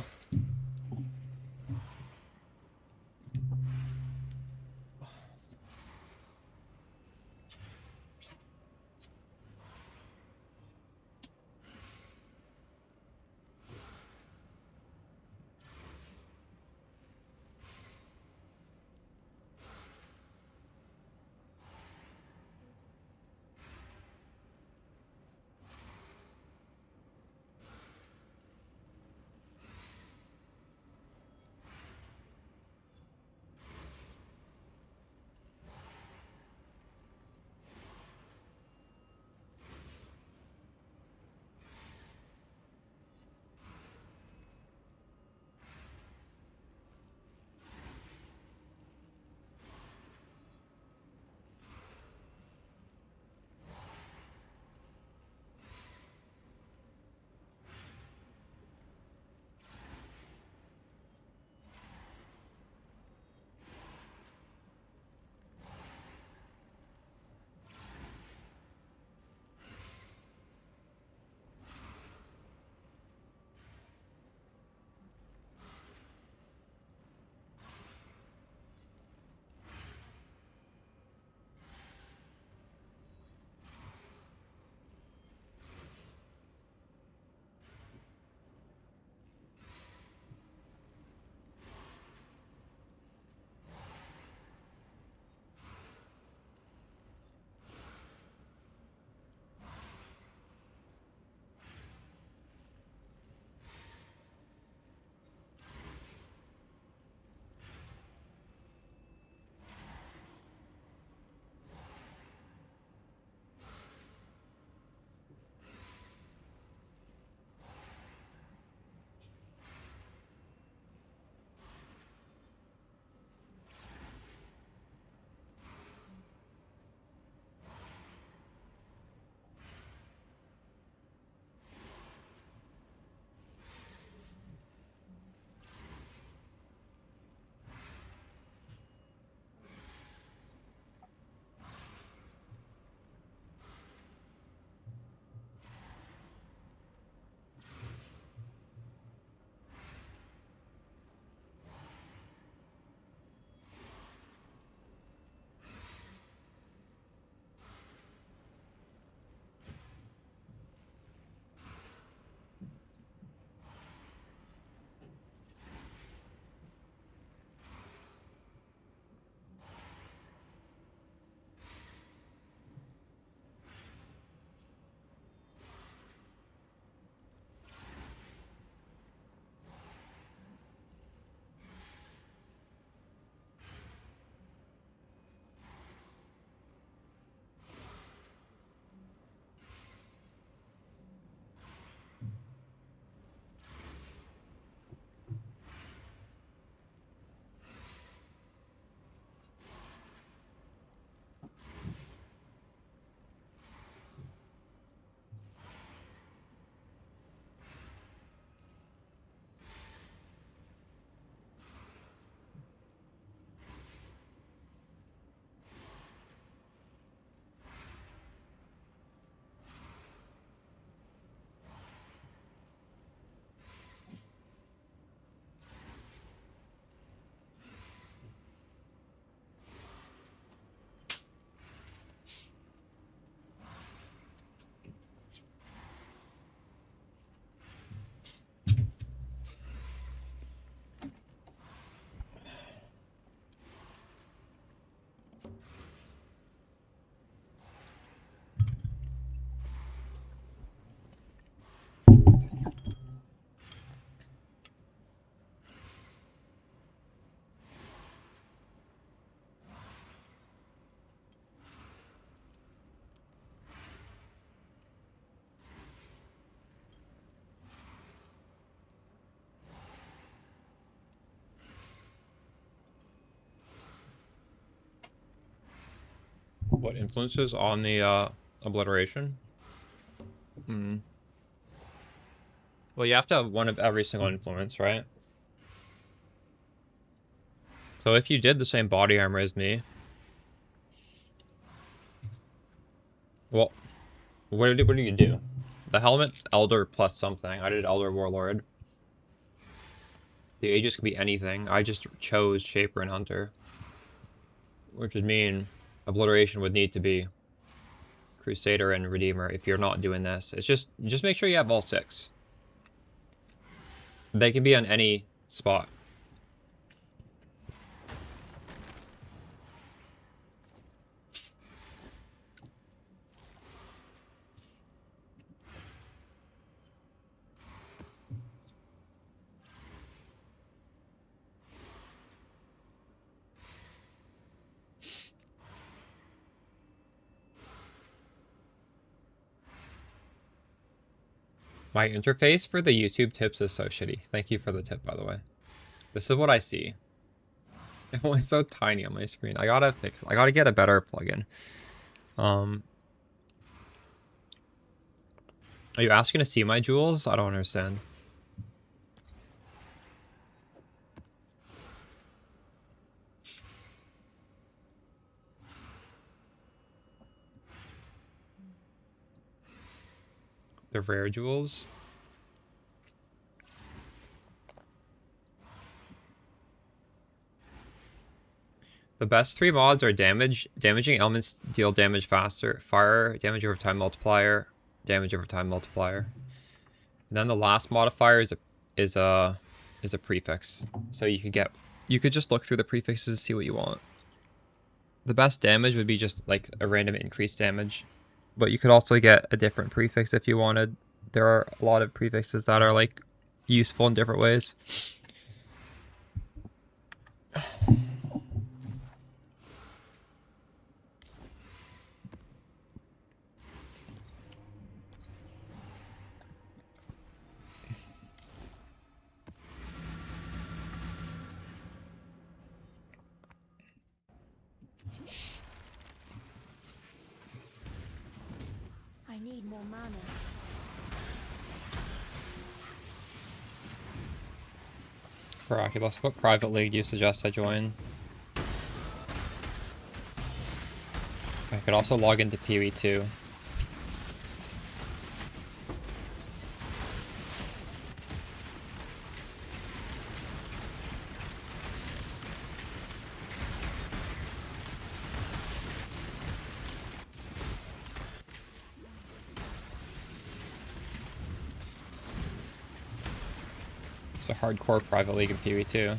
What influences on the obliteration? Well, you have to have one of every single influence, right? So if you did the same body armor as me, well, what do you do? The helmet's Elder plus something. I did Elder Warlord. The Aegis could be anything. I just chose Shaper and Hunter, which would mean obliteration would need to be Crusader and Redeemer if you're not doing this. It's just make sure you have all 6. They can be on any spot. My interface for the YouTube tips is so shitty. Thank you for the tip, by the way. This is what I see. It was so tiny on my screen. I gotta get a better plugin. Are you asking to see my jewels? I don't understand. The rare jewels? The best 3 mods are damaging elements deal damage faster, fire, damage over time multiplier, damage over time multiplier. And then the last modifier is a prefix. So you could just look through the prefixes and see what you want. The best damage would be just like a random increased damage. But you could also get a different prefix if you wanted. There are a lot of prefixes that are like useful in different ways. I need more mana. For Oculus, what private league do you suggest I join? I could also log into Pee-wee too. It's a hardcore private league in Pee-wee too.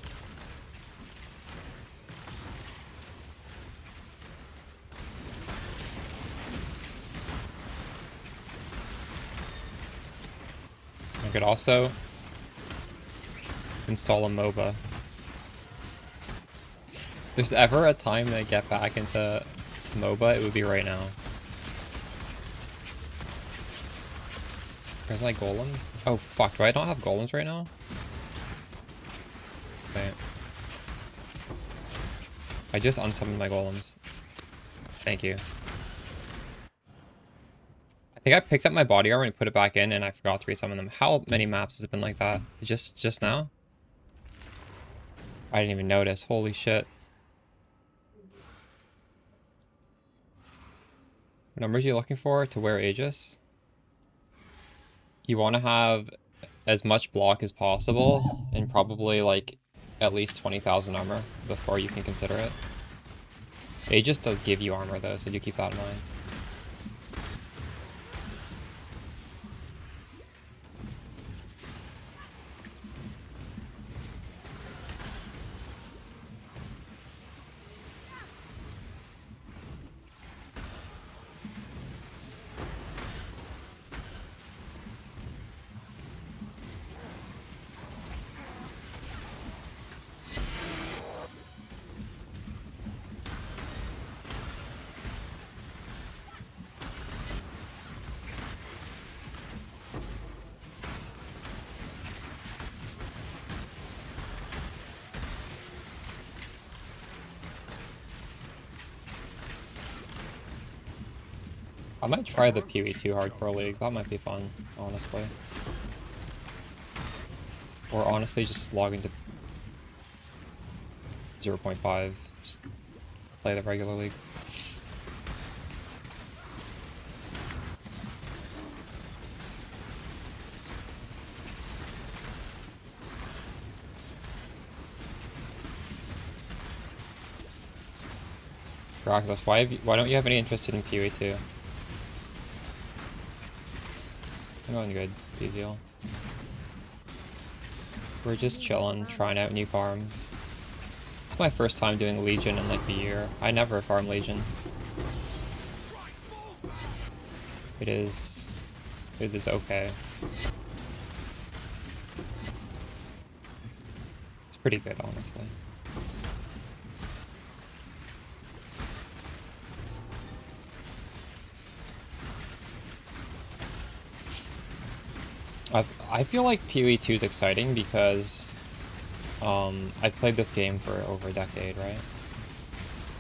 I could also install a MOBA. If there's ever a time to get back into MOBA, it would be right now. Where's my golems? Oh fuck, do I not have golems right now? Okay. I just unsummoned my golems. Thank you. I think I picked up my body armor and put it back in and I forgot to resummon them. How many maps has it been like that? Just now? I didn't even notice. Holy shit. What numbers are you looking for to wear Aegis? You want to have as much block as possible and probably like at least 20,000 armor before you can consider it. Aegis does give you armor though, so do keep that in mind. I might try the PE2 Hardcore League. That might be fun, honestly. Or honestly, just log into 0.5. Just play the regular league. Rockless, why don't you have any interest in PE2? I'm going good, Beziel. We're just chilling, trying out new farms. It's my first time doing Legion in like a year. I never farm Legion. It is okay. It's pretty good, honestly. I feel like PoE2 is exciting because I've played this game for over a decade, right?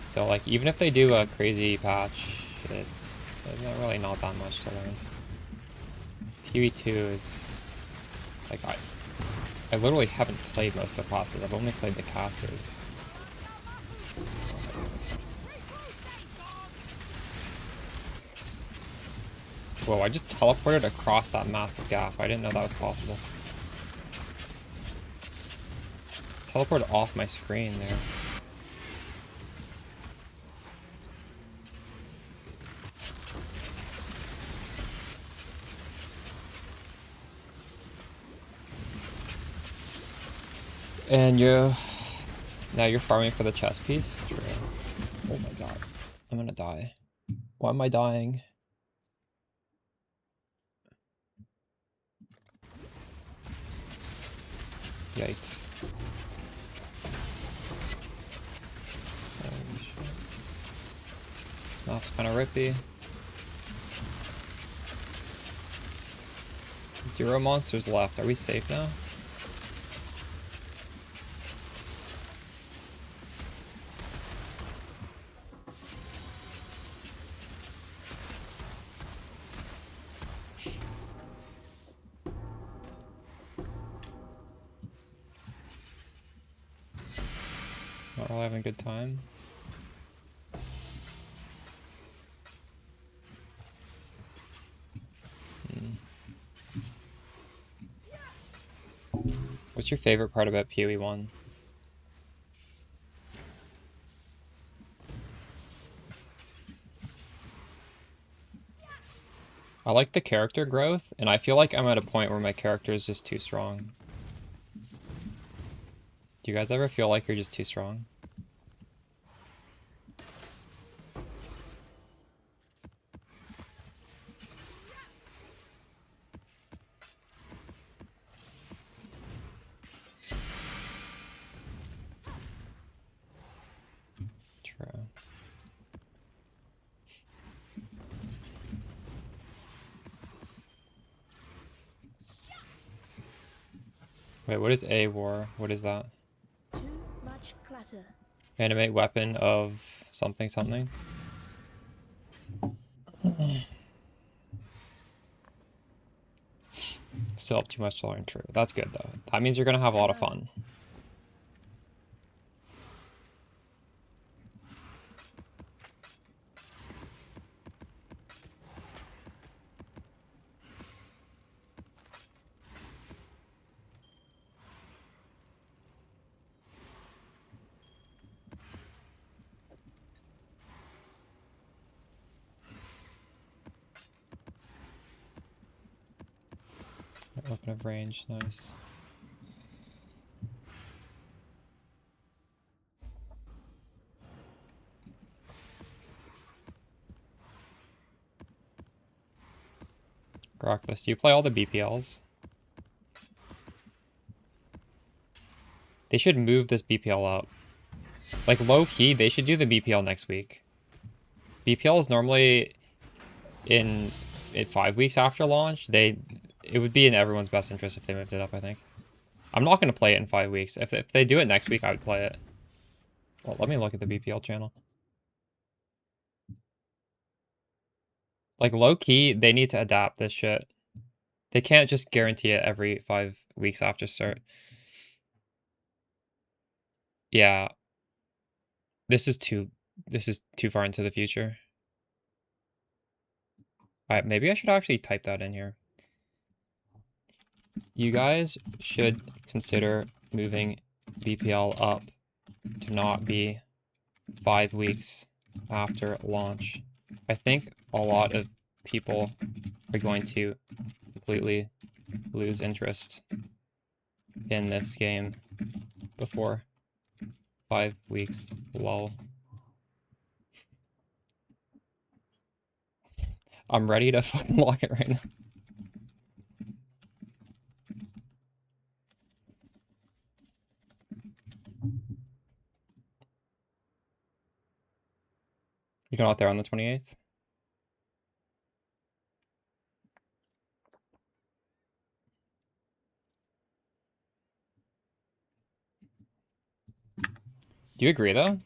So like even if they do a crazy patch, there's really not that much to learn. PoE2 is like I literally haven't played most of the classes. I've only played the casters. Whoa, I just teleported across that massive gap. I didn't know that was possible. Teleported off my screen there. And now you're farming for the chest piece? True. Oh my god. I'm gonna die. Why am I dying? Yikes. Holy shit. Map's kinda rippy. 0 monsters left. Are we safe now? Not really having a good time. What's your favorite part about PoE1? I like the character growth, and I feel like I'm at a point where my character is just too strong. Do you guys ever feel like you're just too strong? True. Wait, what is A war? What is that? Too much clutter. Animate weapon of something something? Still have too much to learn, true. That's good though. That means you're gonna have a lot of fun. Weapon of range, nice. Rockless, do you play all the BPLs? They should move this BPL up. Like low key, they should do the BPL next week. BPL is normally in 5 weeks after launch. It would be in everyone's best interest if they moved it up, I think. I'm not going to play it in 5 weeks. If they do it next week, I would play it. Well, let me look at the BPL channel. Like, low-key, they need to adapt this shit. They can't just guarantee it every 5 weeks after start. Yeah. This is too far into the future. Alright, maybe I should actually type that in here. You guys should consider moving BPL up to not be 5 weeks after launch. I think a lot of people are going to completely lose interest in this game before 5 weeks. Lol. I'm ready to fucking lock it right now. You going out there on the 28th? Do you agree, though?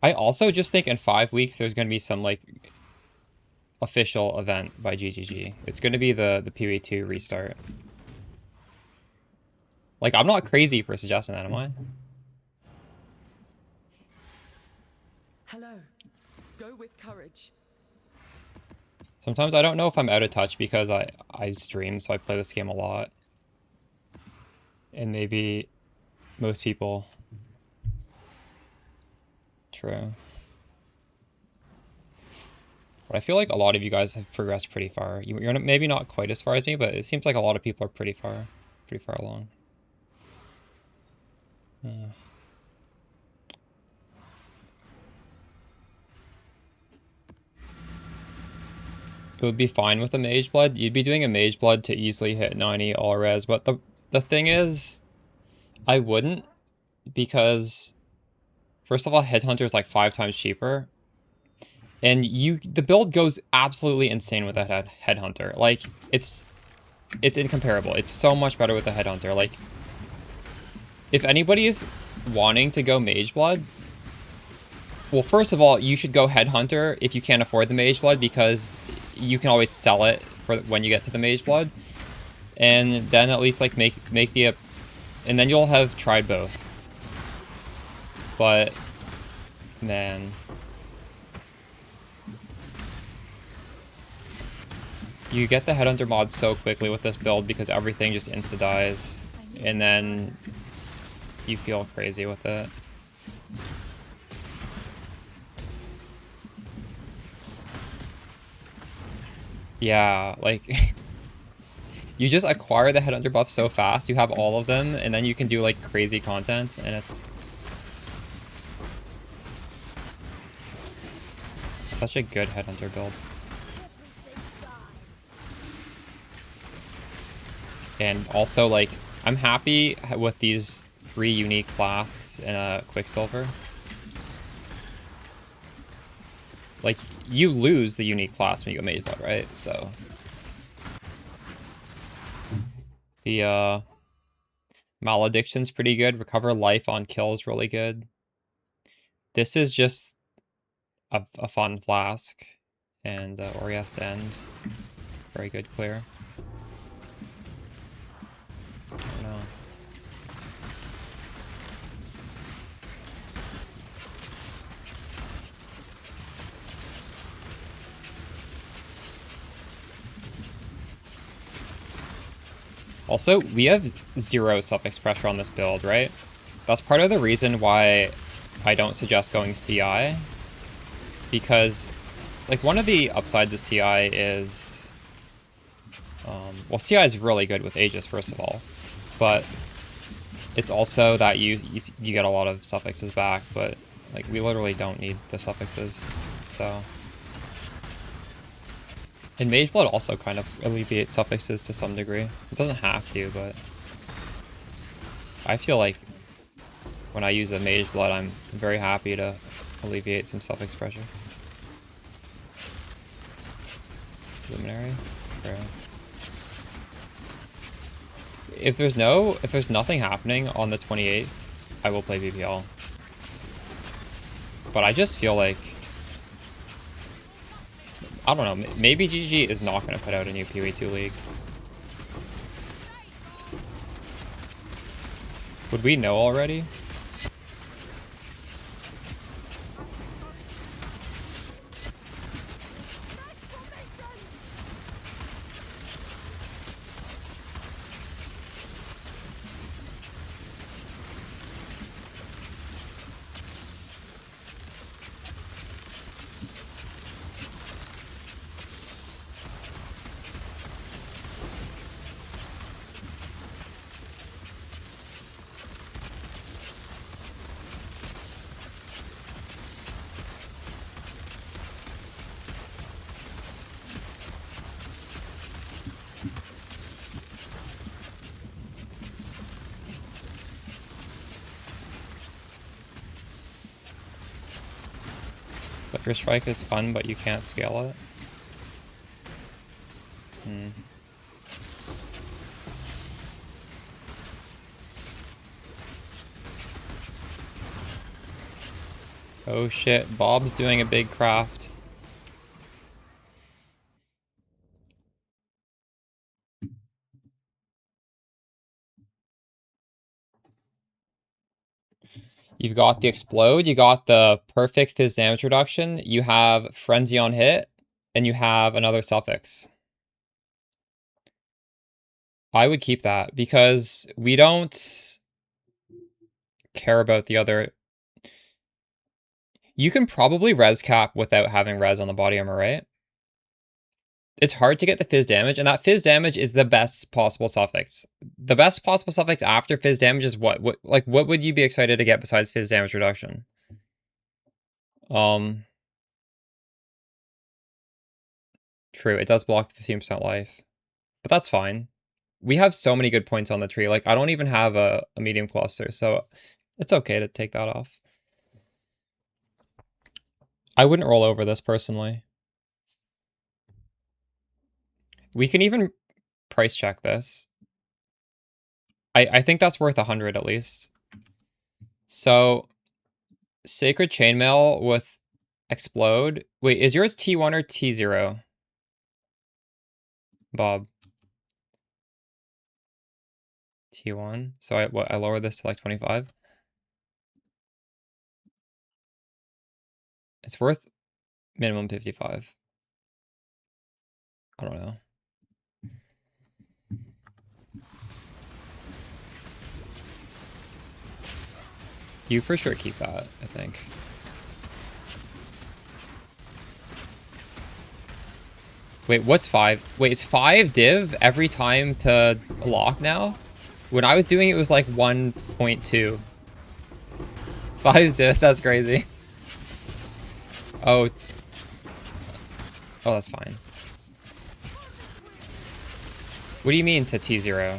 I also just think in 5 weeks there's going to be some, like, official event by GGG. It's going to be the PV2 restart. Like, I'm not crazy for suggesting that, am I? Hello. Go with courage. Sometimes I don't know if I'm out of touch because I stream, so I play this game a lot. And maybe most people... True. But I feel like a lot of you guys have progressed pretty far. You're maybe not quite as far as me, but it seems like a lot of people are pretty far along. It would be fine with a Mage Blood. You'd be doing a Mage Blood to easily hit 90 all res, but the thing is, I wouldn't, because first of all, Headhunter is like 5 times cheaper, and the build goes absolutely insane with that Headhunter. Like, it's incomparable. It's so much better with the Headhunter. Like, if anybody is wanting to go Mage Blood, well, first of all, you should go Headhunter if you can't afford the Mage Blood, because you can always sell it for when you get to the Mage Blood, and then at least like make the and then you'll have tried both. But man, you get the Headhunter mod so quickly with this build because everything just insta dies, and then you feel crazy with it. Yeah, like, you just acquire the Headhunter buff so fast, you have all of them, and then you can do, like, crazy content, and it's such a good Headhunter build. And also, like, I'm happy with these 3 unique flasks and a Quicksilver. Like, you lose the unique flask when you go Mage Blood, right? So the Malediction's pretty good. Recover life on kill is really good. This is just a fun flask. And Orieth's End, very good clear. I don't know. Also, we have 0 suffix pressure on this build, right? That's part of the reason why I don't suggest going CI. Because, like, one of the upsides of CI is... well, CI is really good with Aegis, first of all. But it's also that you get a lot of suffixes back, but, like, we literally don't need the suffixes, so... And Mage Blood also kind of alleviates suffixes to some degree. It doesn't have to, but I feel like when I use a Mage Blood, I'm very happy to alleviate some suffix pressure. Luminary? Bro. If there's nothing happening on the 28th, I will play BPL. But I just feel like... I don't know. Maybe GG is not going to put out a new PW2 league. Would we know already? Flicker Strike is fun, but you can't scale it. Oh shit, Bob's doing a big craft. You've got the Explode, you got the perfect Fizz damage reduction, you have Frenzy on hit, and you have another suffix. I would keep that, because we don't care about the other... You can probably res cap without having res on the body armor, right? It's hard to get the Fizz damage, and that Fizz damage is the best possible suffix. The best possible suffix after Fizz damage is what? What would you be excited to get besides Fizz damage reduction? True, it does block 15% life. But that's fine. We have so many good points on the tree. Like, I don't even have a medium cluster, so it's okay to take that off. I wouldn't roll over this personally. We can even price check this. I think that's worth 100 at least. So, Sacred Chainmail with Explode. Wait, is yours T1 or T0? Bob. T1. So I lower this to like 25. It's worth minimum 55. I don't know. You for sure keep that, I think. Wait, what's 5? Wait, it's 5 div every time to lock now? When I was doing it, it was like 1.2. 5 div, that's crazy. Oh. Oh, that's fine. What do you mean to T0?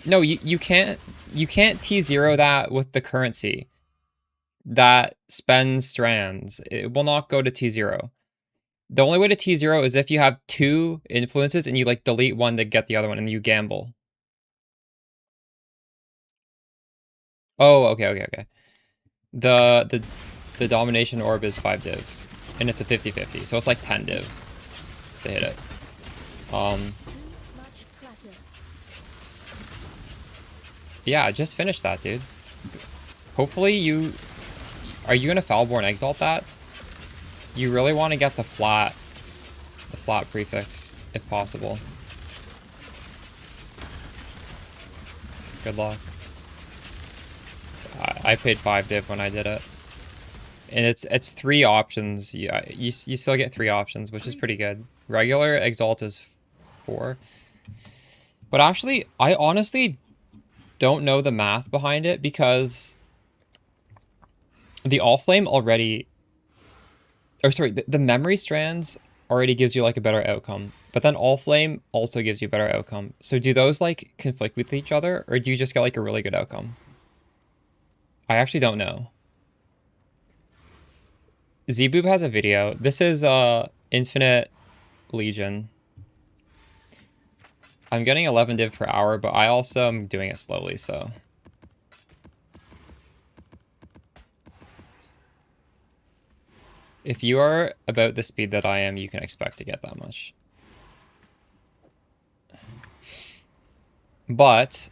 No, you can't T0 that with the currency that spends strands. It will not go to T0. The only way to T0 is if you have 2 influences and you like delete one to get the other one and you gamble. Oh, okay. The domination orb is 5 div and it's a 50-50, so it's like 10 div to hit it. Yeah, just finish that, dude. Hopefully you... Are you gonna Foulborn Exalt that? You really want to get the flat prefix, if possible. Good luck. I paid 5 div when I did it. And it's 3 options. Yeah, you still get 3 options, which is pretty good. Regular Exalt is 4. But actually, I honestly don't know the math behind it because the All Flame already... Or sorry, the memory strands already gives you like a better outcome. But then All Flame also gives you a better outcome. So do those like conflict with each other? Or do you just get like a really good outcome? I actually don't know. Zboob has a video. This is Infinite Legion. I'm getting 11 div per hour, but I also am doing it slowly, so... If you are about the speed that I am, you can expect to get that much. But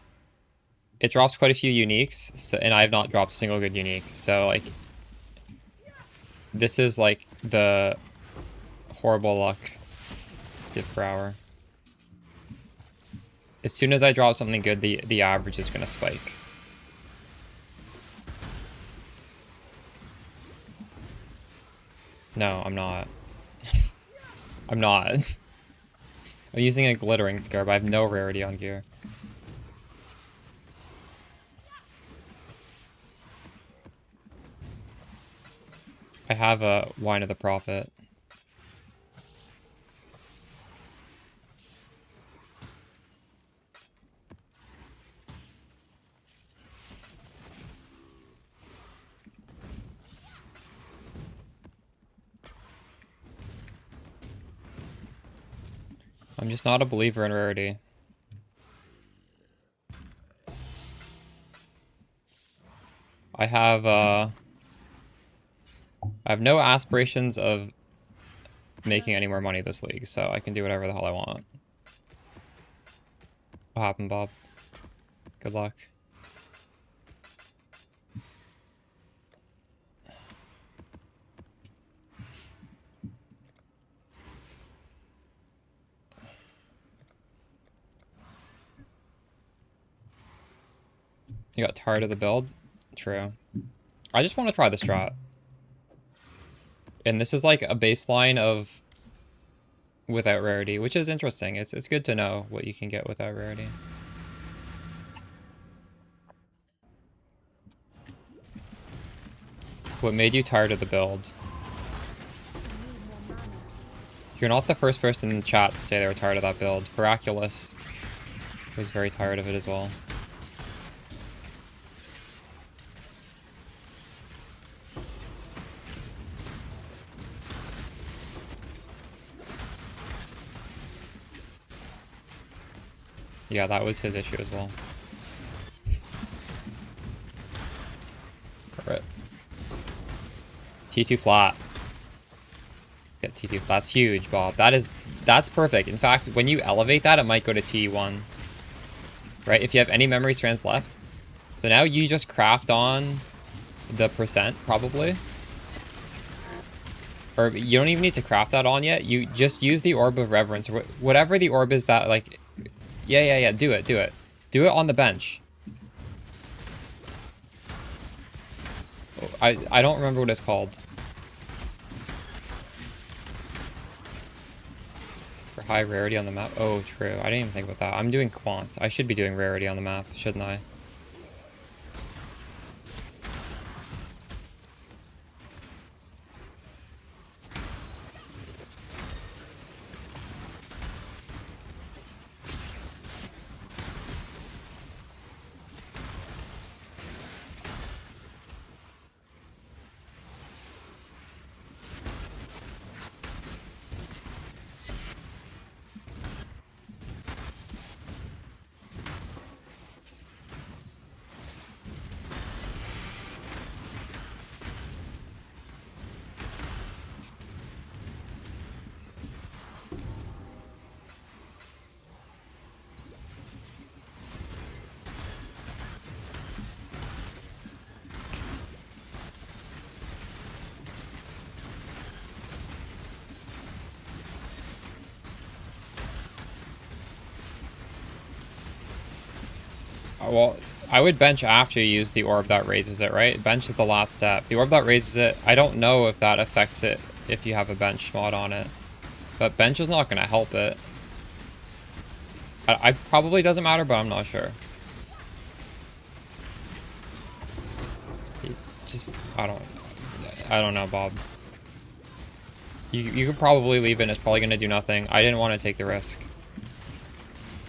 it drops quite a few uniques, so, and I have not dropped a single good unique. So, like, this is, like, the horrible luck diff per hour. As soon as I drop something good, the average is going to spike. No, I'm not. I'm not. I'm using a glittering scarab. I have no rarity on gear. I have a Wine of the Prophet. I'm just not a believer in rarity. I have no aspirations of making any more money this league, so I can do whatever the hell I want. What happened, Bob? Good luck. You got tired of the build? True. I just want to try the strat. And this is like a baseline of without rarity, which is interesting. It's good to know what you can get without rarity. What made you tired of the build? You're not the first person in the chat to say they were tired of that build. Miraculous was very tired of it as well. Yeah, that was his issue as well. Alright. T2 flat. Get T2 flat. That's huge, Bob. That's perfect. In fact, when you elevate that, it might go to T1. Right? If you have any memory strands left. So now you just craft on the percent, probably. Or you don't even need to craft that on yet. You just use the Orb of Reverence. Or whatever the orb is that, like... Yeah. Do it. Do it on the bench. Oh, I don't remember what it's called. For high rarity on the map. Oh, true. I didn't even think about that. I'm doing quant. I should be doing rarity on the map, shouldn't I? Well, I would bench after you use the orb that raises it, right? Bench is the last step. The orb that raises it, I don't know if that affects it if you have a bench mod on it. But bench is not going to help it. I probably doesn't matter, but I'm not sure. I don't know, Bob. You could probably leave it and it's probably going to do nothing. I didn't want to take the risk.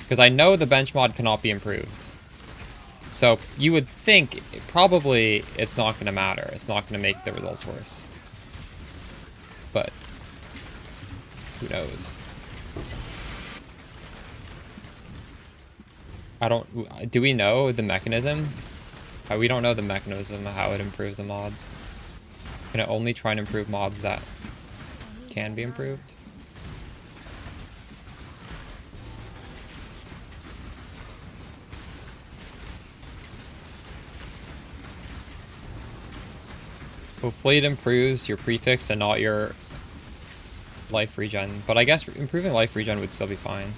Because I know the bench mod cannot be improved. So you would think probably it's not going to matter. It's not going to make the results worse. But who knows? Do we know the mechanism? We don't know the mechanism of how it improves the mods. Gonna only try and improve mods that can be improved. Hopefully it improves your prefix and not your life regen. But I guess improving life regen would still be fine.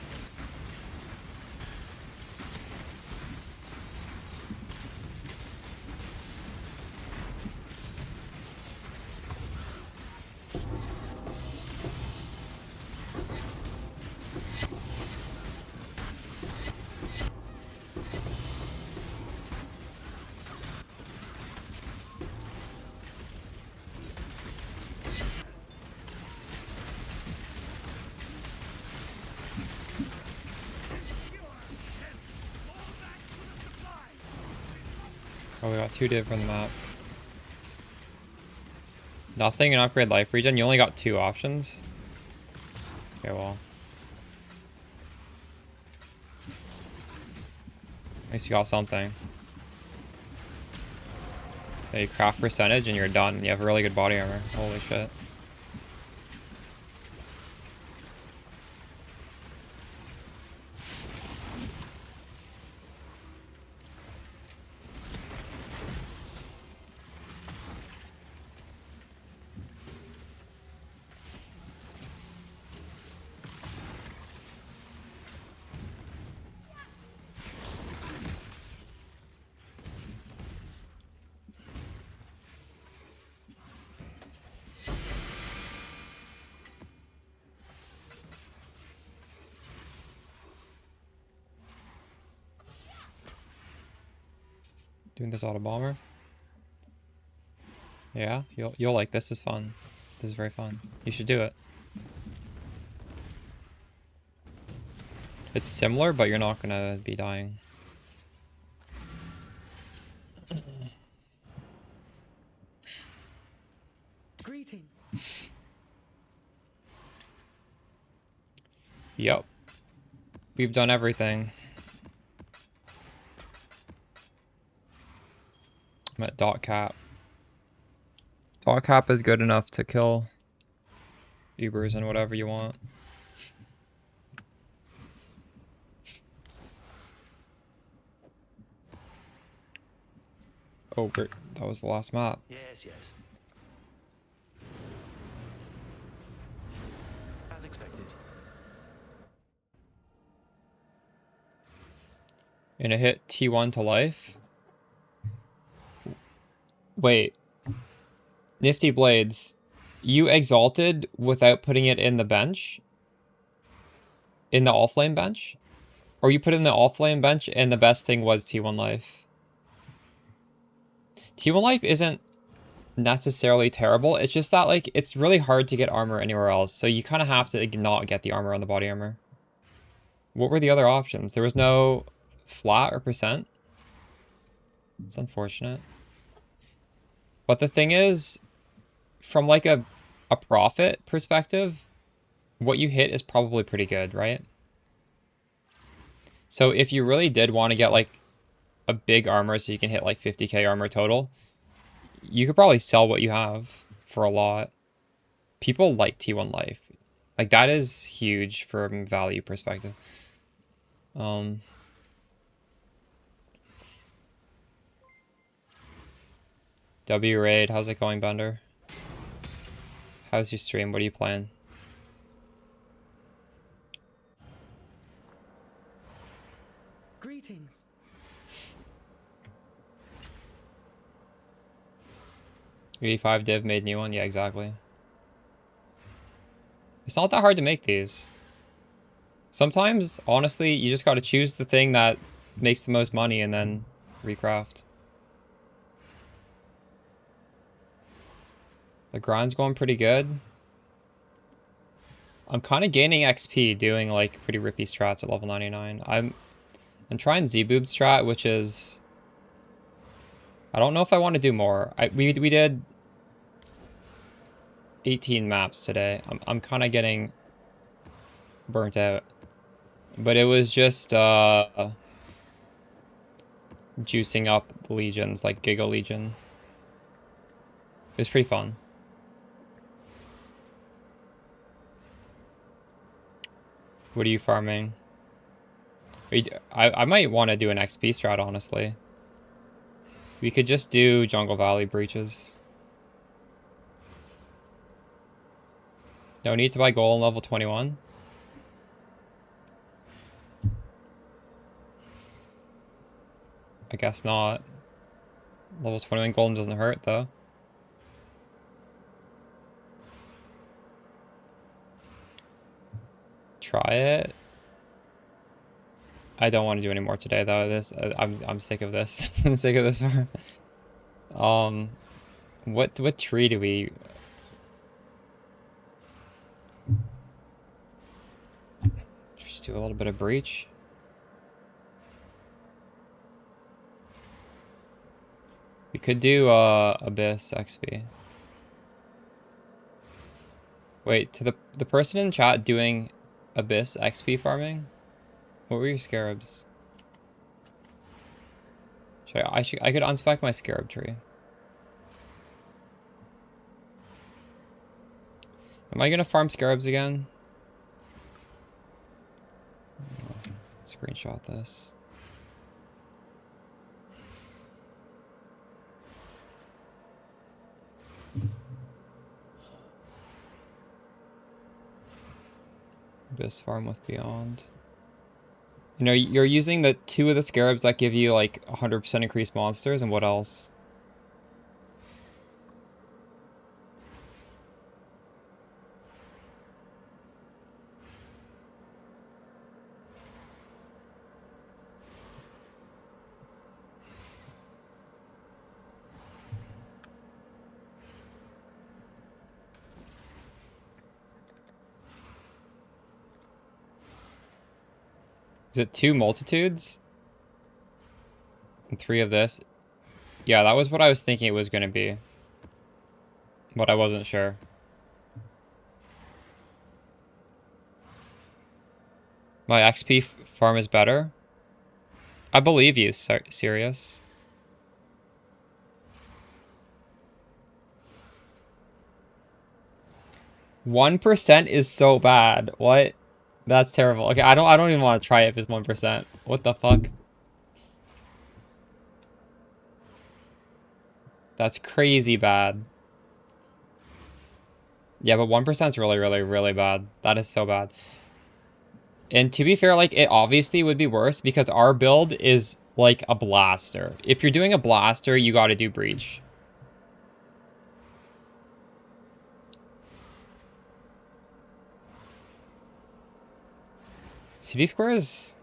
Oh, we got 2 div from the map. Nothing and upgrade life regen? You only got 2 options? Okay, well. At least you got something. So you craft percentage and you're done. You have really good body armor. Holy shit. Doing this Autobomber. Yeah, you'll like this. Is fun. This is very fun. You should do it. It's similar, but you're not gonna be dying. Greetings. Yep. We've done everything. I'm at dot cap. Dot cap is good enough to kill Ubers and whatever you want. Oh, great. That was the last map. Yes, yes. As expected. And it hit T1 to life. Wait. Nifty Blades. You exalted without putting it in the bench? In the all-flame bench? Or you put it in the all-flame bench and the best thing was T1 life? T1 life isn't necessarily terrible. It's just that, like, it's really hard to get armor anywhere else. So you kind of have to not get the armor on the body armor. What were the other options? There was no flat or percent. It's unfortunate. But the thing is, from like a profit perspective, what you hit is probably pretty good, right? So if you really did want to get like a big armor so you can hit like 50k armor total, you could probably sell what you have for a lot. People like T1 life. Like that is huge from value perspective. W Raid, how's it going, Bender? How's your stream? What are you playing? Greetings. 85 div made new one? Yeah, exactly. It's not that hard to make these. Sometimes, honestly, you just gotta choose the thing that makes the most money and then recraft. The grind's going pretty good. I'm kind of gaining XP doing like pretty rippy strats at level 99. I'm trying Z-Boob strat, which is... I don't know if I want to do more. We did 18 maps today. I'm kind of getting burnt out. But it was just juicing up the legions, like Giga Legion. It was pretty fun. What are you farming? I might want to do an XP strat, honestly. We could just do Jungle Valley breaches. No need to buy gold on level 21. I guess not. Level 21 golem doesn't hurt, though. Try it. I don't want to do any more today, though. I'm sick of this. I'm sick of this. What tree do we? Just do a little bit of breach. We could do Abyss XP. Wait, to the person in chat doing Abyss XP farming? What were your scarabs? I could unspec my scarab tree. Am I gonna farm scarabs again? Screenshot this. Abyss farm with Beyond. You know, you're using the 2 of the scarabs that give you like 100% increased monsters, and what else? Is it 2 multitudes? And 3 of this? Yeah, that was what I was thinking it was going to be. But I wasn't sure. My XP farm is better? I believe you, Sirius. %1 is so bad. What? That's terrible. Okay, I don't even want to try it if it's 1%. What the fuck? That's crazy bad. Yeah, but 1% is really, really, really bad. That is so bad. And to be fair, like, it obviously would be worse because our build is like a blaster. If you're doing a blaster, you got to do breach. CD squares?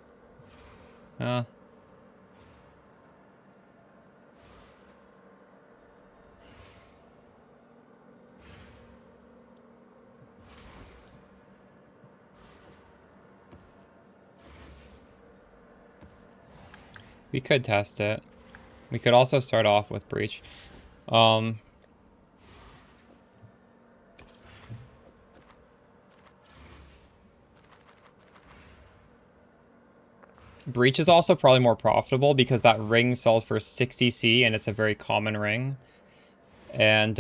We could test it. We could also start off with breach. Breach is also probably more profitable because that ring sells for 60C and it's a very common ring. And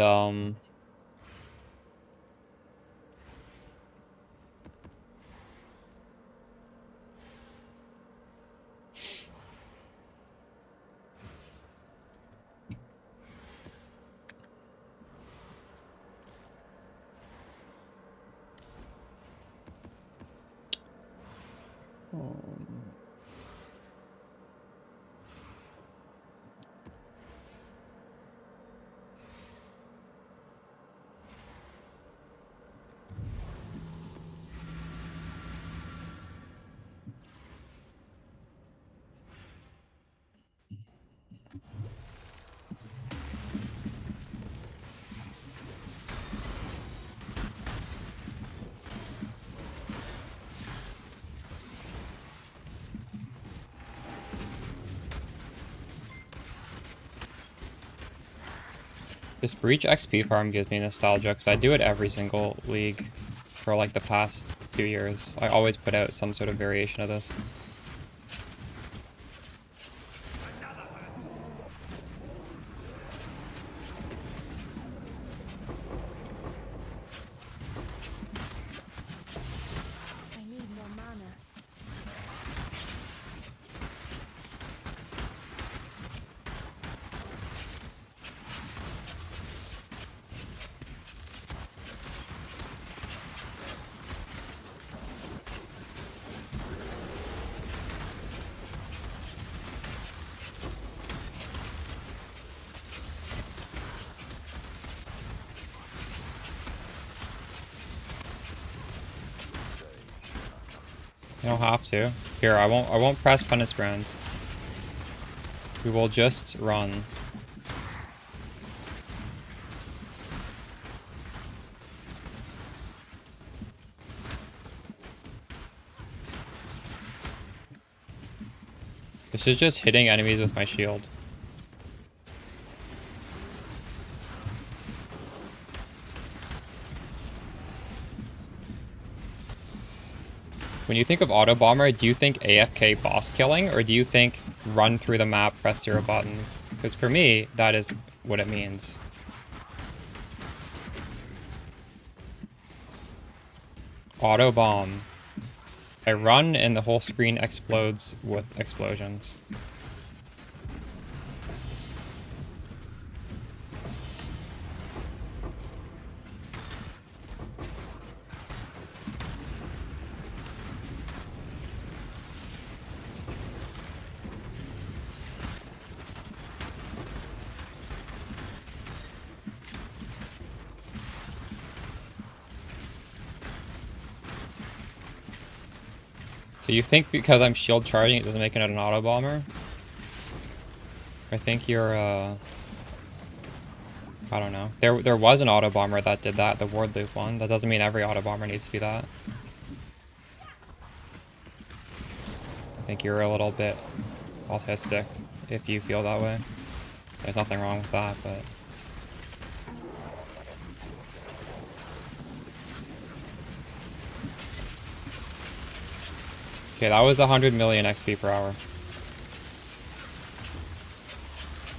this breach XP farm gives me nostalgia because I do it every single league for like the past 2 years. I always put out some sort of variation of this. I need more mana. You don't have to. Here, I won't press Penance Brand. We will just run. This is just hitting enemies with my shield. When you think of Autobomber, do you think AFK boss killing, or do you think run through the map, press 0 buttons? Because for me, that is what it means. Autobomb. I run and the whole screen explodes with explosions. So you think because I'm shield charging it doesn't make it an auto bomber? I think you're I don't know. There was an auto bomber that did that, the ward loop one. That doesn't mean every auto bomber needs to be that. I think you're a little bit autistic if you feel that way. There's nothing wrong with that, but okay, that was 100 million XP per hour.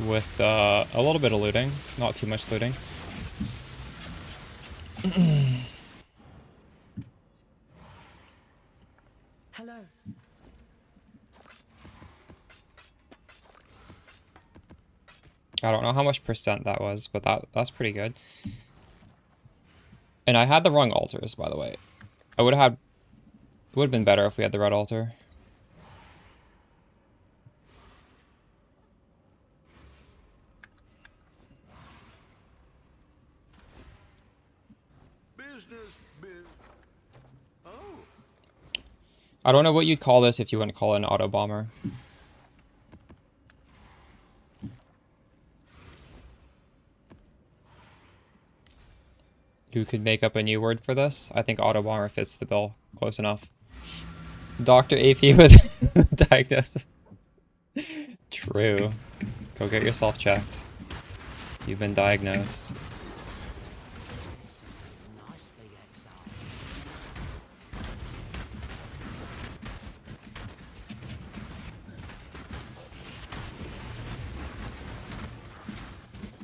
With a little bit of looting, not too much looting. Hello. I don't know how much percent that was, but that's pretty good. And I had the wrong altars, by the way. I would have been better if we had the red altar. I don't know what you'd call this if you wouldn't call it an auto bomber. You could make up a new word for this. I think auto bomber fits the bill close enough. Dr. AP with diagnosis. True. Go get yourself checked. You've been diagnosed.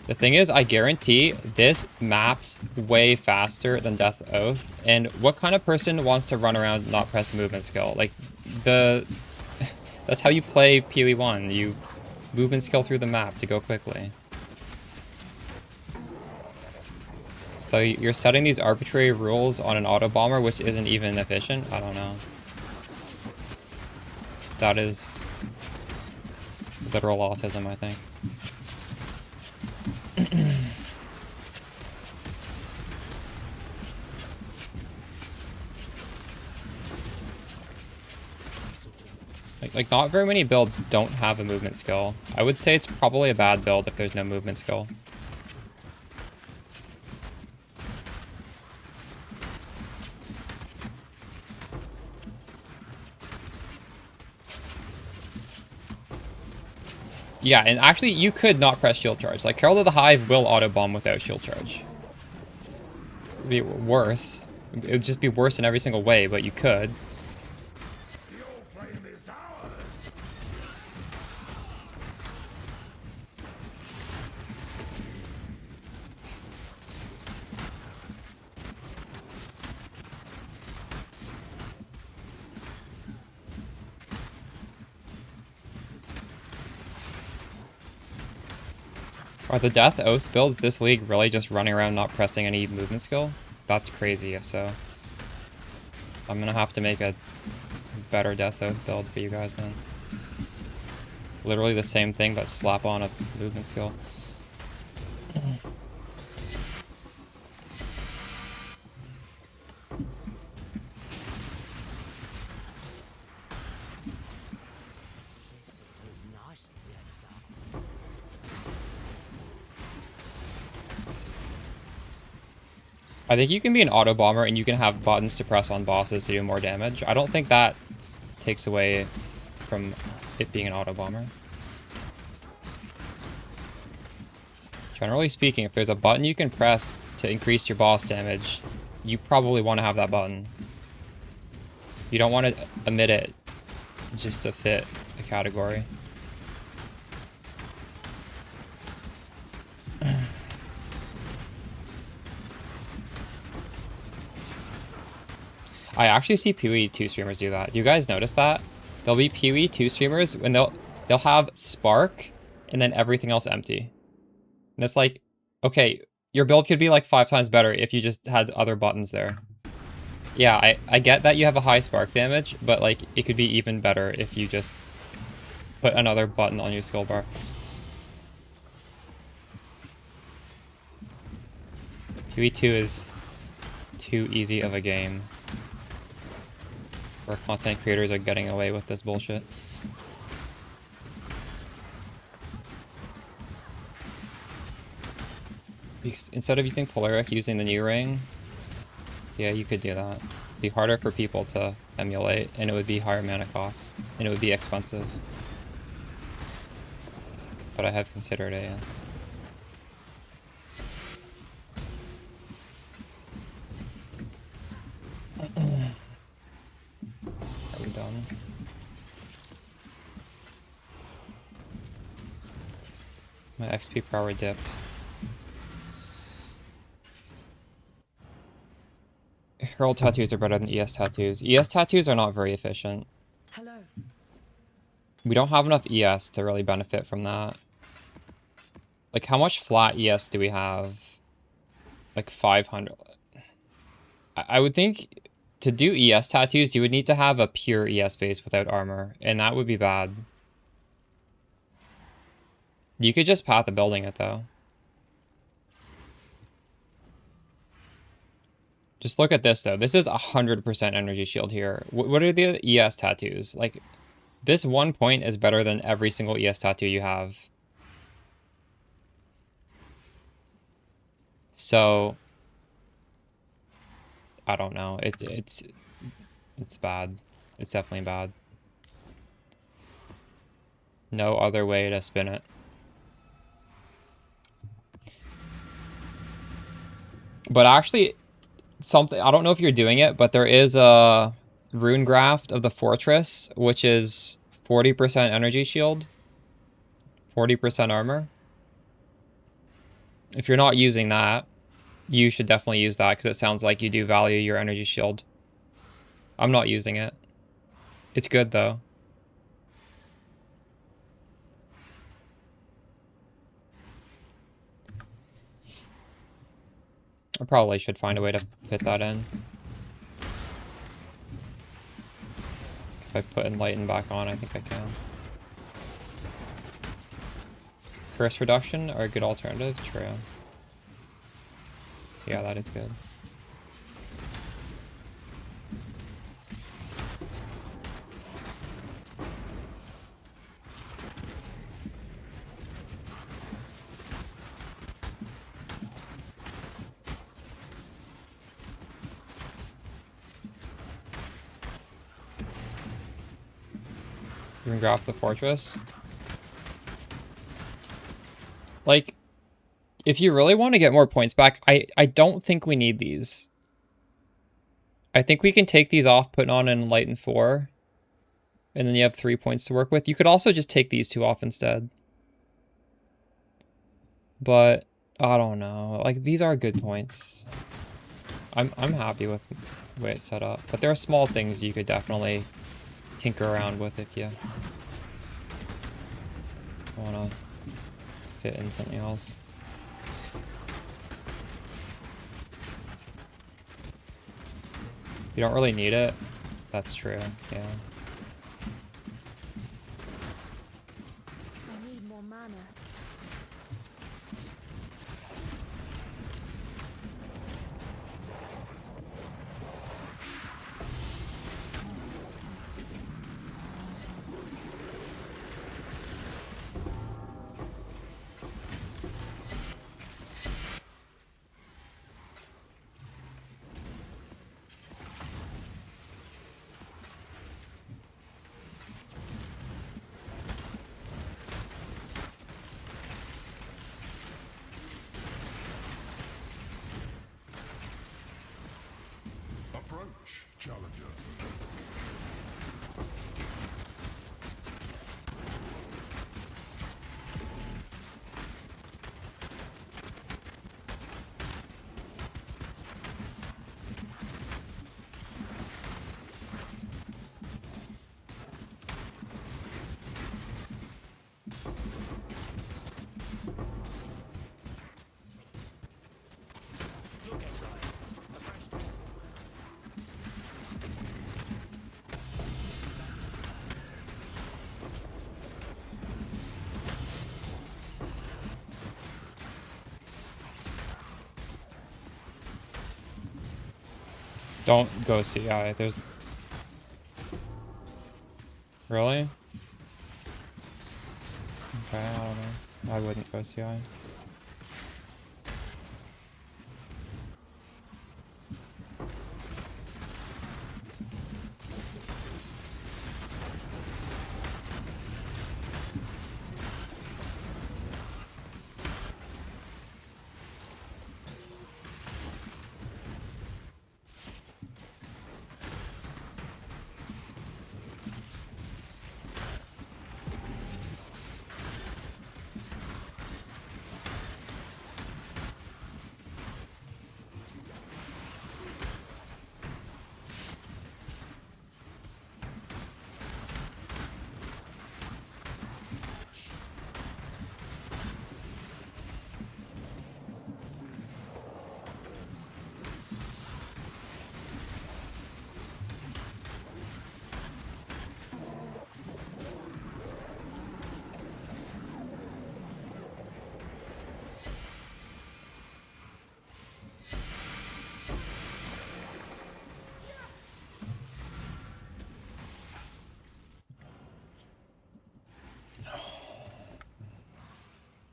The thing is, I guarantee this maps way faster than Death Oath. And what kind of person wants to run around and not press movement skill? Like, that's how you play PoE 1. You movement skill through the map to go quickly. So you're setting these arbitrary rules on an auto bomber, which isn't even efficient? I don't know. That is literal autism, I think. Like not very many builds don't have a movement skill. I would say it's probably a bad build if there's no movement skill. Yeah, and actually you could not press shield charge. Like Herald of the Hive will auto bomb without shield charge. It'd be worse. It would just be worse in every single way, but you could. Are the Death Oath builds this league really just running around not pressing any movement skill? That's crazy if so. I'm gonna have to make a better Death Oath build for you guys then. Literally the same thing, but slap on a movement skill. I think you can be an Autobomber and you can have buttons to press on bosses to do more damage. I don't think that takes away from it being an Autobomber. Generally speaking, if there's a button you can press to increase your boss damage, you probably want to have that button. You don't want to omit it just to fit a category. I actually see PoE 2 streamers do that. Do you guys notice that? There'll be PoE 2 streamers and they'll have Spark and then everything else empty. And it's like, okay, your build could be like 5 times better if you just had other buttons there. Yeah, I get that you have a high Spark damage, but like it could be even better if you just put another button on your skill bar. PoE 2 is too easy of a game. Where content creators are getting away with this bullshit. Because instead of using Polaric, using the new ring, yeah, you could do that. It'd be harder for people to emulate, and it would be higher mana cost, and it would be expensive. But I have considered it, yes. Are we done? My XP power dipped. Herald tattoos are better than ES tattoos. ES tattoos are not very efficient. Hello. We don't have enough ES to really benefit from that. Like, how much flat ES do we have? Like 500. I would think to do ES tattoos, you would need to have a pure ES base without armor, and that would be bad. You could just path the building it, though. Just look at this, though. This is 100% energy shield here. What are the ES tattoos? Like, this 1 point is better than every single ES tattoo you have. So, I don't know. It's bad. It's definitely bad. No other way to spin it. But actually, something, I don't know if you're doing it, but there is a rune graft of the fortress, which is 40% energy shield, 40% armor. If you're not using that, you should definitely use that, because it sounds like you do value your energy shield. I'm not using it. It's good, though. I probably should find a way to fit that in. If I put Enlighten back on, I think I can. Burst reduction are a good alternative? True. Yeah, that is good. You can grab the fortress. Like, if you really want to get more points back, I don't think we need these. I think we can take these off, put on an Enlighten 4. And then you have 3 points to work with. You could also just take these 2 off instead. But, I don't know. Like, these are good points. I'm happy with the way it's set up. But there are small things you could definitely tinker around with if you want to fit in something else. You don't really need it. That's true, yeah. I need more mana. Don't go CI. There's... Really? Okay, I don't know. I wouldn't go CI.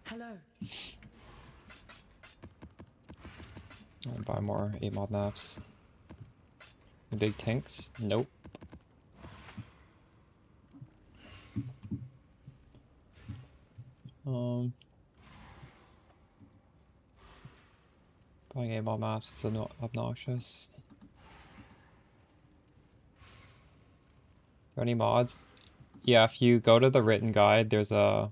Hello. I'll buy more 8 mod maps. The big tanks? Nope. Buying 8 mod maps is obnoxious. Are there any mods? Yeah, if you go to the written guide, there's a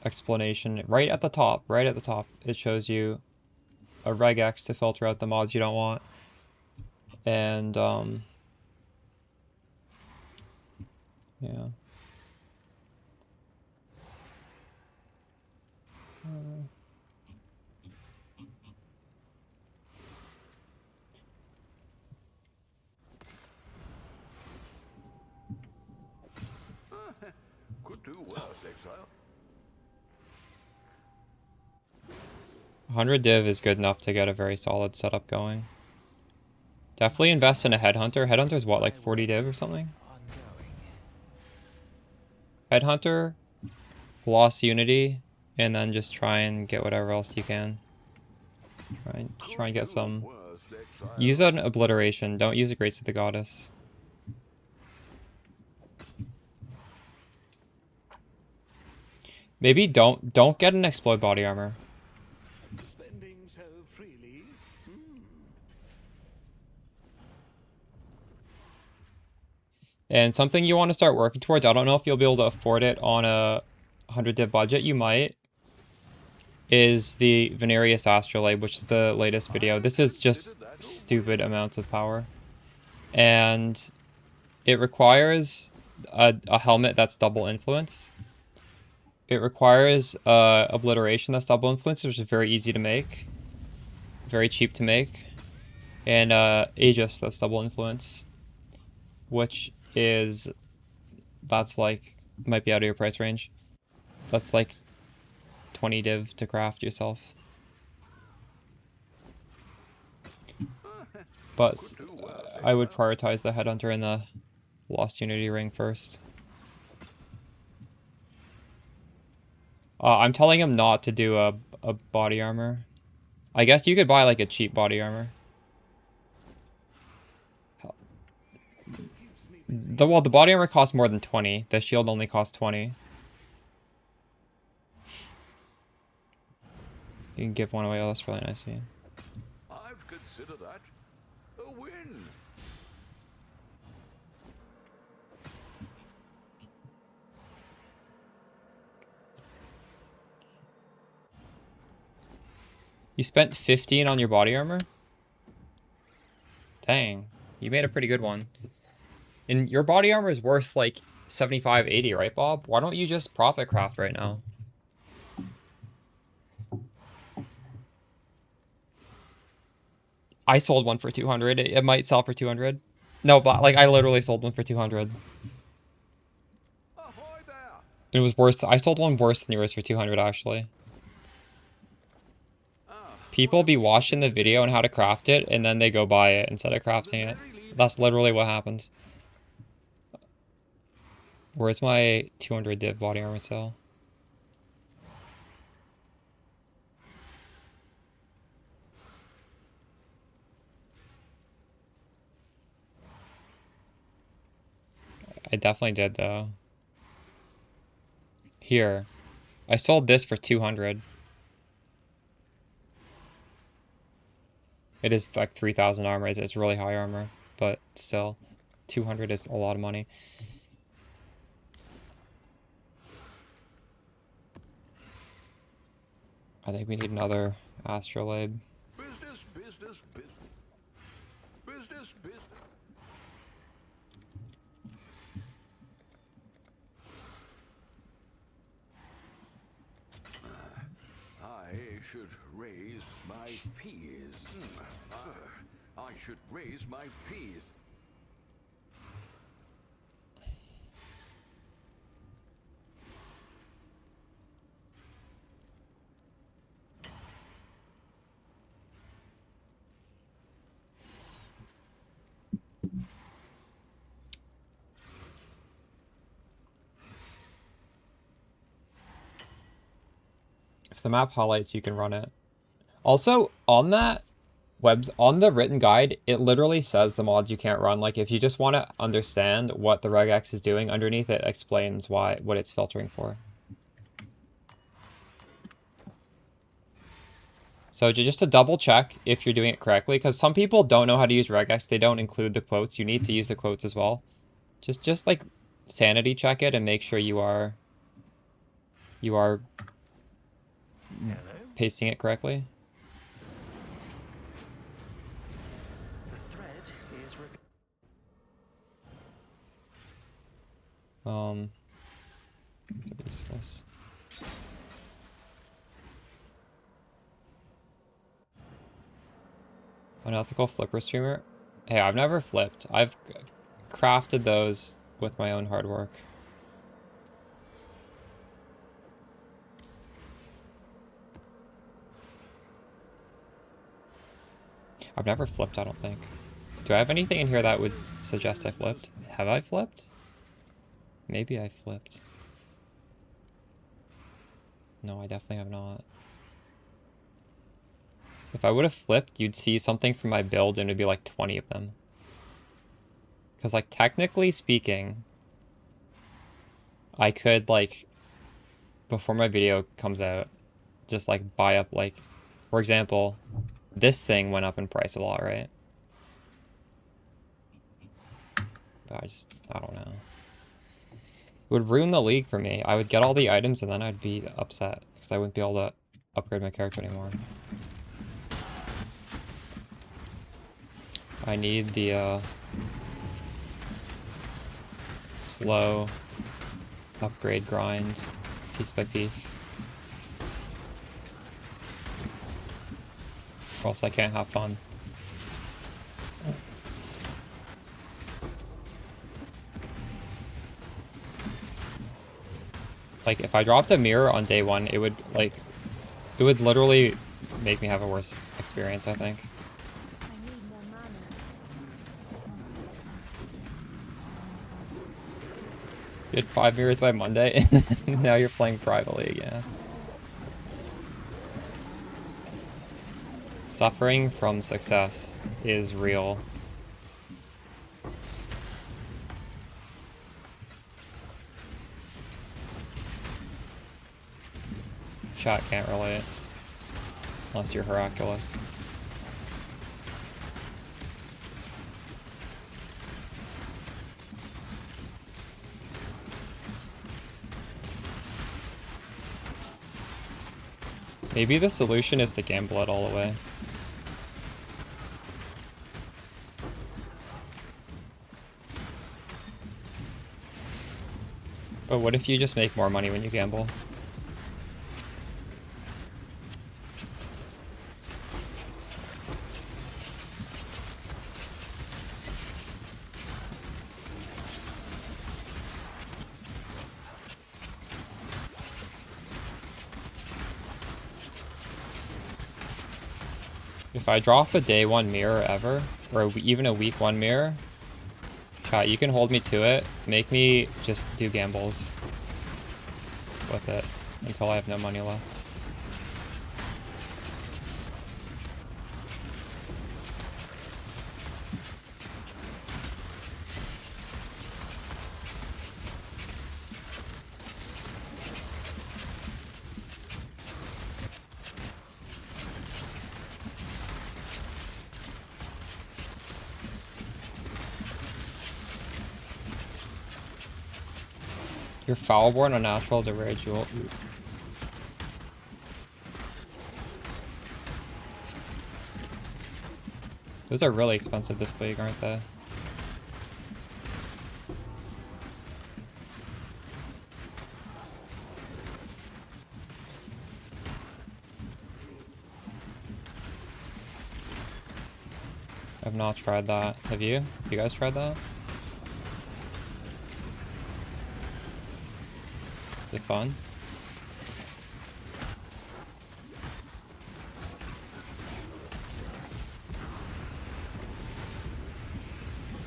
explanation right at the top. Right at the top, it shows you a regex to filter out the mods you don't want. And yeah. Could do worse, exile. 100 div is good enough to get a very solid setup going. Definitely invest in a headhunter. Headhunter's what, like 40 div or something? Headhunter, lost unity, and then just try and get whatever else you can. Try and get some. Use an obliteration. Don't use a Grace of the Goddess. Maybe don't get an explode body armor. Spending so freely. And something you want to start working towards, I don't know if you'll be able to afford it on a 100 div budget, you might, is the Venerius Astrolabe, which is the latest video. This is just stupid amounts of power. And it requires a helmet that's double influence. It requires obliteration that's double influence, which is very easy to make. Very cheap to make. And Aegis that's double influence. Which is... that's like... might be out of your price range. That's like 20 div to craft yourself. But I would prioritize the Headhunter and the Lost Unity Ring first. I'm telling him not to do a body armor. I guess you could buy like a cheap body armor. Well, the body armor costs more than 20. The shield only costs 20. You can give one away. Oh, that's really nice of you. I'd consider that a win. You spent 15 on your body armor? Dang. You made a pretty good one. And your body armor is worth like 75, 80, right, Bob? Why don't you just profit craft right now? I sold one for 200. It might sell for 200. No, but like I literally sold one for 200. Ahoy there! It was worse. I sold one worse than yours for 200 actually. Ah, People be watching the video on how to craft it, and then they go buy it instead of crafting it. That's literally what happens. Where's my 200 div body armor cell? I definitely did, though. Here. I sold this for 200. It is like 3,000 armor. It's really high armor, but still, 200 is a lot of money. I think we need another astrolabe. Business, business, business. Business, business. I should raise my fees. I should raise my fees. If the map highlights, you can run it. Also, on that on the written guide, it literally says the mods you can't run. Like, if you just want to understand what the regex is doing, underneath it explains what it's filtering for. So just to double check if you're doing it correctly, because some people don't know how to use regex. They don't include the quotes. You need to use the quotes as well. Just like sanity check it and make sure you are pasting it correctly. The thread is Useless. Unethical flipper streamer. Hey, I've never flipped. I've crafted those with my own hard work. I've never flipped, I don't think. Do I have anything in here that would suggest I flipped? Have I flipped? Maybe I flipped. No, I definitely have not. If I would have flipped, you'd see something from my build and it'd be like 20 of them. Because, like, technically speaking, I could, like, before my video comes out, just, like, buy up, like, for example, this thing went up in price a lot, right? But I don't know. It would ruin the league for me. I would get all the items and then I'd be upset because I wouldn't be able to upgrade my character anymore. I need the slow upgrade grind piece by piece. Or else I can't have fun. Like, if I dropped a mirror on day one, it would literally make me have a worse experience, I think. I need more mana. You had 5 mirrors by Monday, now you're playing privately, yeah. Suffering from success is real. Chat can't relate. Unless you're Hercules. Maybe the solution is to gamble it all away. But what if you just make more money when you gamble? If I drop a day 1 mirror ever, or even a week 1 mirror, chat, you can hold me to it. Make me just do gambles with it until I have no money left. Your Foulborn Unnatural is a rare jewel. Oof. Those are really expensive this league, aren't they? I've not tried that. Have you? You guys tried that? Is it fun?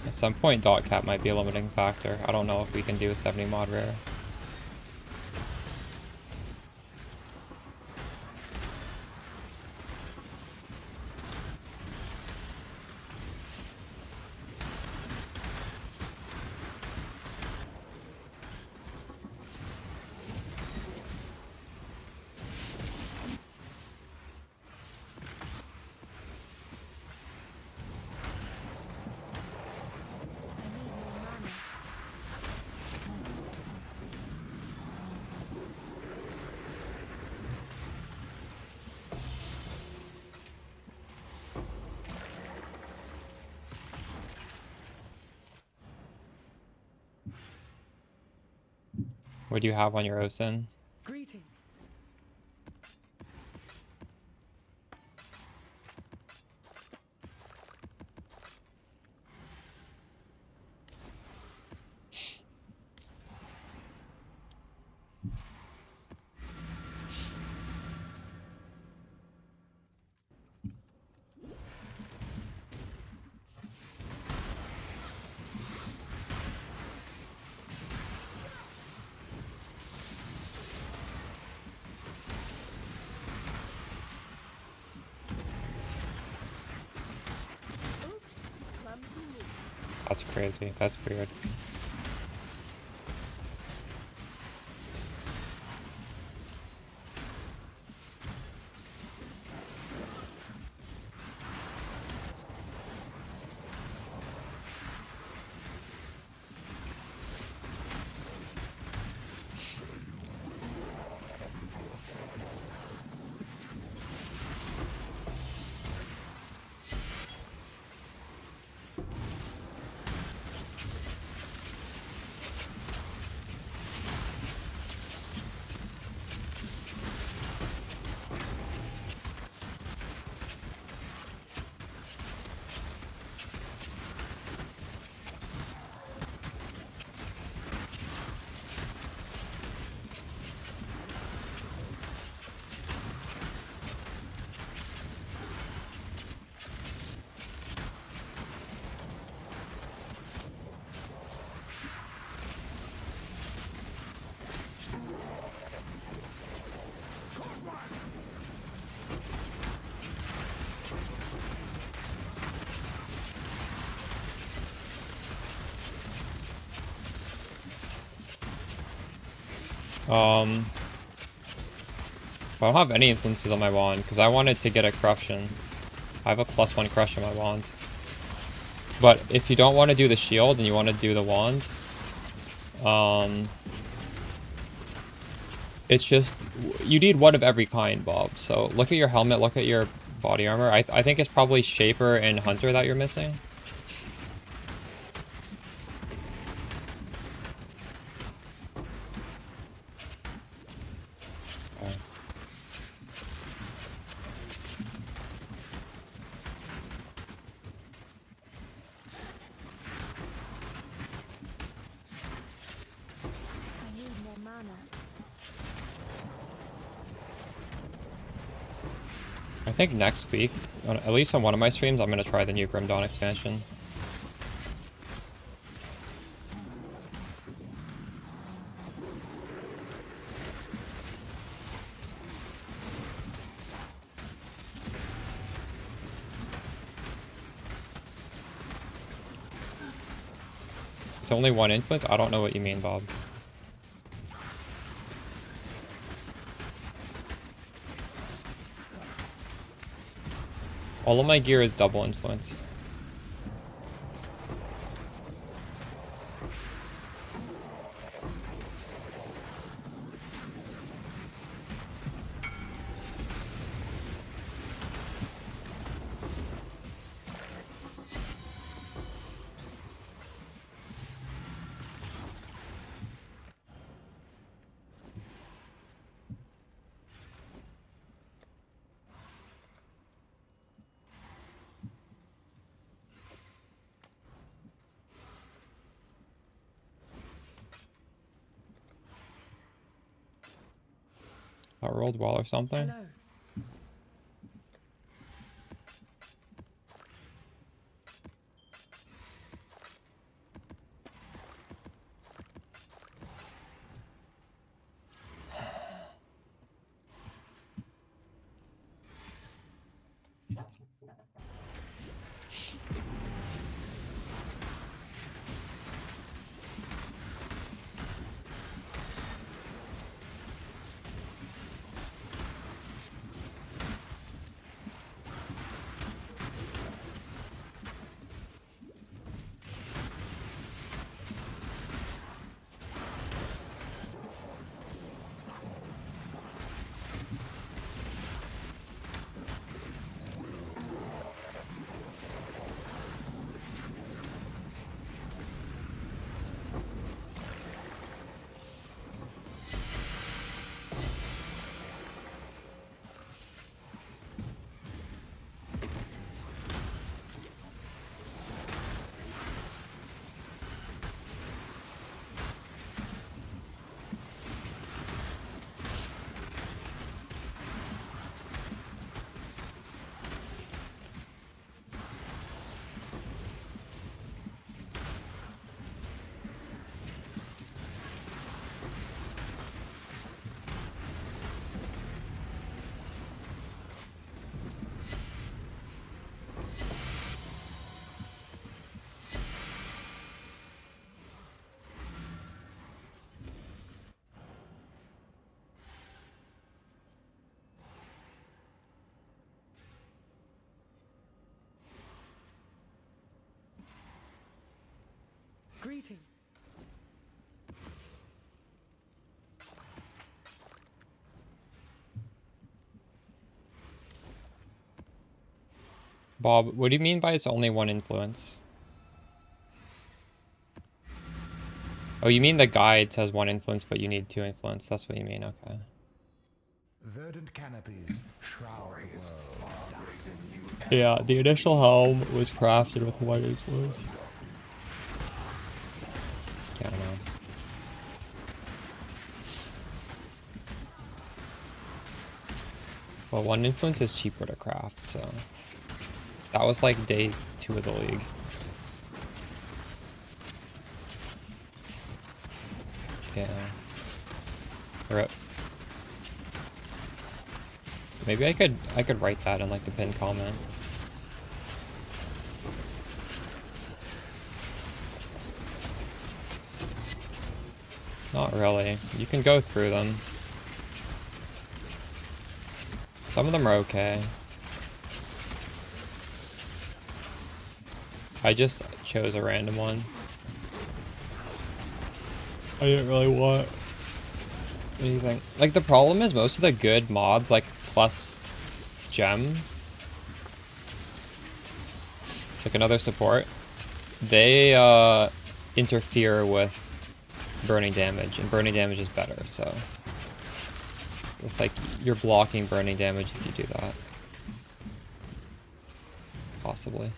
At some point, dot cap might be a limiting factor. I don't know if we can do a 70 mod rare. What do you have on your OSIN? Greeting. Oops, clumsy me. That's crazy. That's weird. I don't have any influences on my wand because I wanted to get a corruption. I have a +1 crush on my wand. But if you don't want to do the shield and you want to do the wand, it's just, you need one of every kind, Bob. So look at your helmet, look at your body armor. I think it's probably Shaper and Hunter that you're missing. I need more mana. I think next week, at least on one of my streams, I'm gonna try the new Grim Dawn expansion. It's only one influence? I don't know what you mean, Bob. All of my gear is double influence. I rolled well or something. Hello. Greeting. Bob, what do you mean by it's only one influence? Oh, you mean the guide says one influence, but you need two influence. That's what you mean, okay. Verdant canopies shroud the world. Yeah, the initial helm was crafted with one influence. Yeah, I don't know. Well, one influence is cheaper to craft, so... That was like day 2 of the league. Yeah. Rip. Maybe I could write that in like the pinned comment. Not really. You can go through them. Some of them are okay. I just chose a random one. I didn't really want anything. Like, the problem is most of the good mods, like plus gem, like another support, they interfere with burning damage, and burning damage is better, so it's like you're blocking burning damage if you do that. Possibly.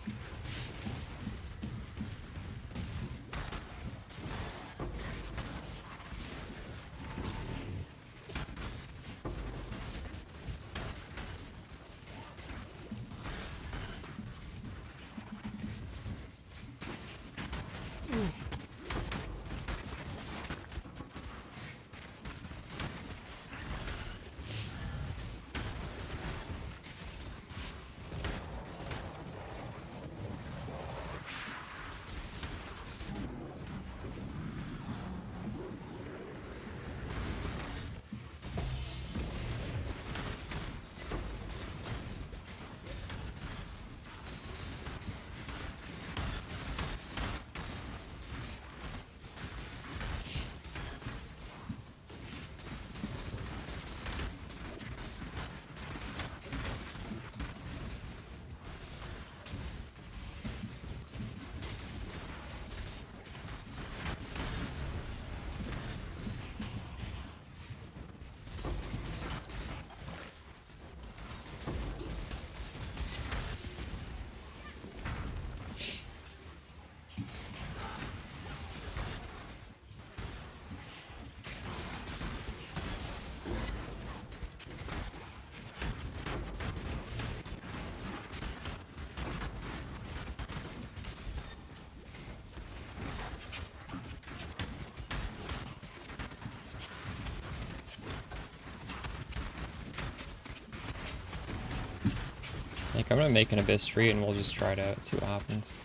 Like, I'm gonna make an Abyss Tree and we'll just try it out, see what happens.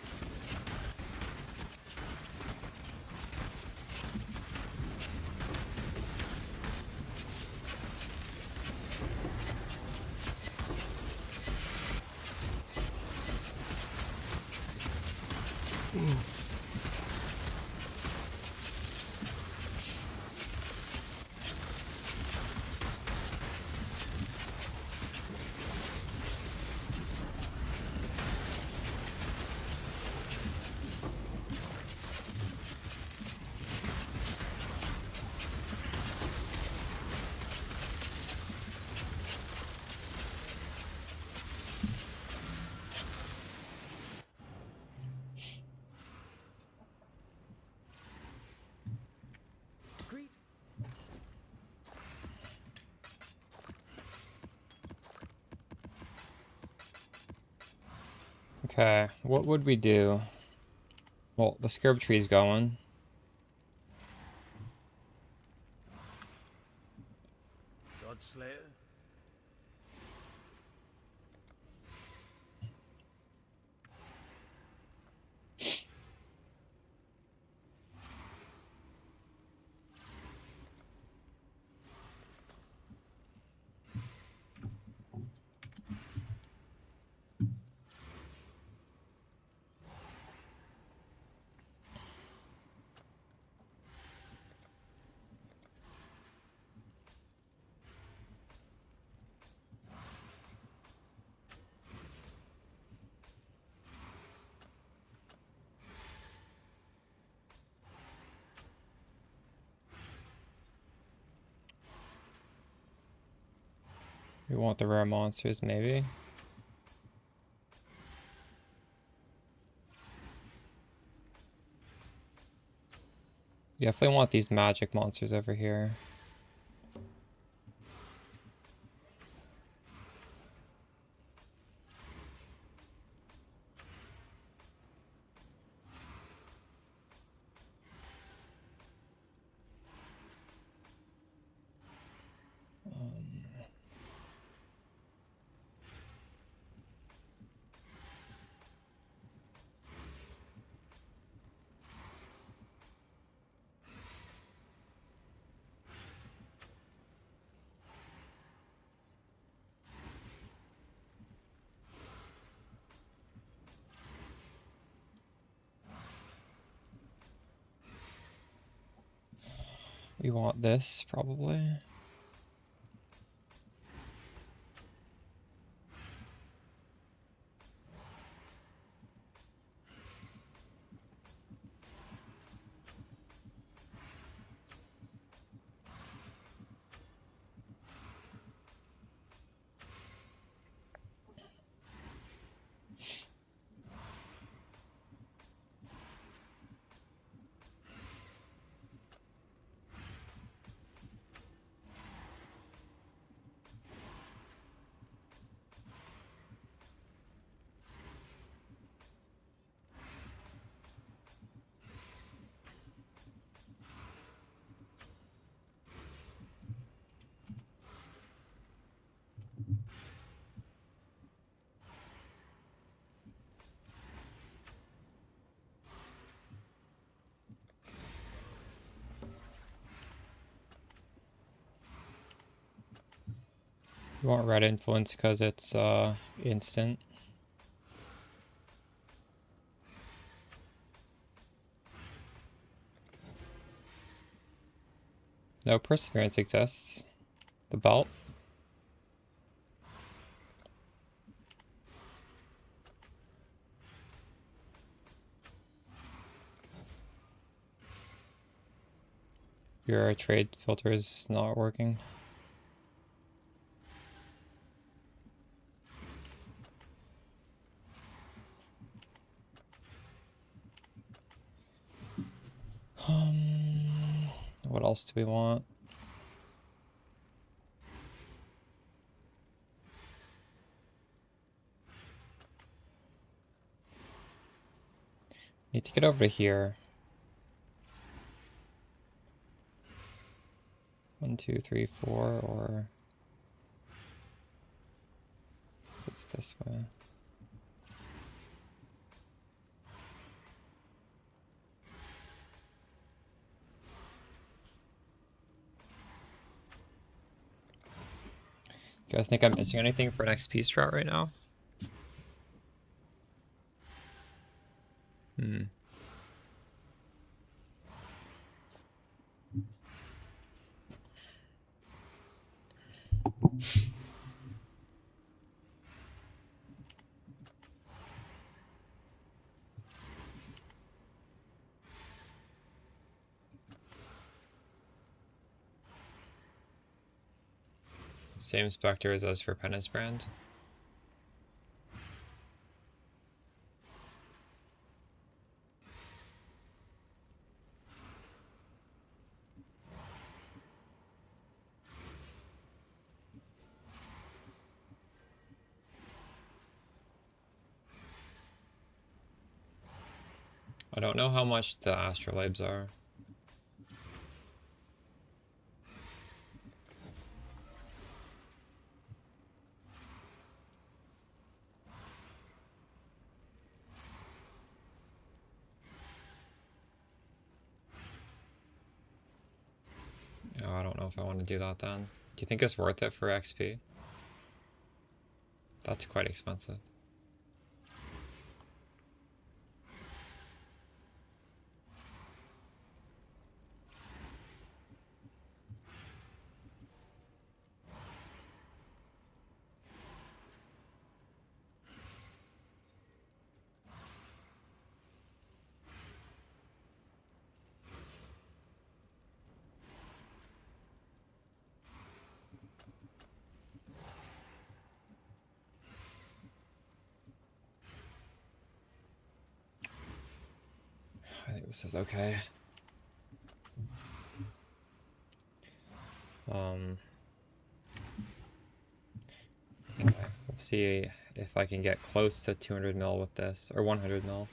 Greet. Okay, what would we do? Well, the Scrub Tree's going. Godslayer? We want the rare monsters, maybe. We definitely want these magic monsters over here. We want this, probably. We want red influence because it's instant. No, perseverance exists. The belt. Your trade filter is not working. What else do we want? Need to get over to here. 1, 2, 3, 4, or it's this way. You guys think I'm missing anything for an XP strat right now? Same specters as for Penance Brand. I don't know how much the astrolabes are. Oh, I don't know if I want to do that then. Do you think it's worth it for XP? That's quite expensive. I think this is okay. Okay, we'll see if I can get close to 200 mil with this, or 100 mil.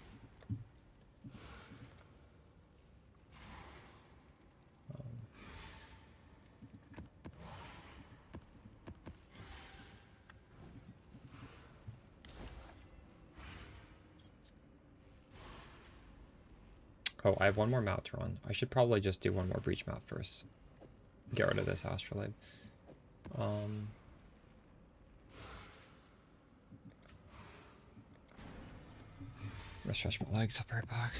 Oh, I have one more map to run. I should probably just do one more breach map first. Get rid of this astrolabe. I'm gonna stretch my legs. I'll be right back.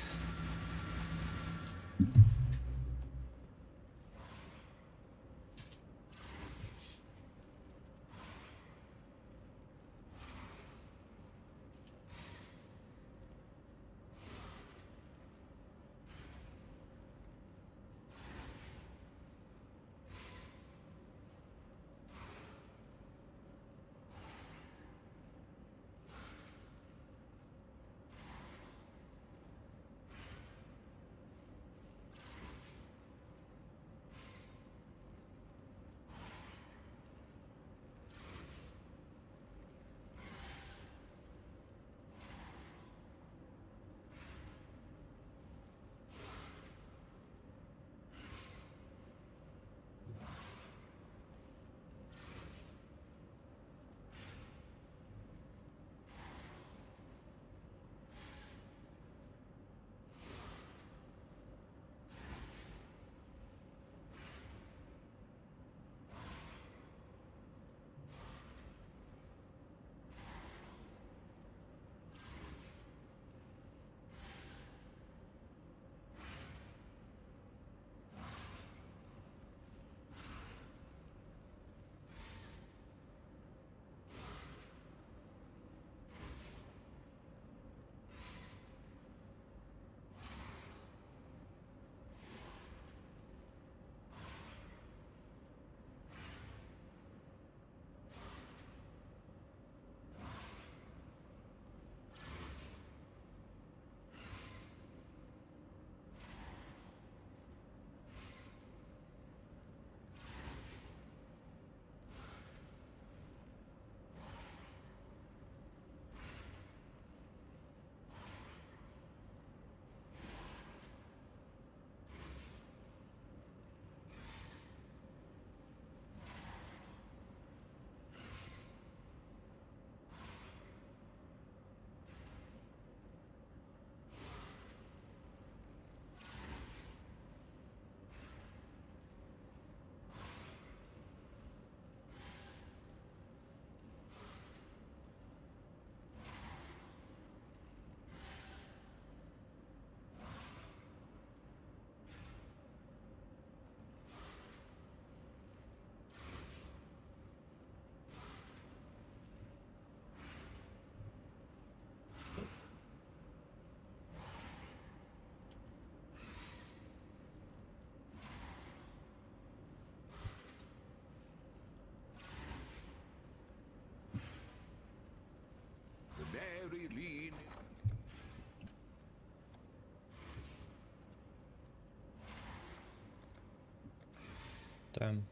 Damn.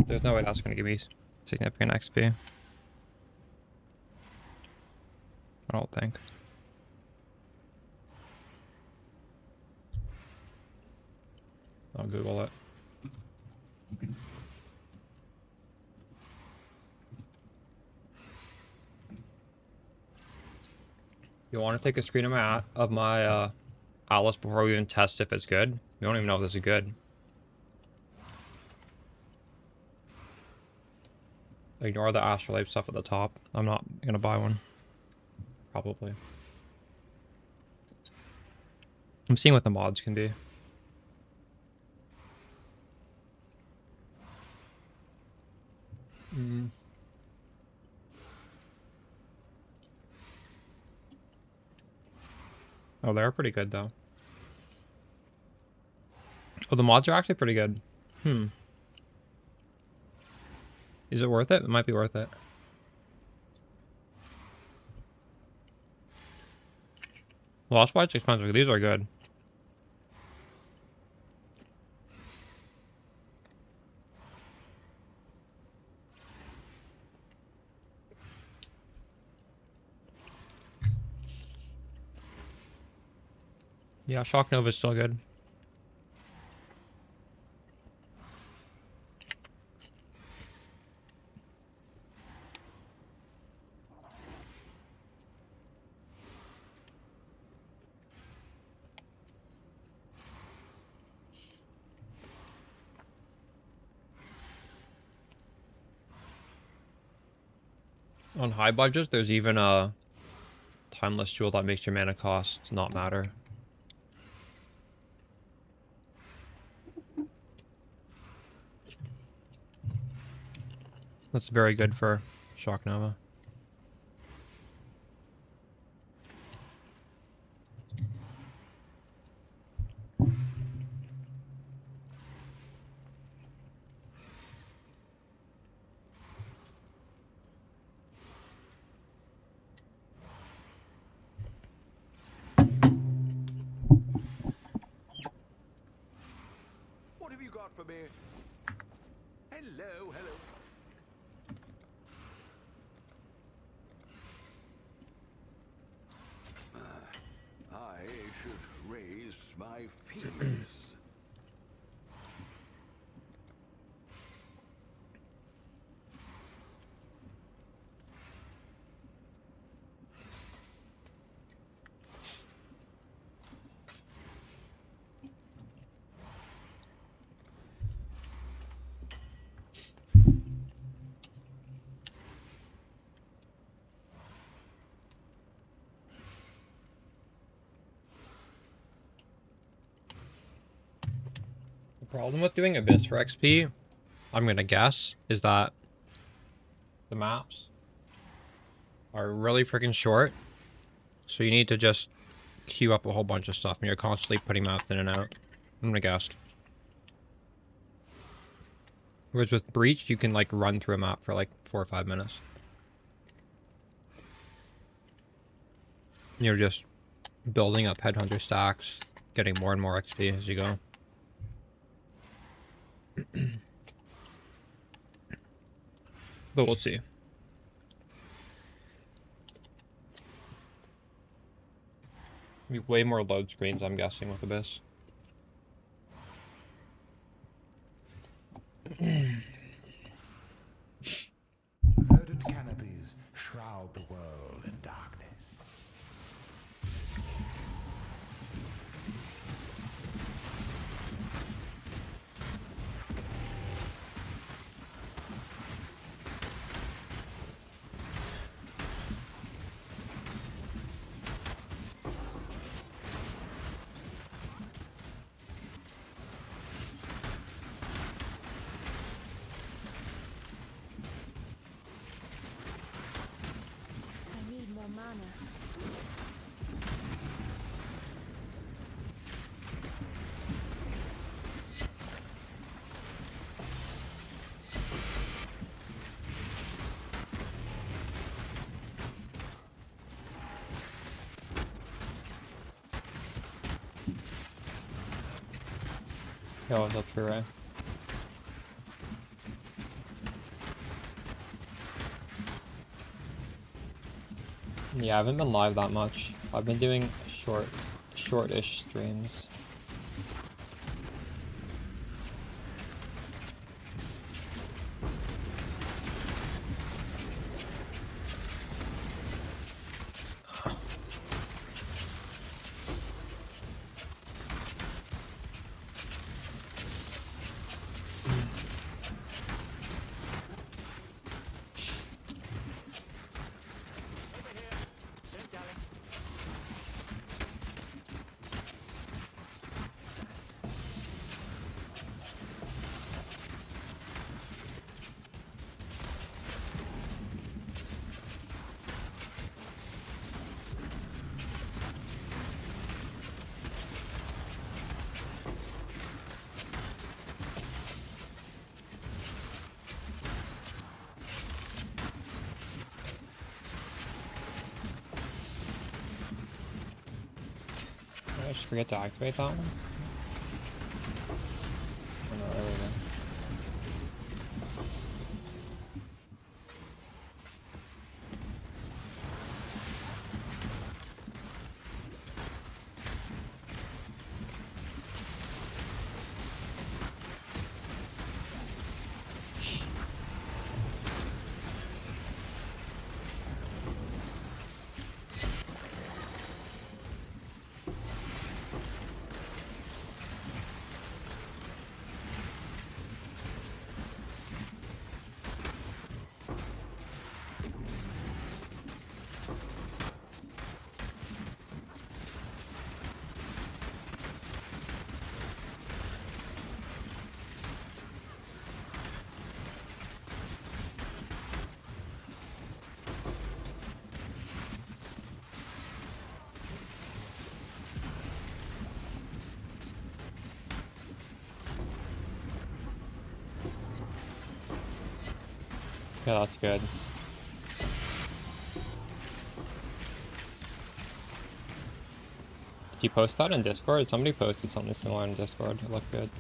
There's no way that's gonna give me significant XP. I don't think. I'll Google it. You want to take a screen of my Atlas before we even test if it's good? We don't even know if this is good. Ignore the Astrolabe stuff at the top. I'm not gonna buy one. Probably. I'm seeing what the mods can be. Oh, they're pretty good though. Oh, the mods are actually pretty good. Is it worth it? It might be worth it. Well, that's why it's expensive. These are good. Yeah, Shock Nova is still good. On high budgets, there's even a timeless jewel that makes your mana cost not matter. That's very good for Shock Nova. What have you got for me? Hello, hello. I should raise my fees. The problem with doing Abyss for XP, I'm gonna guess, is that the maps are really freaking short. So you need to just queue up a whole bunch of stuff and you're constantly putting maps in and out. I'm gonna guess. Whereas with Breach, you can like run through a map for like 4 or 5 minutes. You're just building up headhunter stacks, getting more and more XP as you go. But we'll see. Be way more load screens, I'm guessing, with Abyss. Verdant canopies shroud the world in darkness. Yo, what's up, True Ray? Yeah, I haven't been live that much. I've been doing short-ish streams. Did I just forget to activate that one? Oh, no, there we go. Yeah, that's good. Did you post that in Discord? Somebody posted something similar in Discord. It looked good.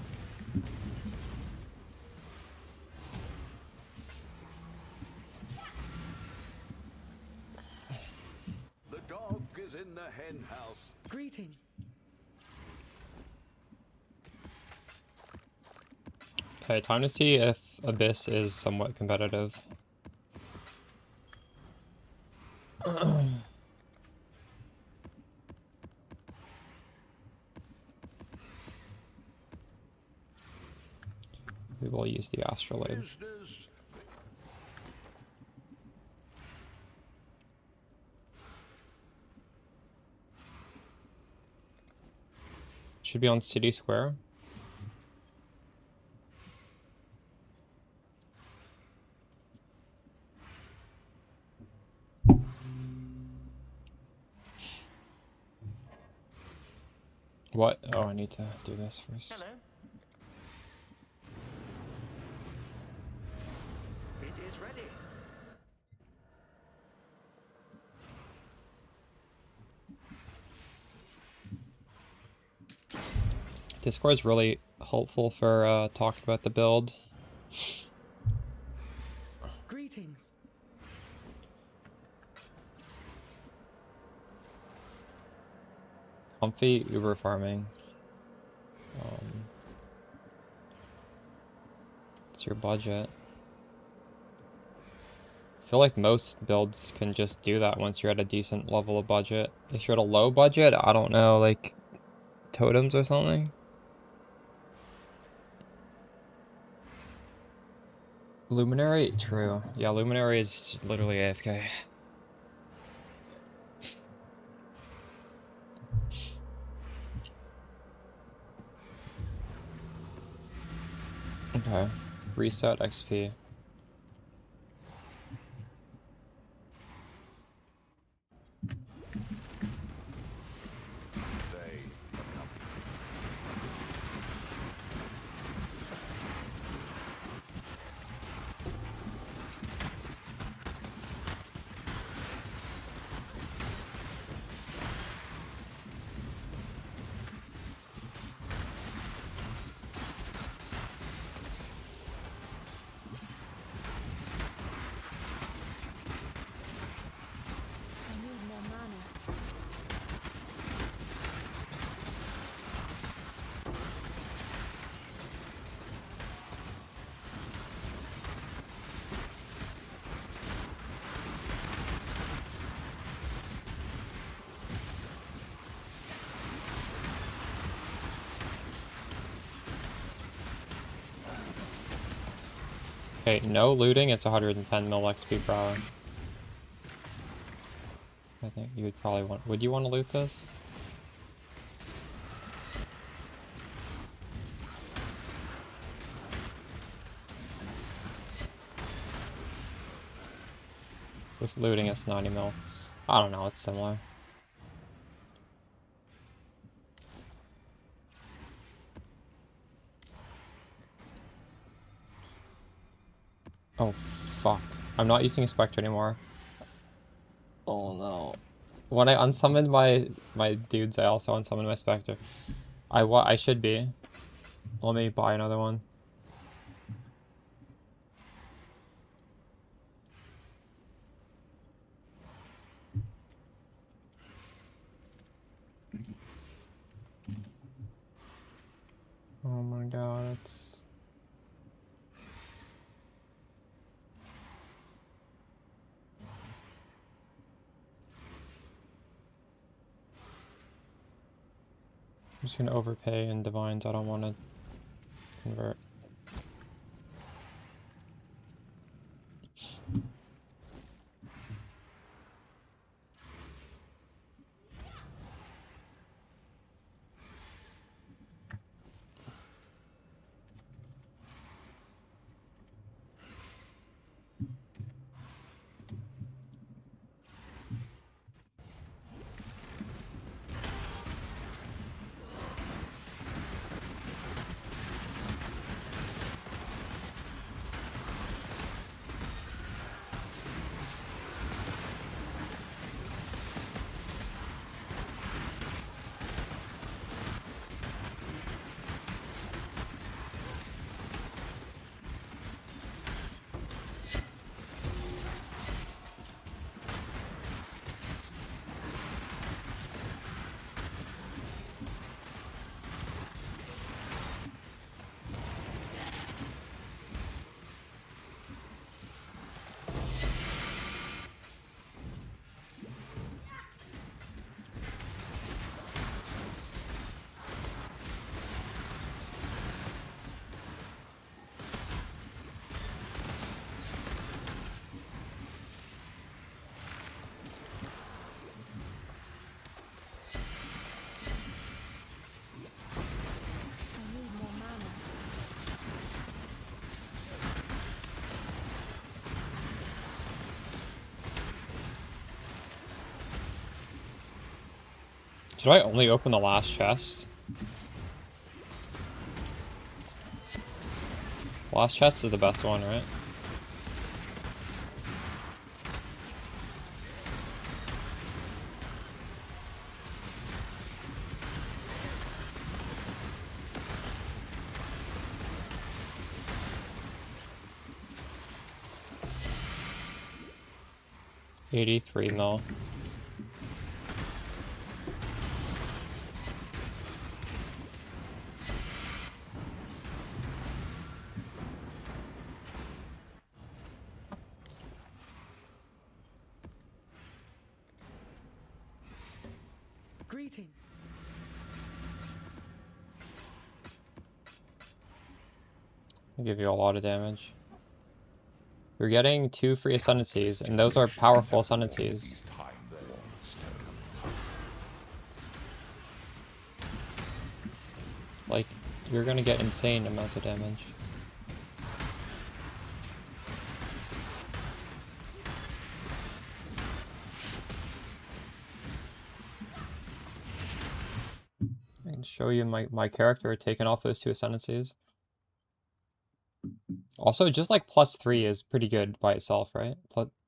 The dog is in the hen house. Greetings. Okay, time to see if Abyss is somewhat competitive. We will use the Astrolabe. Business. Should be on City Square. What? Oh, I need to do this first. Hello. It is ready. Discord's really helpful for talking about the build. Greetings. Comfy Uber farming. It's your budget. I feel like most builds can just do that once you're at a decent level of budget. If you're at a low budget, I don't know, like totems or something. Luminary? True. Yeah, Luminary is literally AFK. Okay. Reset XP. Okay, no looting, it's 110 mil XP per hour. I think you would probably want... Would you want to loot this? With looting, it's 90 mil. I don't know, it's similar. Oh, fuck. I'm not using a Spectre anymore. Oh, no. When I unsummoned my dudes, I also unsummoned my Spectre. I should be. Let me buy another one. Oh my god, it's... I'm just gonna overpay in Divines. I don't want to convert. I need more mana. Should I only open the last chest? Last chest is the best one, right? $83 mil. Greeting. I'll give you a lot of damage. You're getting 2 free ascendancies, and those are powerful ascendancies. Like, you're gonna get insane amounts of damage. I can show you my character taking off those 2 ascendancies. Also, just like +3 is pretty good by itself, right?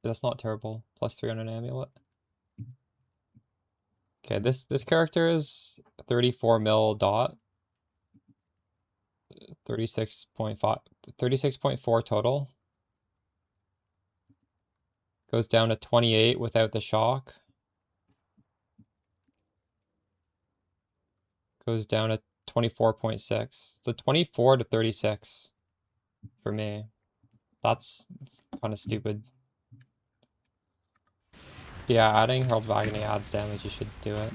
That's not terrible. +3 on an amulet. Okay, this character is 34 mil dot. 36.5, 36.4 total. Goes down to 28 without the shock. Goes down to 24.6. So 24 to 36 for me. That's kind of stupid. Yeah, adding Herald of Agony adds damage. You should do it.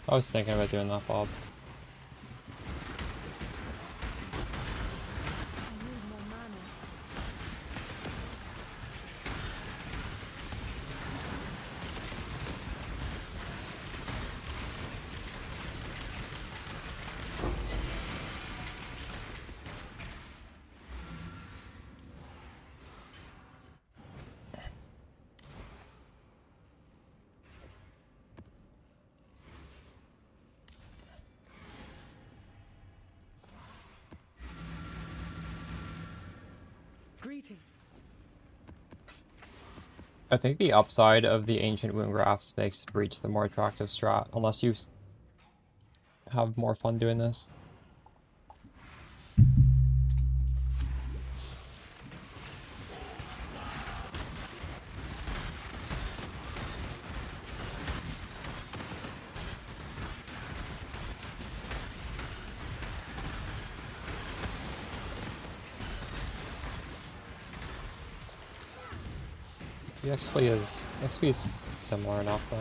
I was thinking about doing that, Bob. I need more mana. Greeting. I think the upside of the Ancient Wound Grafts makes Breach the more attractive strat, unless you have more fun doing this. The XP is similar enough though.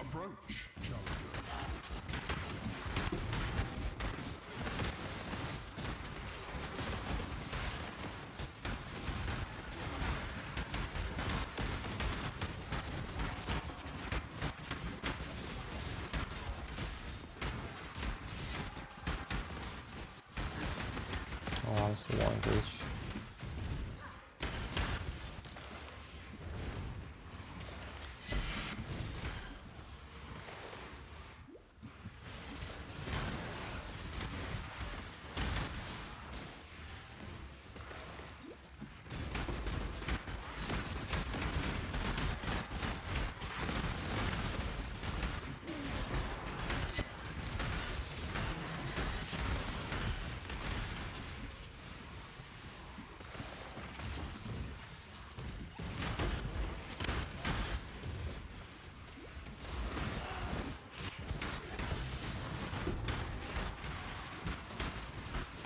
Approach, challenger. Oh, this is a long Breach.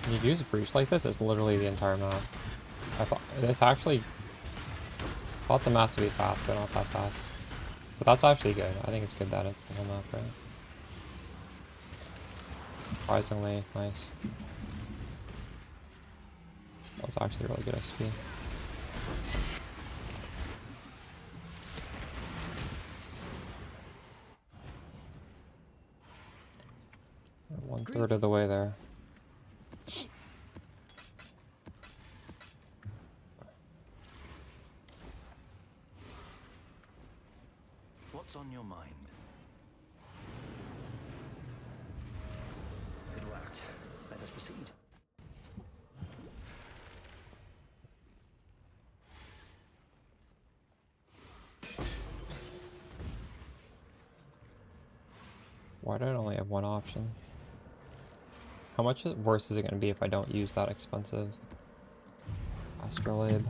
When you use a Breach like this, it's literally the entire map. I thought it's actually thought the maps would be fast, they're not that fast. But that's actually good. I think it's good that it's the whole map, right? Surprisingly nice. That's actually really good XP. We're 1/3 of the way there. What's on your mind? It worked. Let us proceed. Why do I only have one option? How much worse is it going to be if I don't use that expensive Astrolabe?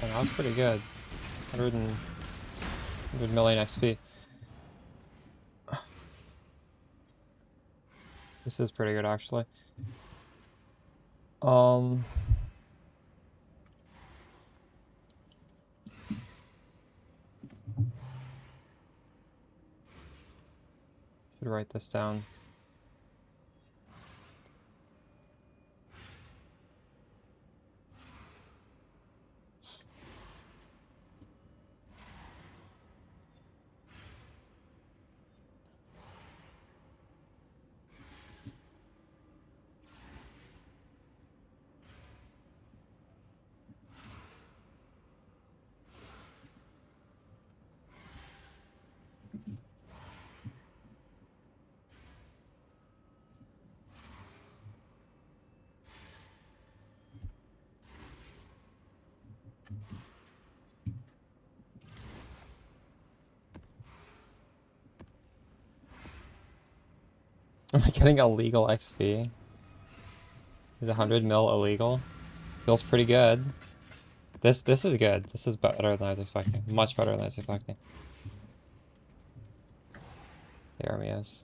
And that was pretty good. 100 million XP. This is pretty good, actually. Should write this down. Am I getting illegal XP? Is 100 mil illegal? Feels pretty good. This is good. This is better than I was expecting. Much better than I was expecting. The army is.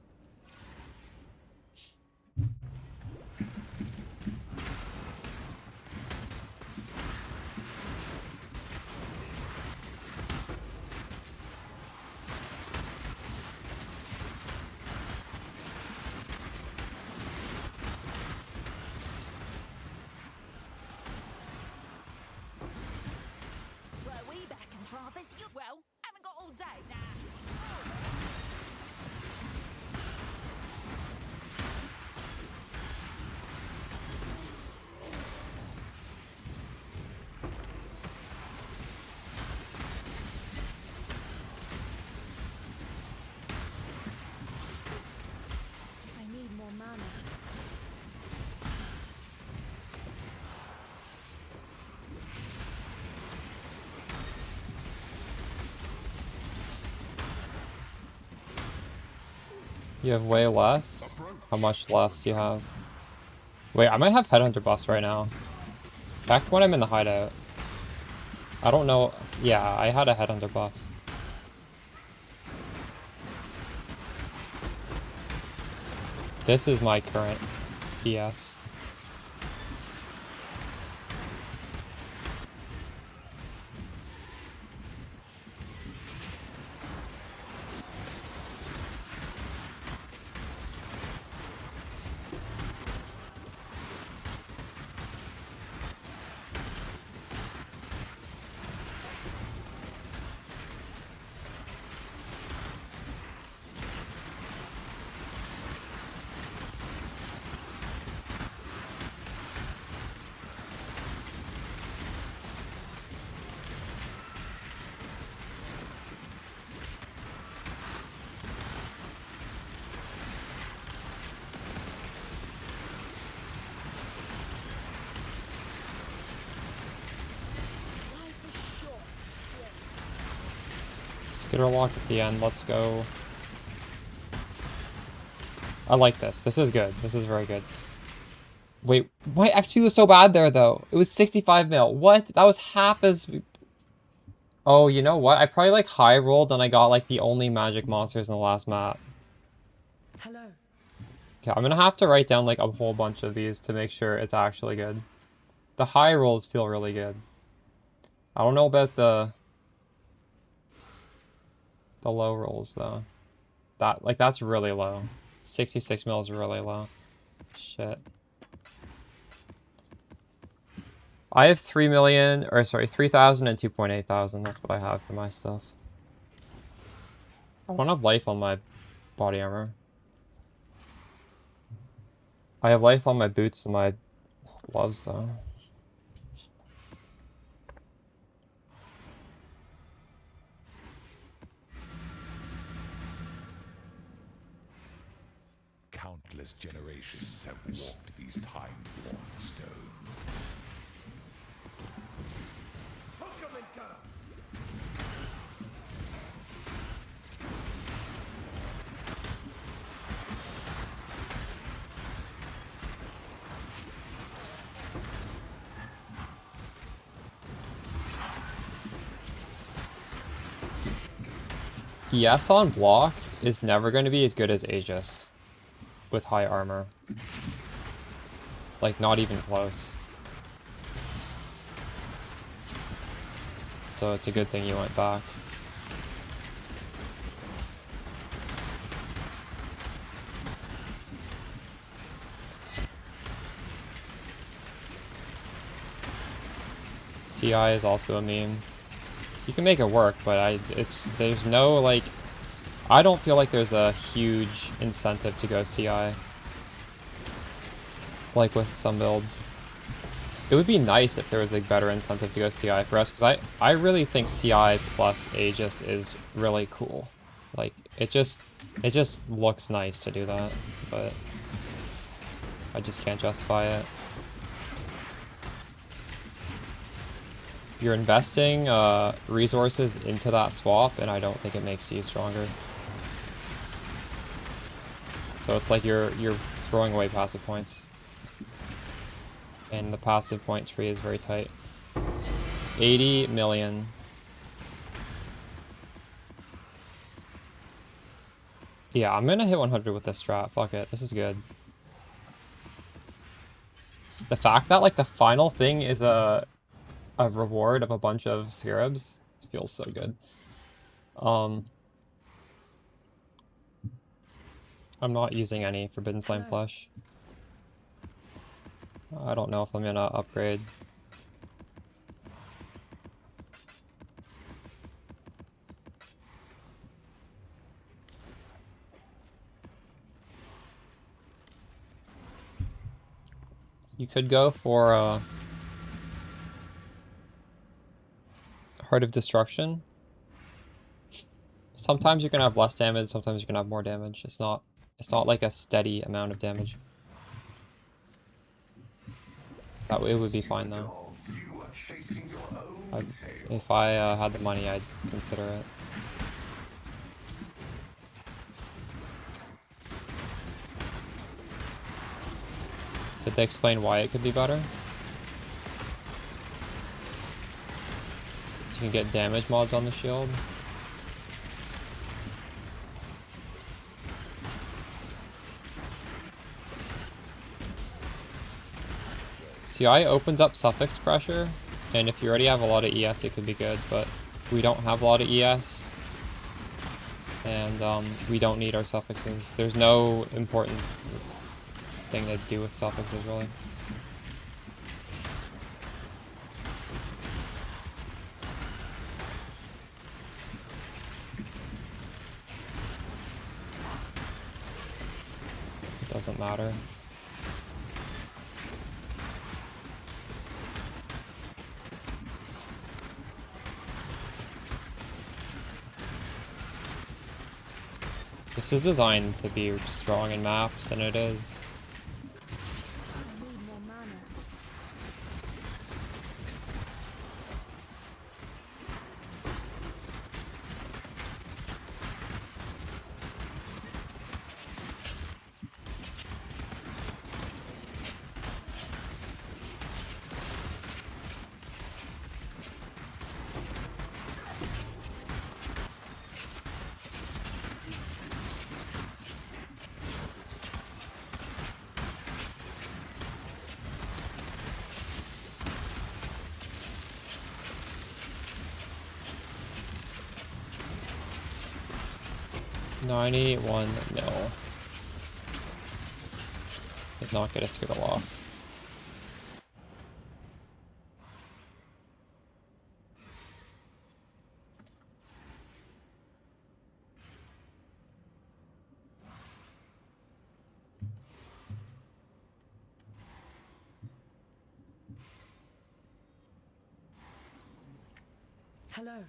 Were we back and try this? You well, haven't got all day now. I need more mana. You have way less? How much less do you have? Wait, I might have Headhunter buffs right now. Back when I'm in the hideout. I don't know. Yeah, I had a Headhunter buff. This is my current PS. Skitter lock at the end, let's go. I like this. This is good. This is very good. Wait, my XP was so bad there though. It was 65 mil. What? That was half as... Oh, you know what? I probably like high rolled and I got like the only magic monsters in the last map. Hello. Okay, I'm gonna have to write down like a whole bunch of these to make sure it's actually good. The high rolls feel really good. I don't know about the low rolls though. That's really low. 66 mil is really low. Shit. I have 3 million, or sorry, 3,000 and 2.8 thousand. That's what I have for my stuff. I don't have life on my body armor. I have life on my boots and my gloves though. Countless generations have walked these time-worn stones. ES on block is never going to be as good as Aegis with high armor. Like, not even close. So it's a good thing you went back. CI is also a meme. You can make it work, but there's no, like, I don't feel like there's a huge incentive to go CI. Like with some builds. It would be nice if there was a better incentive to go CI for us, because I really think CI plus Aegis is really cool. Like, it just looks nice to do that, but I just can't justify it. You're investing resources into that swap, and I don't think it makes you stronger. So it's like you're throwing away passive points. And the passive point tree is very tight. 80 million. Yeah, I'm gonna hit 100 with this strat. Fuck it, this is good. The fact that, like, the final thing is a reward of a bunch of scarabs feels so good. I'm not using any Forbidden Flame Flesh. I don't know if I'm gonna upgrade. You could go for Heart of Destruction. Sometimes you can have less damage, sometimes you can have more damage. It's not like a steady amount of damage. That way it would be fine though. If I had the money, I'd consider it. Did they explain why it could be better? So you can get damage mods on the shield. CI opens up suffix pressure, and if you already have a lot of ES, it could be good, but we don't have a lot of ES, and we don't need our suffixes. There's no important thing to do with suffixes, really. It doesn't matter. This is designed to be strong in maps, and it is. I need more mana. $91 mil. Did not get a skittle off. Hello.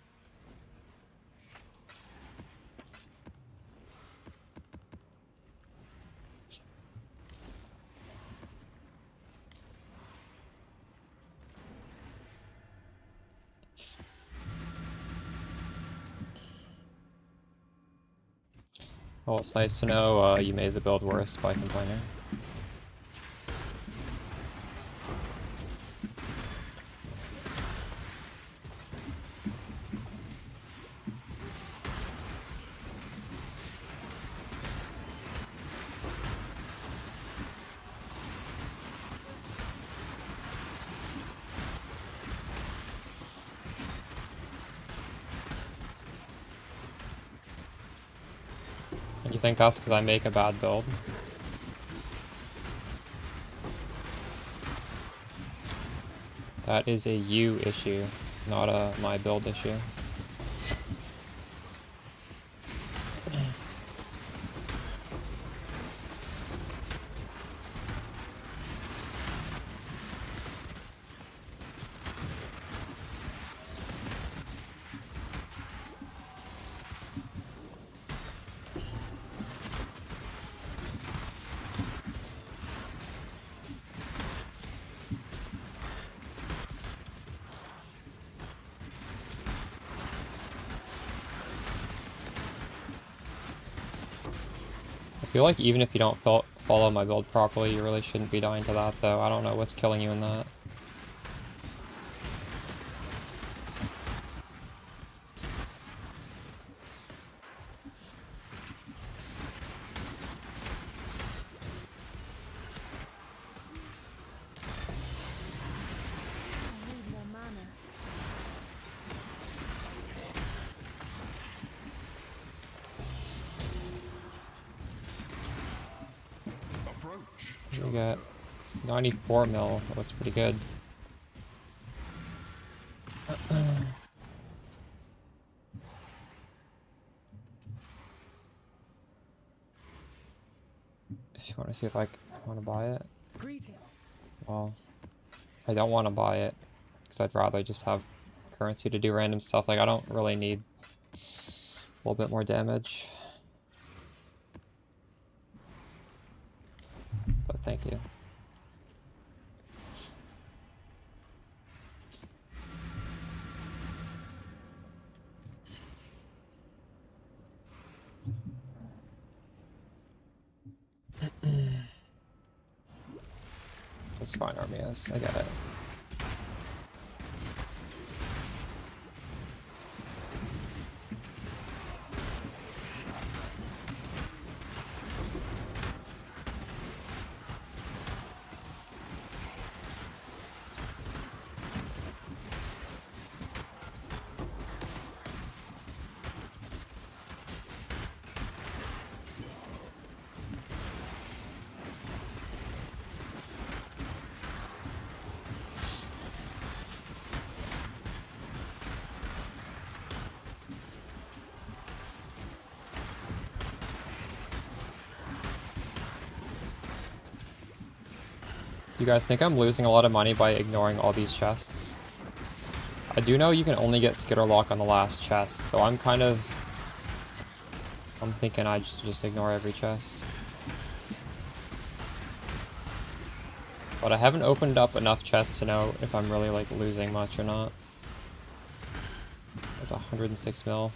Well, it's nice to know you made the build worse by complaining. And you think that's because I make a bad build? That is a you issue, not a my build issue. I feel like even if you don't follow my build properly, you really shouldn't be dying to that, though. I don't know what's killing you in that. I need more mana. Approach. We got 94 mil. That's pretty good. Just want to see if I want to buy it. Greeting. Well, I don't want to buy it because I'd rather just have currency to do random stuff. Like, I don't really need a little bit more damage. But thank you. That's fine, Armias. I get it. You guys think I'm losing a lot of money by ignoring all these chests? I do know you can only get Skitterlock on the last chest, so I'm thinking I just ignore every chest. But I haven't opened up enough chests to know if I'm really like losing much or not. That's 106 mil.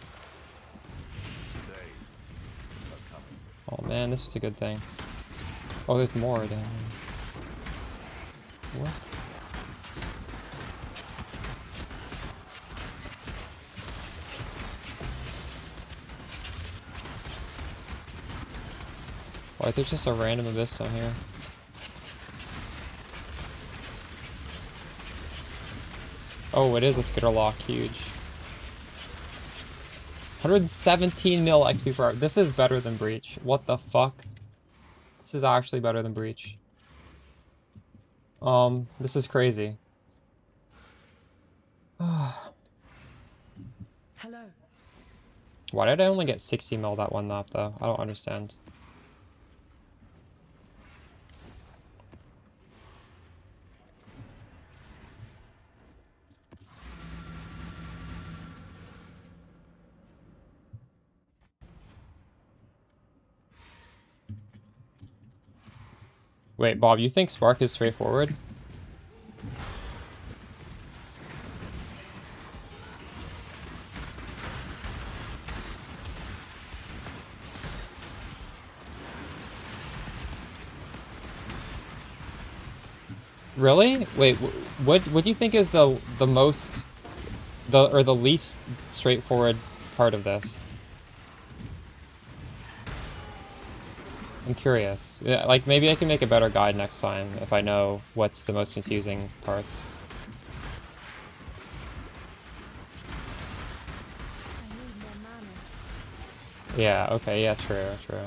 Oh man, this was a good thing. Oh, there's more down there. What? Why, there's just a random abyss down here. Oh, it is a Skitterlock, huge. 117 mil XP per hour. This is better than Breach. What the fuck? This is actually better than Breach. This is crazy. Hello. Why did I only get 60 mil that one map, though? I don't understand. Wait, Bob, you think Spark is straightforward? Really? Wait, what do you think is the least straightforward part of this? I'm curious. Yeah, like maybe I can make a better guide next time if I know what's the most confusing parts. I need more mana. Yeah, okay, yeah, true, true.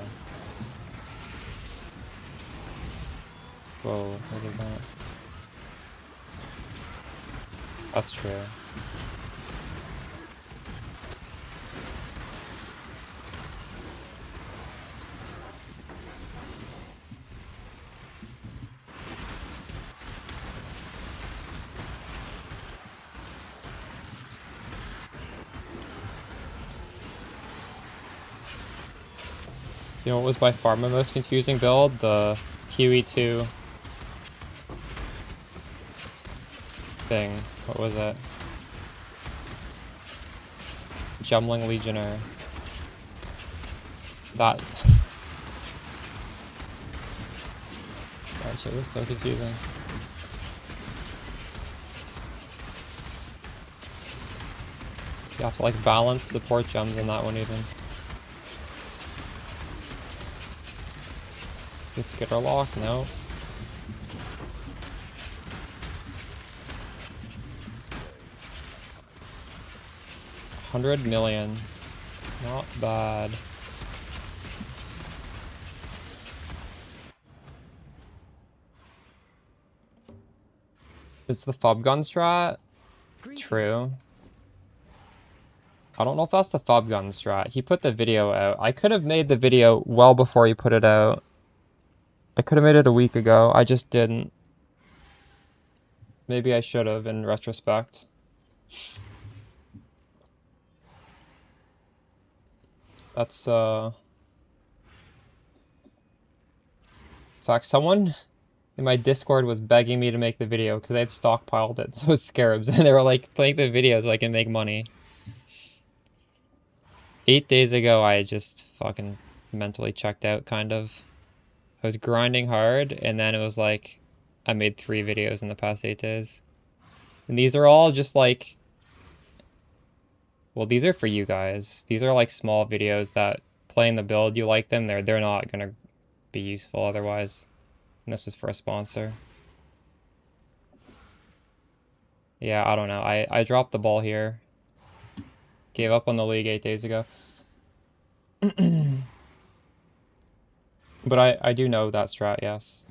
Whoa, look at that. That's true. You know what was by far my most confusing build? The QE2 thing. What was it? Jumbling Legionnaire. That... that shit was so confusing. You have to like balance support gems on that one even. Is this skitter lock? No. $100 million. Not bad. Is the fob gun strat? True. I don't know if that's the fob gun strat. He put the video out. I could have made the video well before he put it out. I could have made it a week ago. I just didn't. Maybe I should have in retrospect. That's, in fact, someone in my Discord was begging me to make the video because I had stockpiled it, those scarabs, and they were like, make the video so I can make money. 8 days ago, I just fucking mentally checked out, kind of. I was grinding hard, and then it was like, I made 3 videos in the past 8 days. And these are all just like, well, these are for you guys. These are like small videos that playing the build, you like them, they're not gonna be useful otherwise. And this was for a sponsor. Yeah, I don't know. I dropped the ball here. Gave up on the league 8 days ago. But I do know that strat, yes.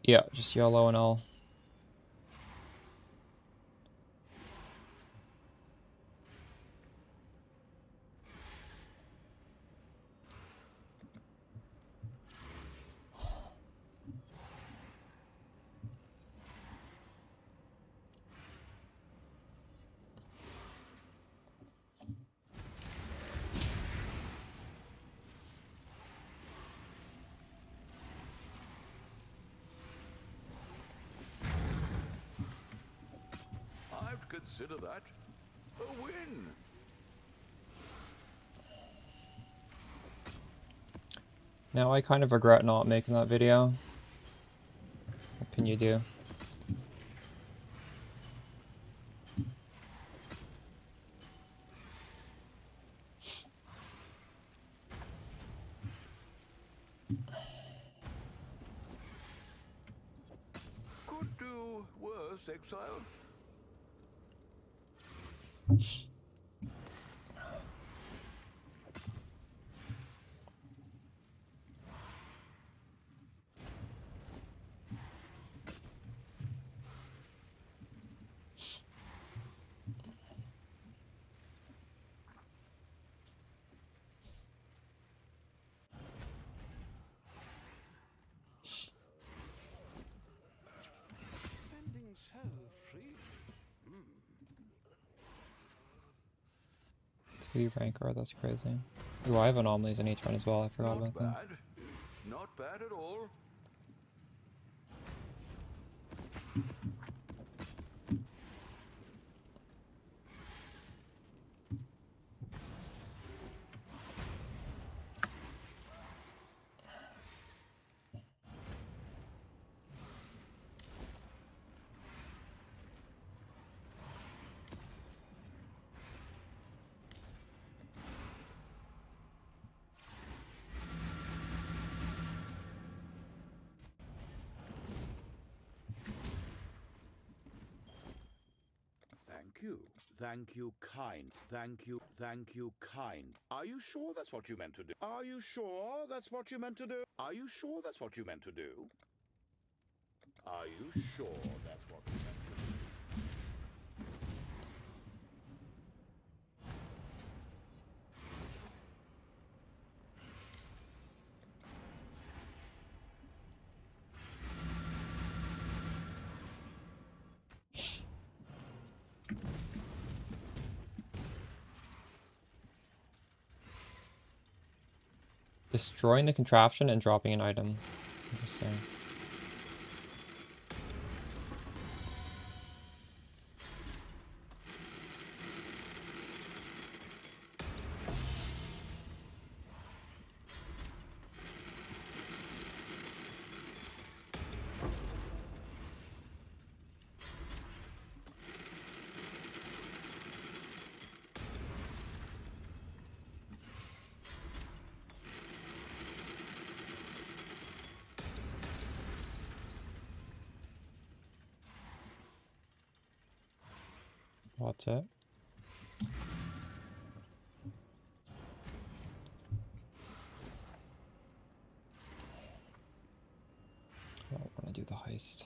Yeah, just YOLO and all. I'd consider that a win. Now I kind of regret not making that video. What can you do? Could do worse, exile. Spending so free. 3 ranker, that's crazy. Ooh, I have anomalies in each run as well. I forgot Not about them. bad. Not bad at all. you. Thank you, kind. Thank you, kind. Are you sure that's what you meant to do? Are you sure that's what you meant to do? Are you sure that's what you meant to do? Are you sure that's what you meant to do? Destroying the contraption and dropping an item. Interesting. What's it? I don't want to do the heist.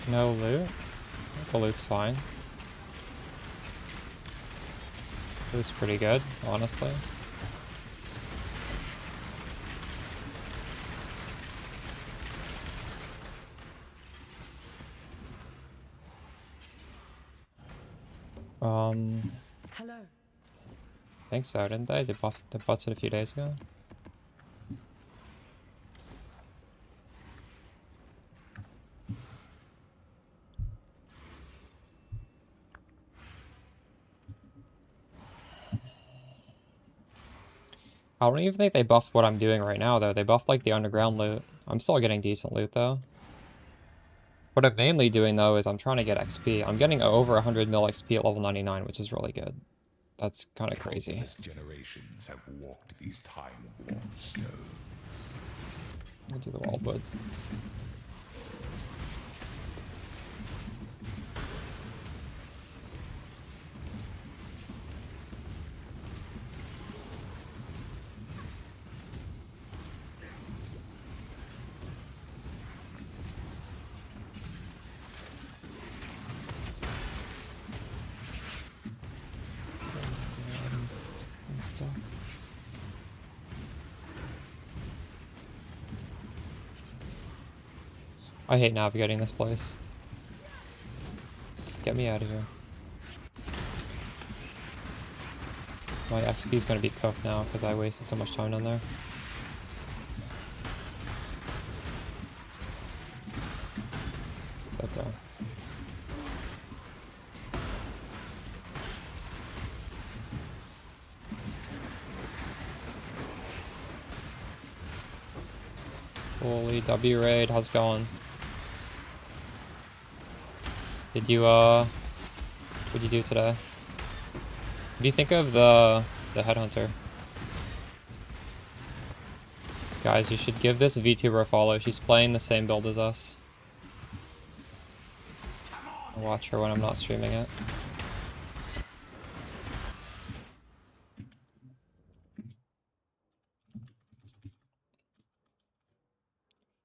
No loot? The loot's fine. It was pretty good, honestly. Hello. I think so, didn't they? They buffed it a few days ago. I don't even think they buffed what I'm doing right now, though. They buffed, like, the underground loot. I'm still getting decent loot, though. What I'm mainly doing, though, is I'm trying to get XP. I'm getting over 100 mil XP at level 99, which is really good. That's kind of crazy. Countless generations have walked these time-worn stones. I'll do the wildwood. I hate navigating this place. Get me out of here. My XP is going to be cooked now because I wasted so much time down there. Okay. Holy W raid, how's it going? Did you what'd you do today? What do you think of the headhunter? Guys, you should give this VTuber a follow. She's playing the same build as us. I'll watch her when I'm not streaming it.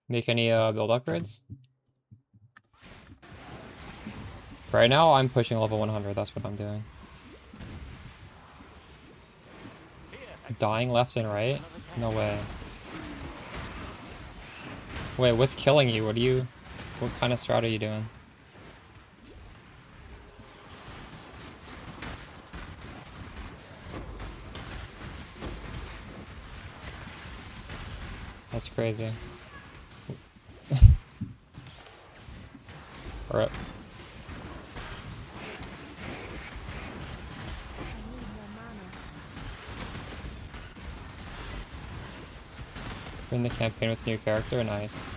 Make any build upgrades? Right now, I'm pushing level 100. That's what I'm doing. Dying left and right? No way. Wait, what's killing you? What kind of strat are you doing? That's crazy. Alright. Win the campaign with new character? Nice.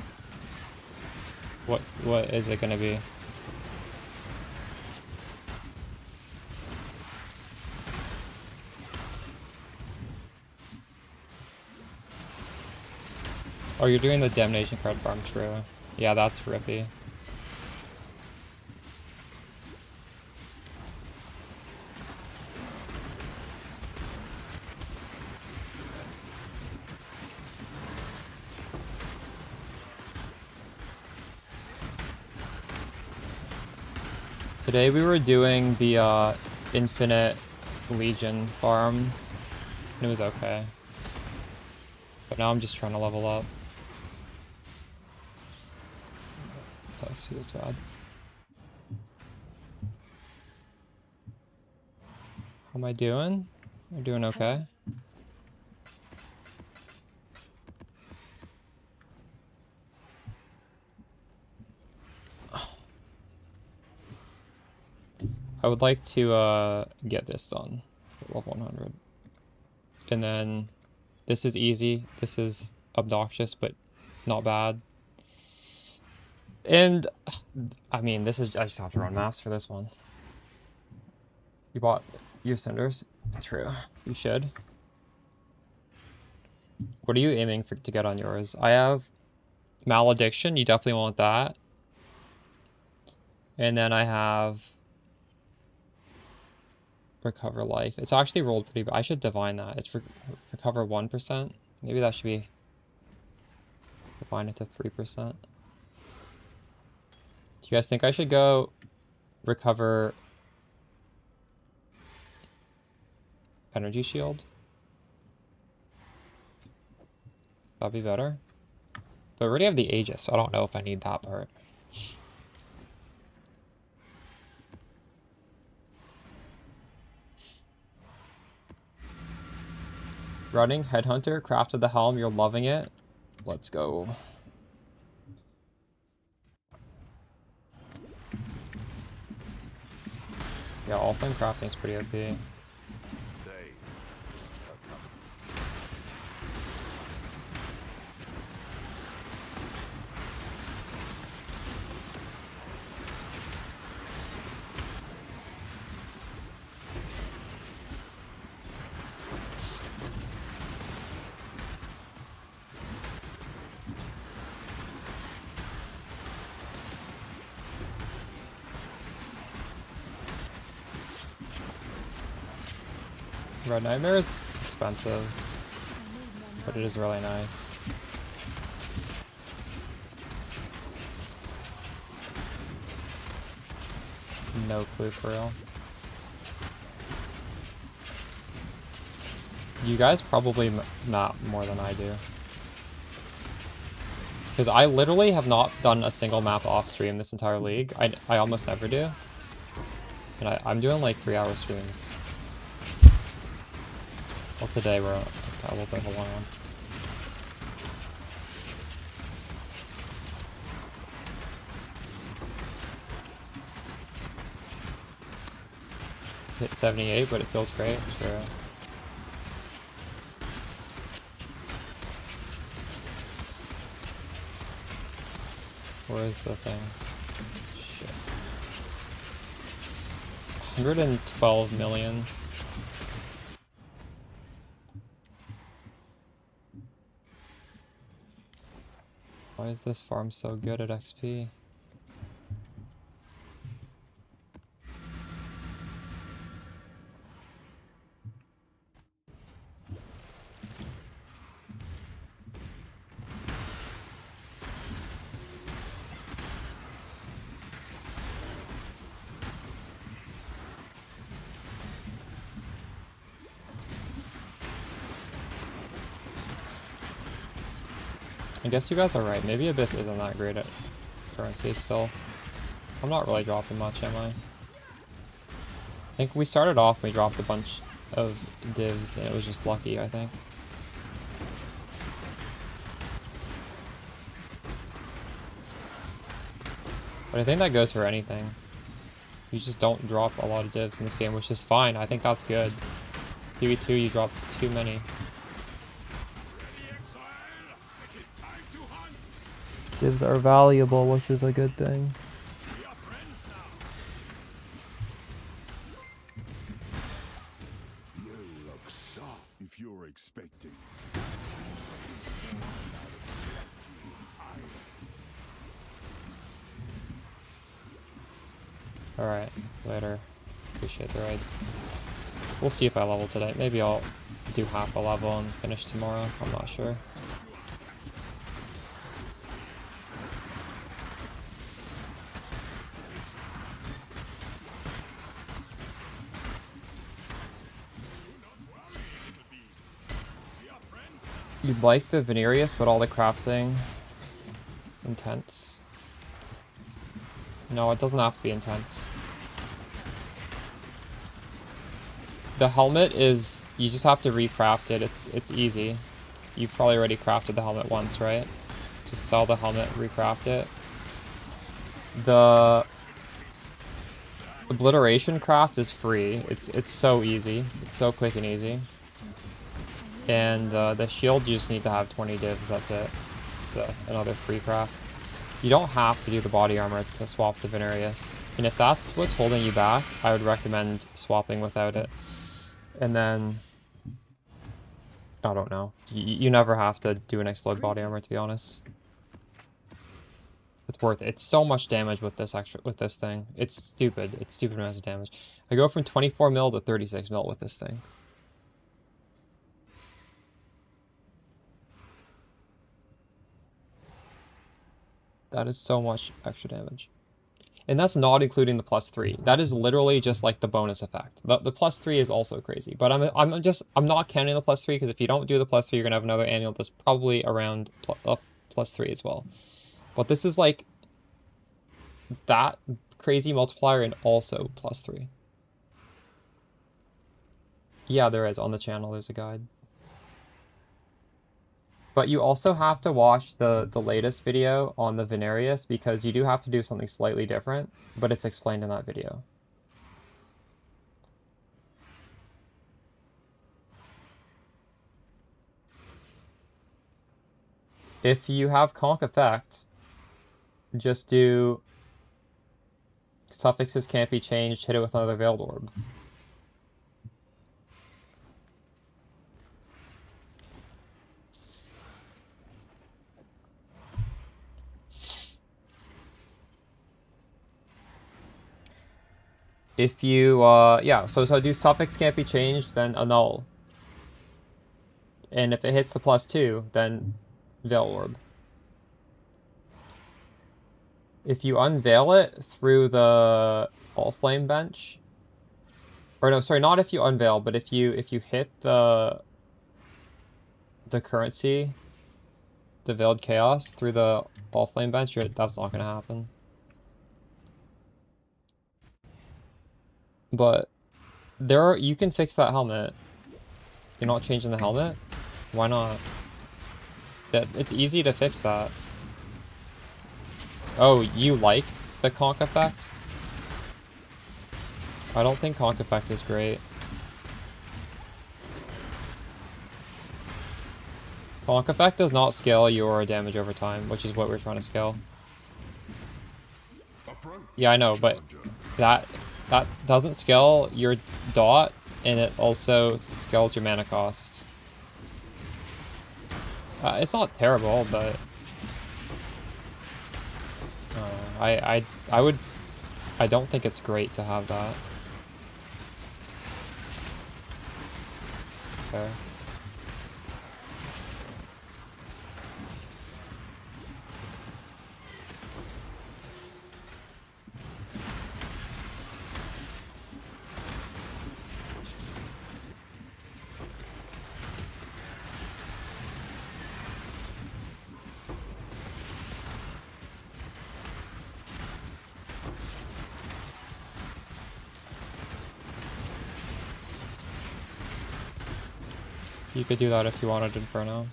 What is it gonna be? Oh, you're doing the damnation card farm, true. Yeah, that's rippy. Today we were doing the Infinite Legion farm, and it was okay. But now I'm just trying to level up. Let's see this bad. How am I doing? I'm doing okay. I would like to get this done at level 100. And then this is easy. This is obnoxious, but not bad. And I mean, I just have to run maps for this one. You bought your cinders? True. You should. What are you aiming for to get on yours? I have Malediction. You definitely want that. And then I have Recover Life. It's actually rolled pretty bad. I should divine that. It's Recover 1%. Maybe that should be divine it to 3%. Do you guys think I should go recover Energy Shield? That'd be better. But I already have the Aegis, so I don't know if I need that part. Running Headhunter, crafted the helm, you're loving it. Let's go. Yeah, all flame crafting is pretty OP. Red Nightmare is expensive, but it is really nice. No clue for real. You guys probably map more than I do. Because I literally have not done a single map off stream this entire league. I almost never do. And I'm doing like 3-hour streams. Well, today we're got a little bit of a long one. Hit 78, but it feels great. Sure. Where is the thing? Shit. 112 million. Why is this farm so good at XP? I guess you guys are right. Maybe Abyss isn't that great at currency still. I'm not really dropping much, am I? I think we started off, we dropped a bunch of divs, and it was just lucky, I think. But I think that goes for anything. You just don't drop a lot of divs in this game, which is fine. I think that's good. PV2, you drop too many. Divs are valuable, which is a good thing. You look sharp if you're expecting. Alright, later. Appreciate the ride. We'll see if I level today. Maybe I'll do half a level and finish tomorrow. I'm not sure. You'd like the Venerius, but all the crafting intense. No, it doesn't have to be intense. The helmet is, you just have to recraft it. It's easy. You've probably already crafted the helmet once, right? Just sell the helmet, recraft it. The obliteration craft is free. It's so easy. It's so quick and easy. And the shield, you just need to have 20 divs, that's it. It's another free craft. You don't have to do the body armor to swap the Venerius. And if that's what's holding you back, I would recommend swapping without it. And then, I don't know. You never have to do an explode body armor, to be honest. It's worth it. It's so much damage with this thing. It's stupid. It's stupid amounts of damage. I go from 24 mil to 36 mil with this thing. That is so much extra damage. And that's not including the +3. That is literally just like the bonus effect. The +3 is also crazy. But I'm not counting the +3 because if you don't do the +3, you're gonna have another annual that's probably around +3 as well. But this is like that crazy multiplier and also +3. Yeah, there is. On the channel, there's a guide. But you also have to watch the latest video on the Venerius because you do have to do something slightly different, but it's explained in that video. If you have conk effect, just do suffixes can't be changed, hit it with another veiled orb. If you, yeah, so do suffix can't be changed, then annul. And if it hits the +2, then veil orb. If you unveil it through the all flame bench, or no, sorry, not if you unveil, but if you hit the currency, the veiled chaos through the all flame bench, that's not gonna happen. But you can fix that helmet. You're not changing the helmet? Why not? It's easy to fix that. Oh, you like the conk effect? I don't think conk effect is great. Conk effect does not scale your damage over time, which is what we're trying to scale. Yeah, I know, but that doesn't scale your dot, and it also scales your mana cost. It's not terrible, but I don't think it's great to have that. Fair. You could do that if you wanted Inferno.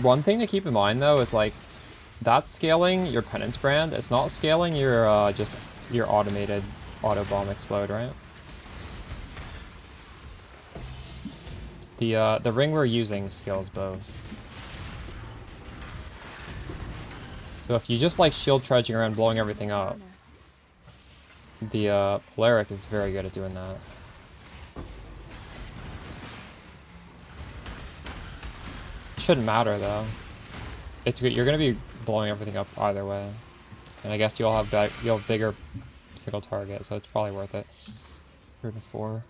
One thing to keep in mind though is like that's scaling your penance brand. It's not scaling your just your automated auto bomb explode, right? The ring we're using scales both. So if you just like shield trudging around blowing everything up, the Polaric is very good at doing that. Shouldn't matter though. It's good. You're gonna be blowing everything up either way, and I guess you'll have bigger single target, so it's probably worth it. 3 to 4.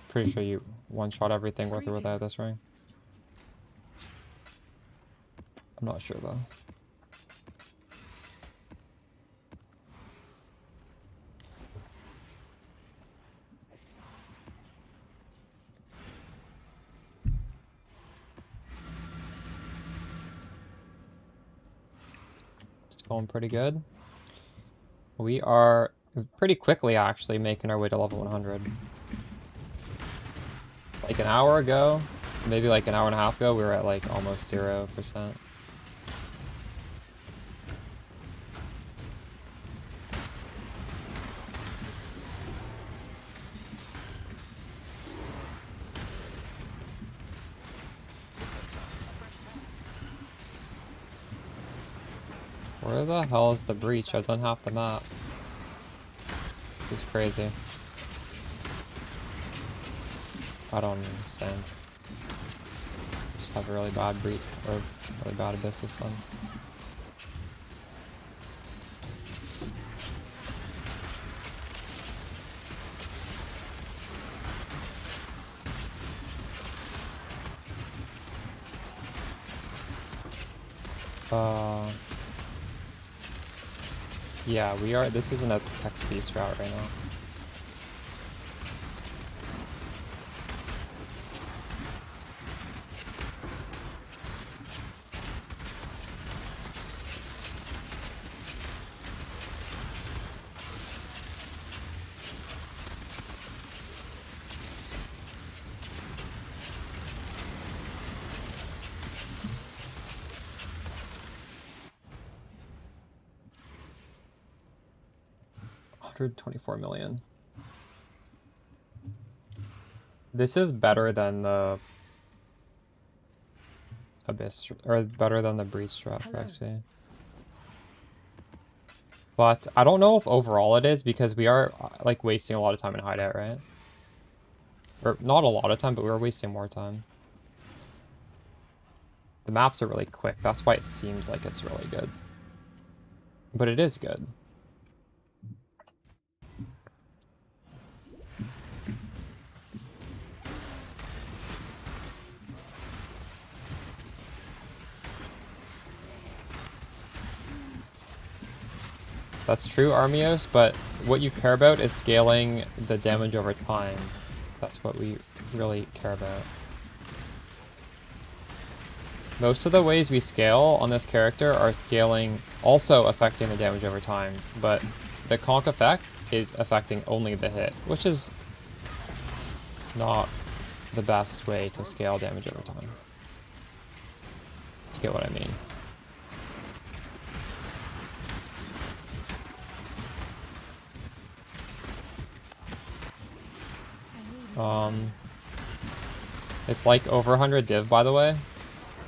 Pretty sure you one-shot everything with or without this ring. I'm not sure though. It's going pretty good. We are pretty quickly actually making our way to level 100. Like an hour ago, maybe like an hour and a half ago, we were at like almost 0%. Where the hell is the breach? I've done half the map. This is crazy. I don't understand. Just have a really bad breach, or really bad abyss this time. Yeah, we are. This isn't a XP strat right now. $124 million. This is better than the Abyss, or better than the Breach strat for XP. But I don't know if overall it is, because we are like wasting a lot of time in hideout, right? Or not a lot of time, but we were wasting more time. The maps are really quick. That's why it seems like it's really good. But it is good. That's true, Armios, but what you care about is scaling the damage over time. That's what we really care about. Most of the ways we scale on this character are scaling, also affecting the damage over time, but the conk effect is affecting only the hit, which is not the best way to scale damage over time. You get what I mean? It's like over 100 div, by the way.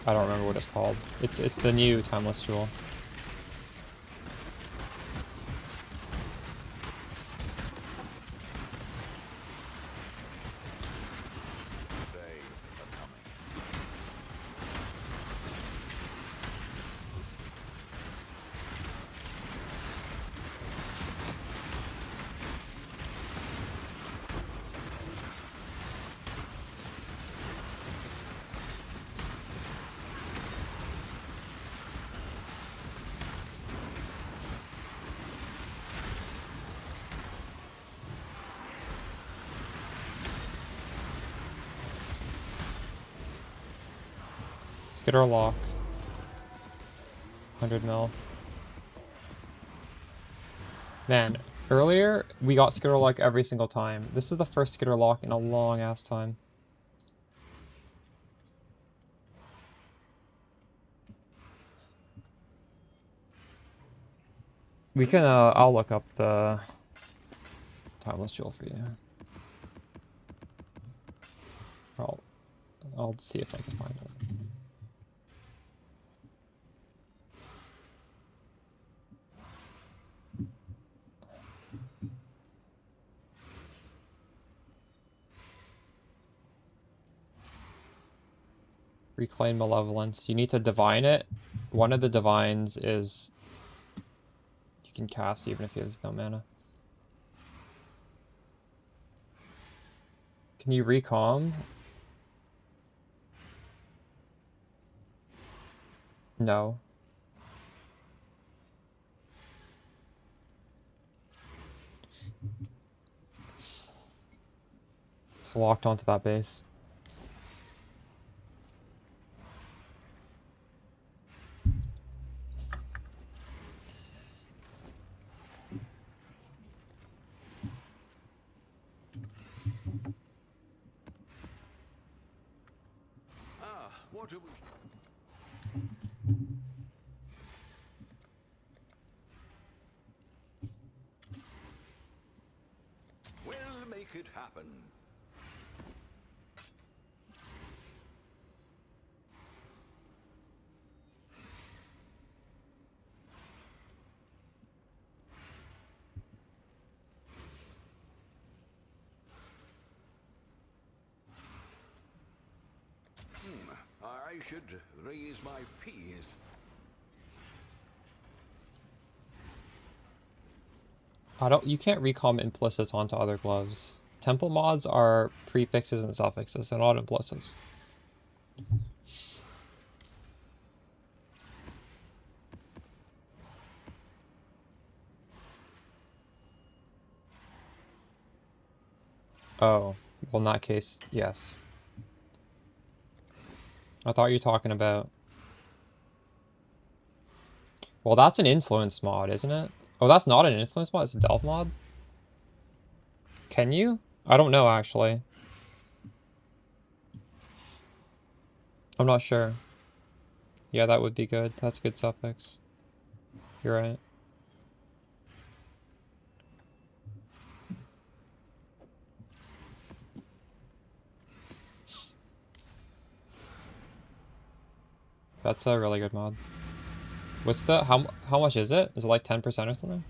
I don't remember what it's called. It's the new timeless jewel. Let's get our lock. 100 mil. Man, earlier we got skitter lock every single time. This is the first skitter lock in a long ass time. We can, I'll look up the timeless jewel for you. I'll see if I can find it. Reclaim Malevolence. You need to divine it. One of the divines is you can cast even if he has no mana. Can you recalm? No. It's locked onto that base. What do we... We'll make it happen. I should raise my fees. You can't recalm implicits onto other gloves. Temple mods are prefixes and suffixes, they're not implicits. Oh, well in that case, yes. I thought you were talking about... Well, that's an influence mod, isn't it? Oh, that's not an influence mod, it's a delve mod? Can you? I don't know, actually. I'm not sure. Yeah, that would be good. That's a good suffix. You're right. That's a really good mod. What's the... How much is it? Is it like 10% or something?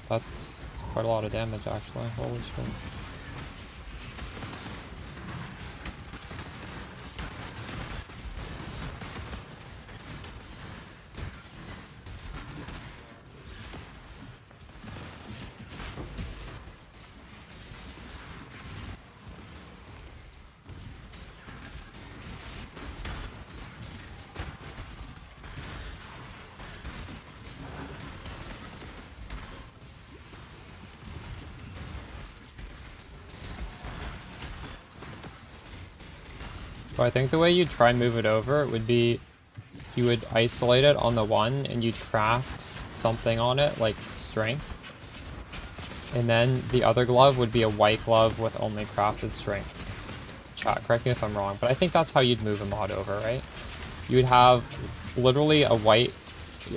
That's quite a lot of damage, actually. Holy shit. So I think the way you'd try and move it over would be you would isolate it on the one and you'd craft something on it, like strength. And then the other glove would be a white glove with only crafted strength. Chat, correct me if I'm wrong, but I think that's how you'd move a mod over, right? You would have literally a white,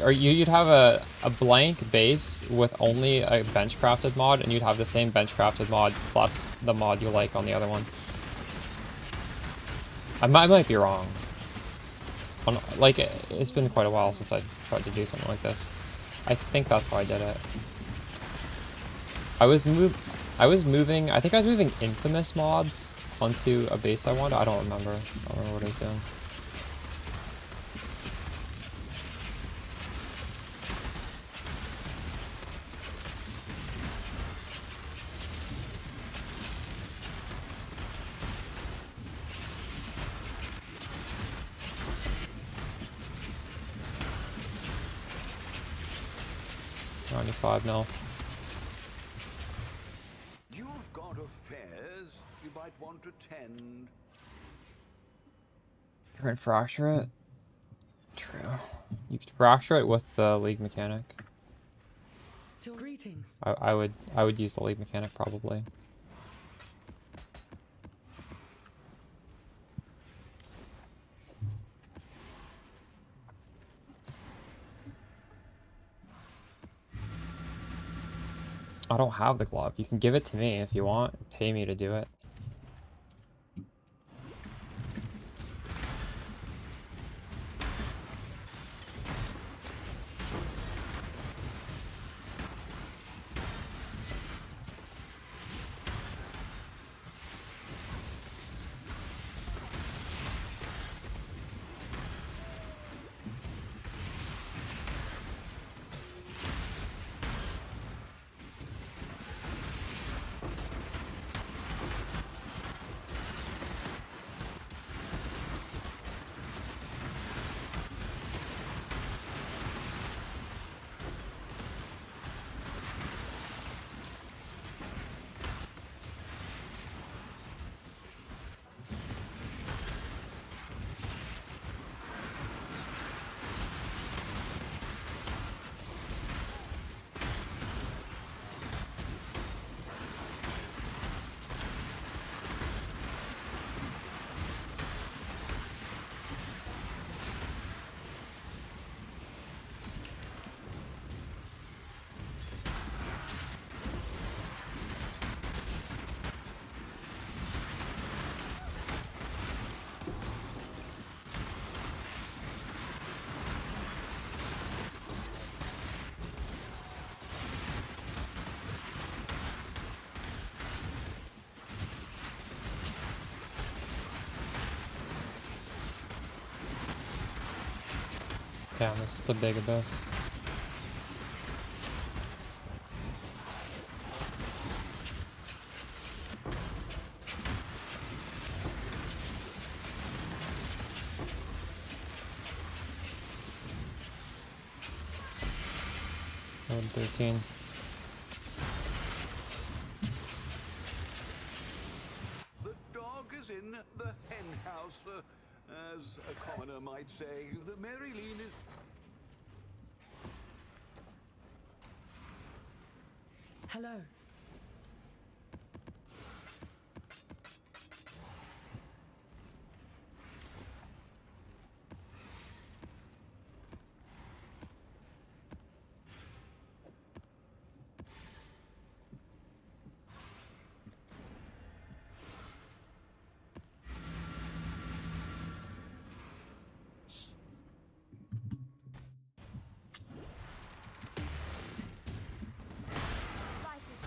or you'd have a blank base with only a bench crafted mod, and you'd have the same bench crafted mod plus the mod you like on the other one. I might be wrong. Like, it's been quite a while since I tried to do something like this. I think that's how I did it. I was moving, I think I was moving Infamous mods onto a base I wanted. I don't remember. I don't remember what I was doing. $95 mil. You've got affairs you might want to tend. Try and fracture it. True. You could fracture it with the league mechanic. Greetings. I would use the league mechanic probably. I don't have the glove. You can give it to me if you want. Pay me to do it. Damn, this is a big abyss. One 13. The dog is in the hen house, as a commoner might say. The Mary Lean is... Hello. Life is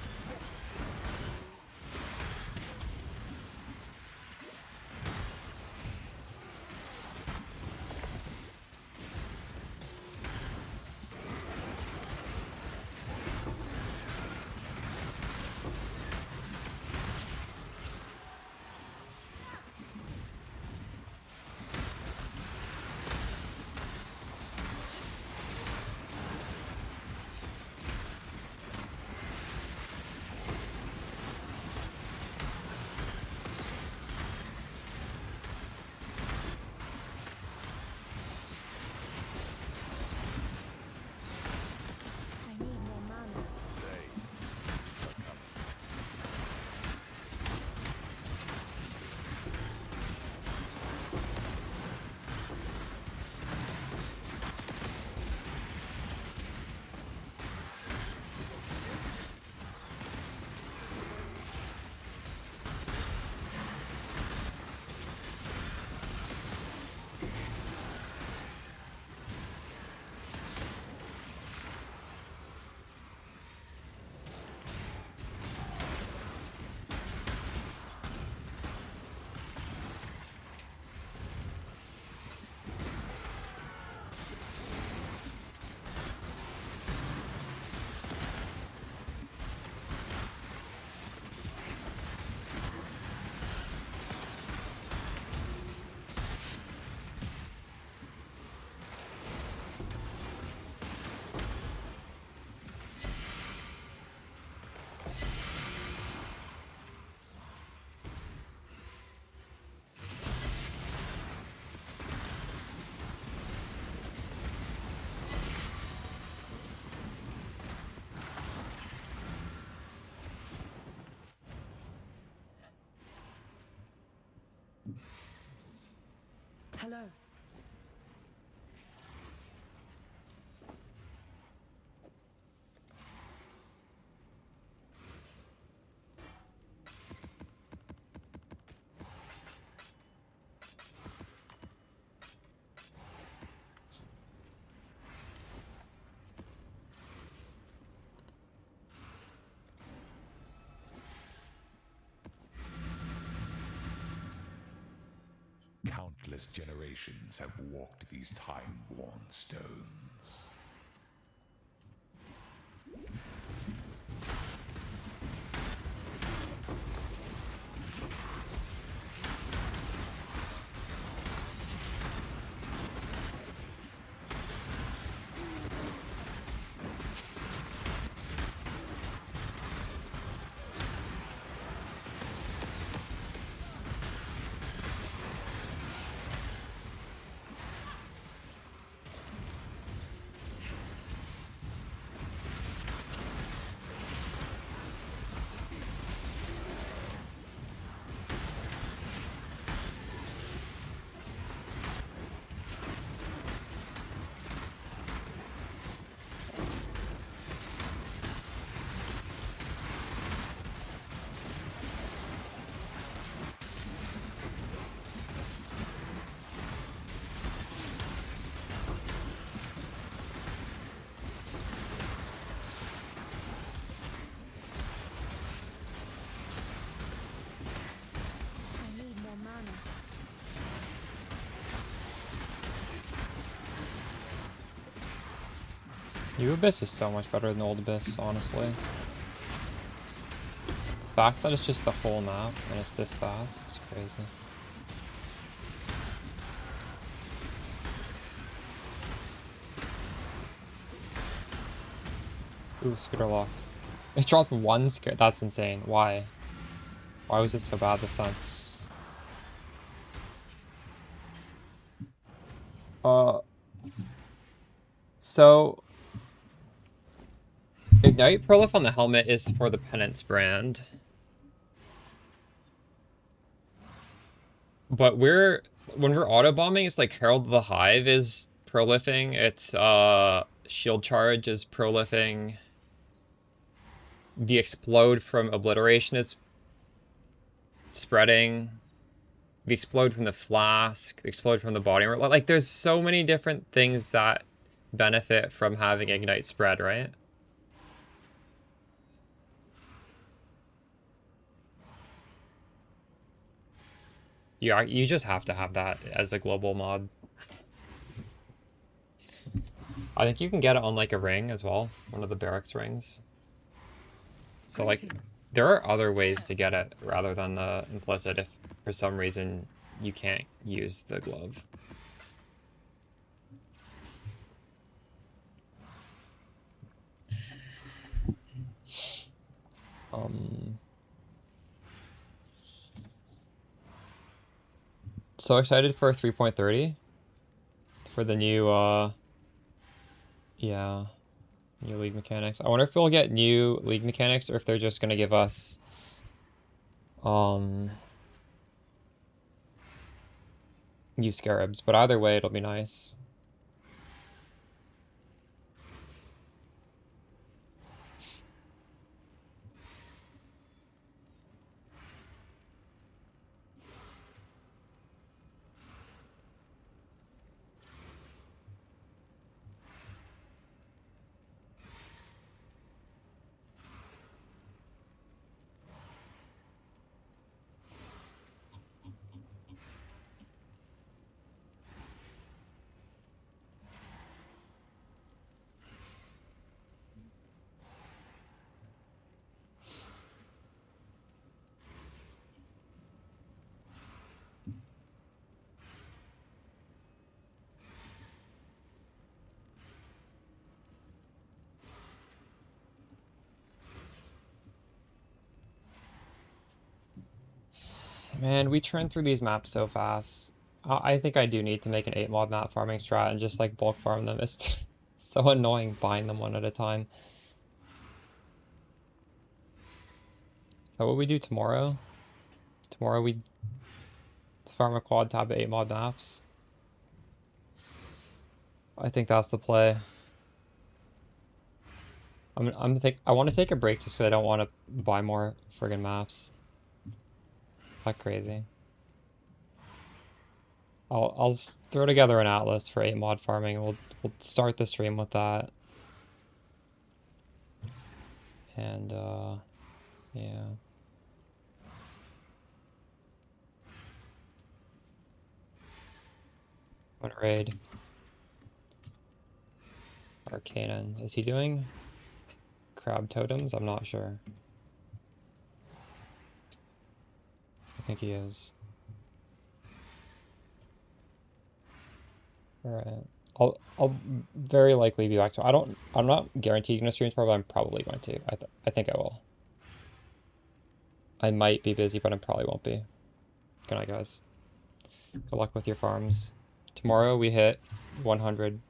Hello. Countless generations have walked these time-worn stones. I need more mana. New Abyss is so much better than Old Abyss, honestly. The fact that it's just the whole map and it's this fast is crazy. Ooh, Scooter Lock. It dropped one scare. That's insane. Why? Why was it so bad this time? So Ignite Prolif on the helmet is for the Penance brand. But when we're autobombing, it's like Herald of the Hive is prolifing. It's Shield Charge is prolifing. The Explode from Obliteration is spreading. The Explode from the Flask, the Explode from the Body Armor. Like there's so many different things that benefit from having Ignite spread, right? Yeah, you just have to have that as a global mod. I think you can get it on like a ring as well, one of the barracks rings. So like, there are other ways to get it rather than the implicit if for some reason you can't use the glove. So excited for 3.30 for the new yeah, new league mechanics. I wonder if we'll get new league mechanics or if they're just gonna give us new scarabs, but either way it'll be nice. Man, we churn through these maps so fast. I think I do need to make an 8 mod map farming strat and just like bulk farm them. It's so annoying buying them one at a time. So what we do tomorrow? Tomorrow we farm a quad tab of 8 mod maps. I think that's the play. I want to take a break just because I don't want to buy more friggin' maps. Not crazy. I'll throw together an atlas for 8 mod farming. And we'll start the stream with that. And yeah. What raid? Arcanon. Is he doing crab totems? I'm not sure. I think he is. Alright. I'll very likely be back to I'm not guaranteed gonna stream tomorrow, but I'm probably going to. I think I will. I might be busy, but I probably won't be. Good night, guys. Good luck with your farms. Tomorrow we hit 100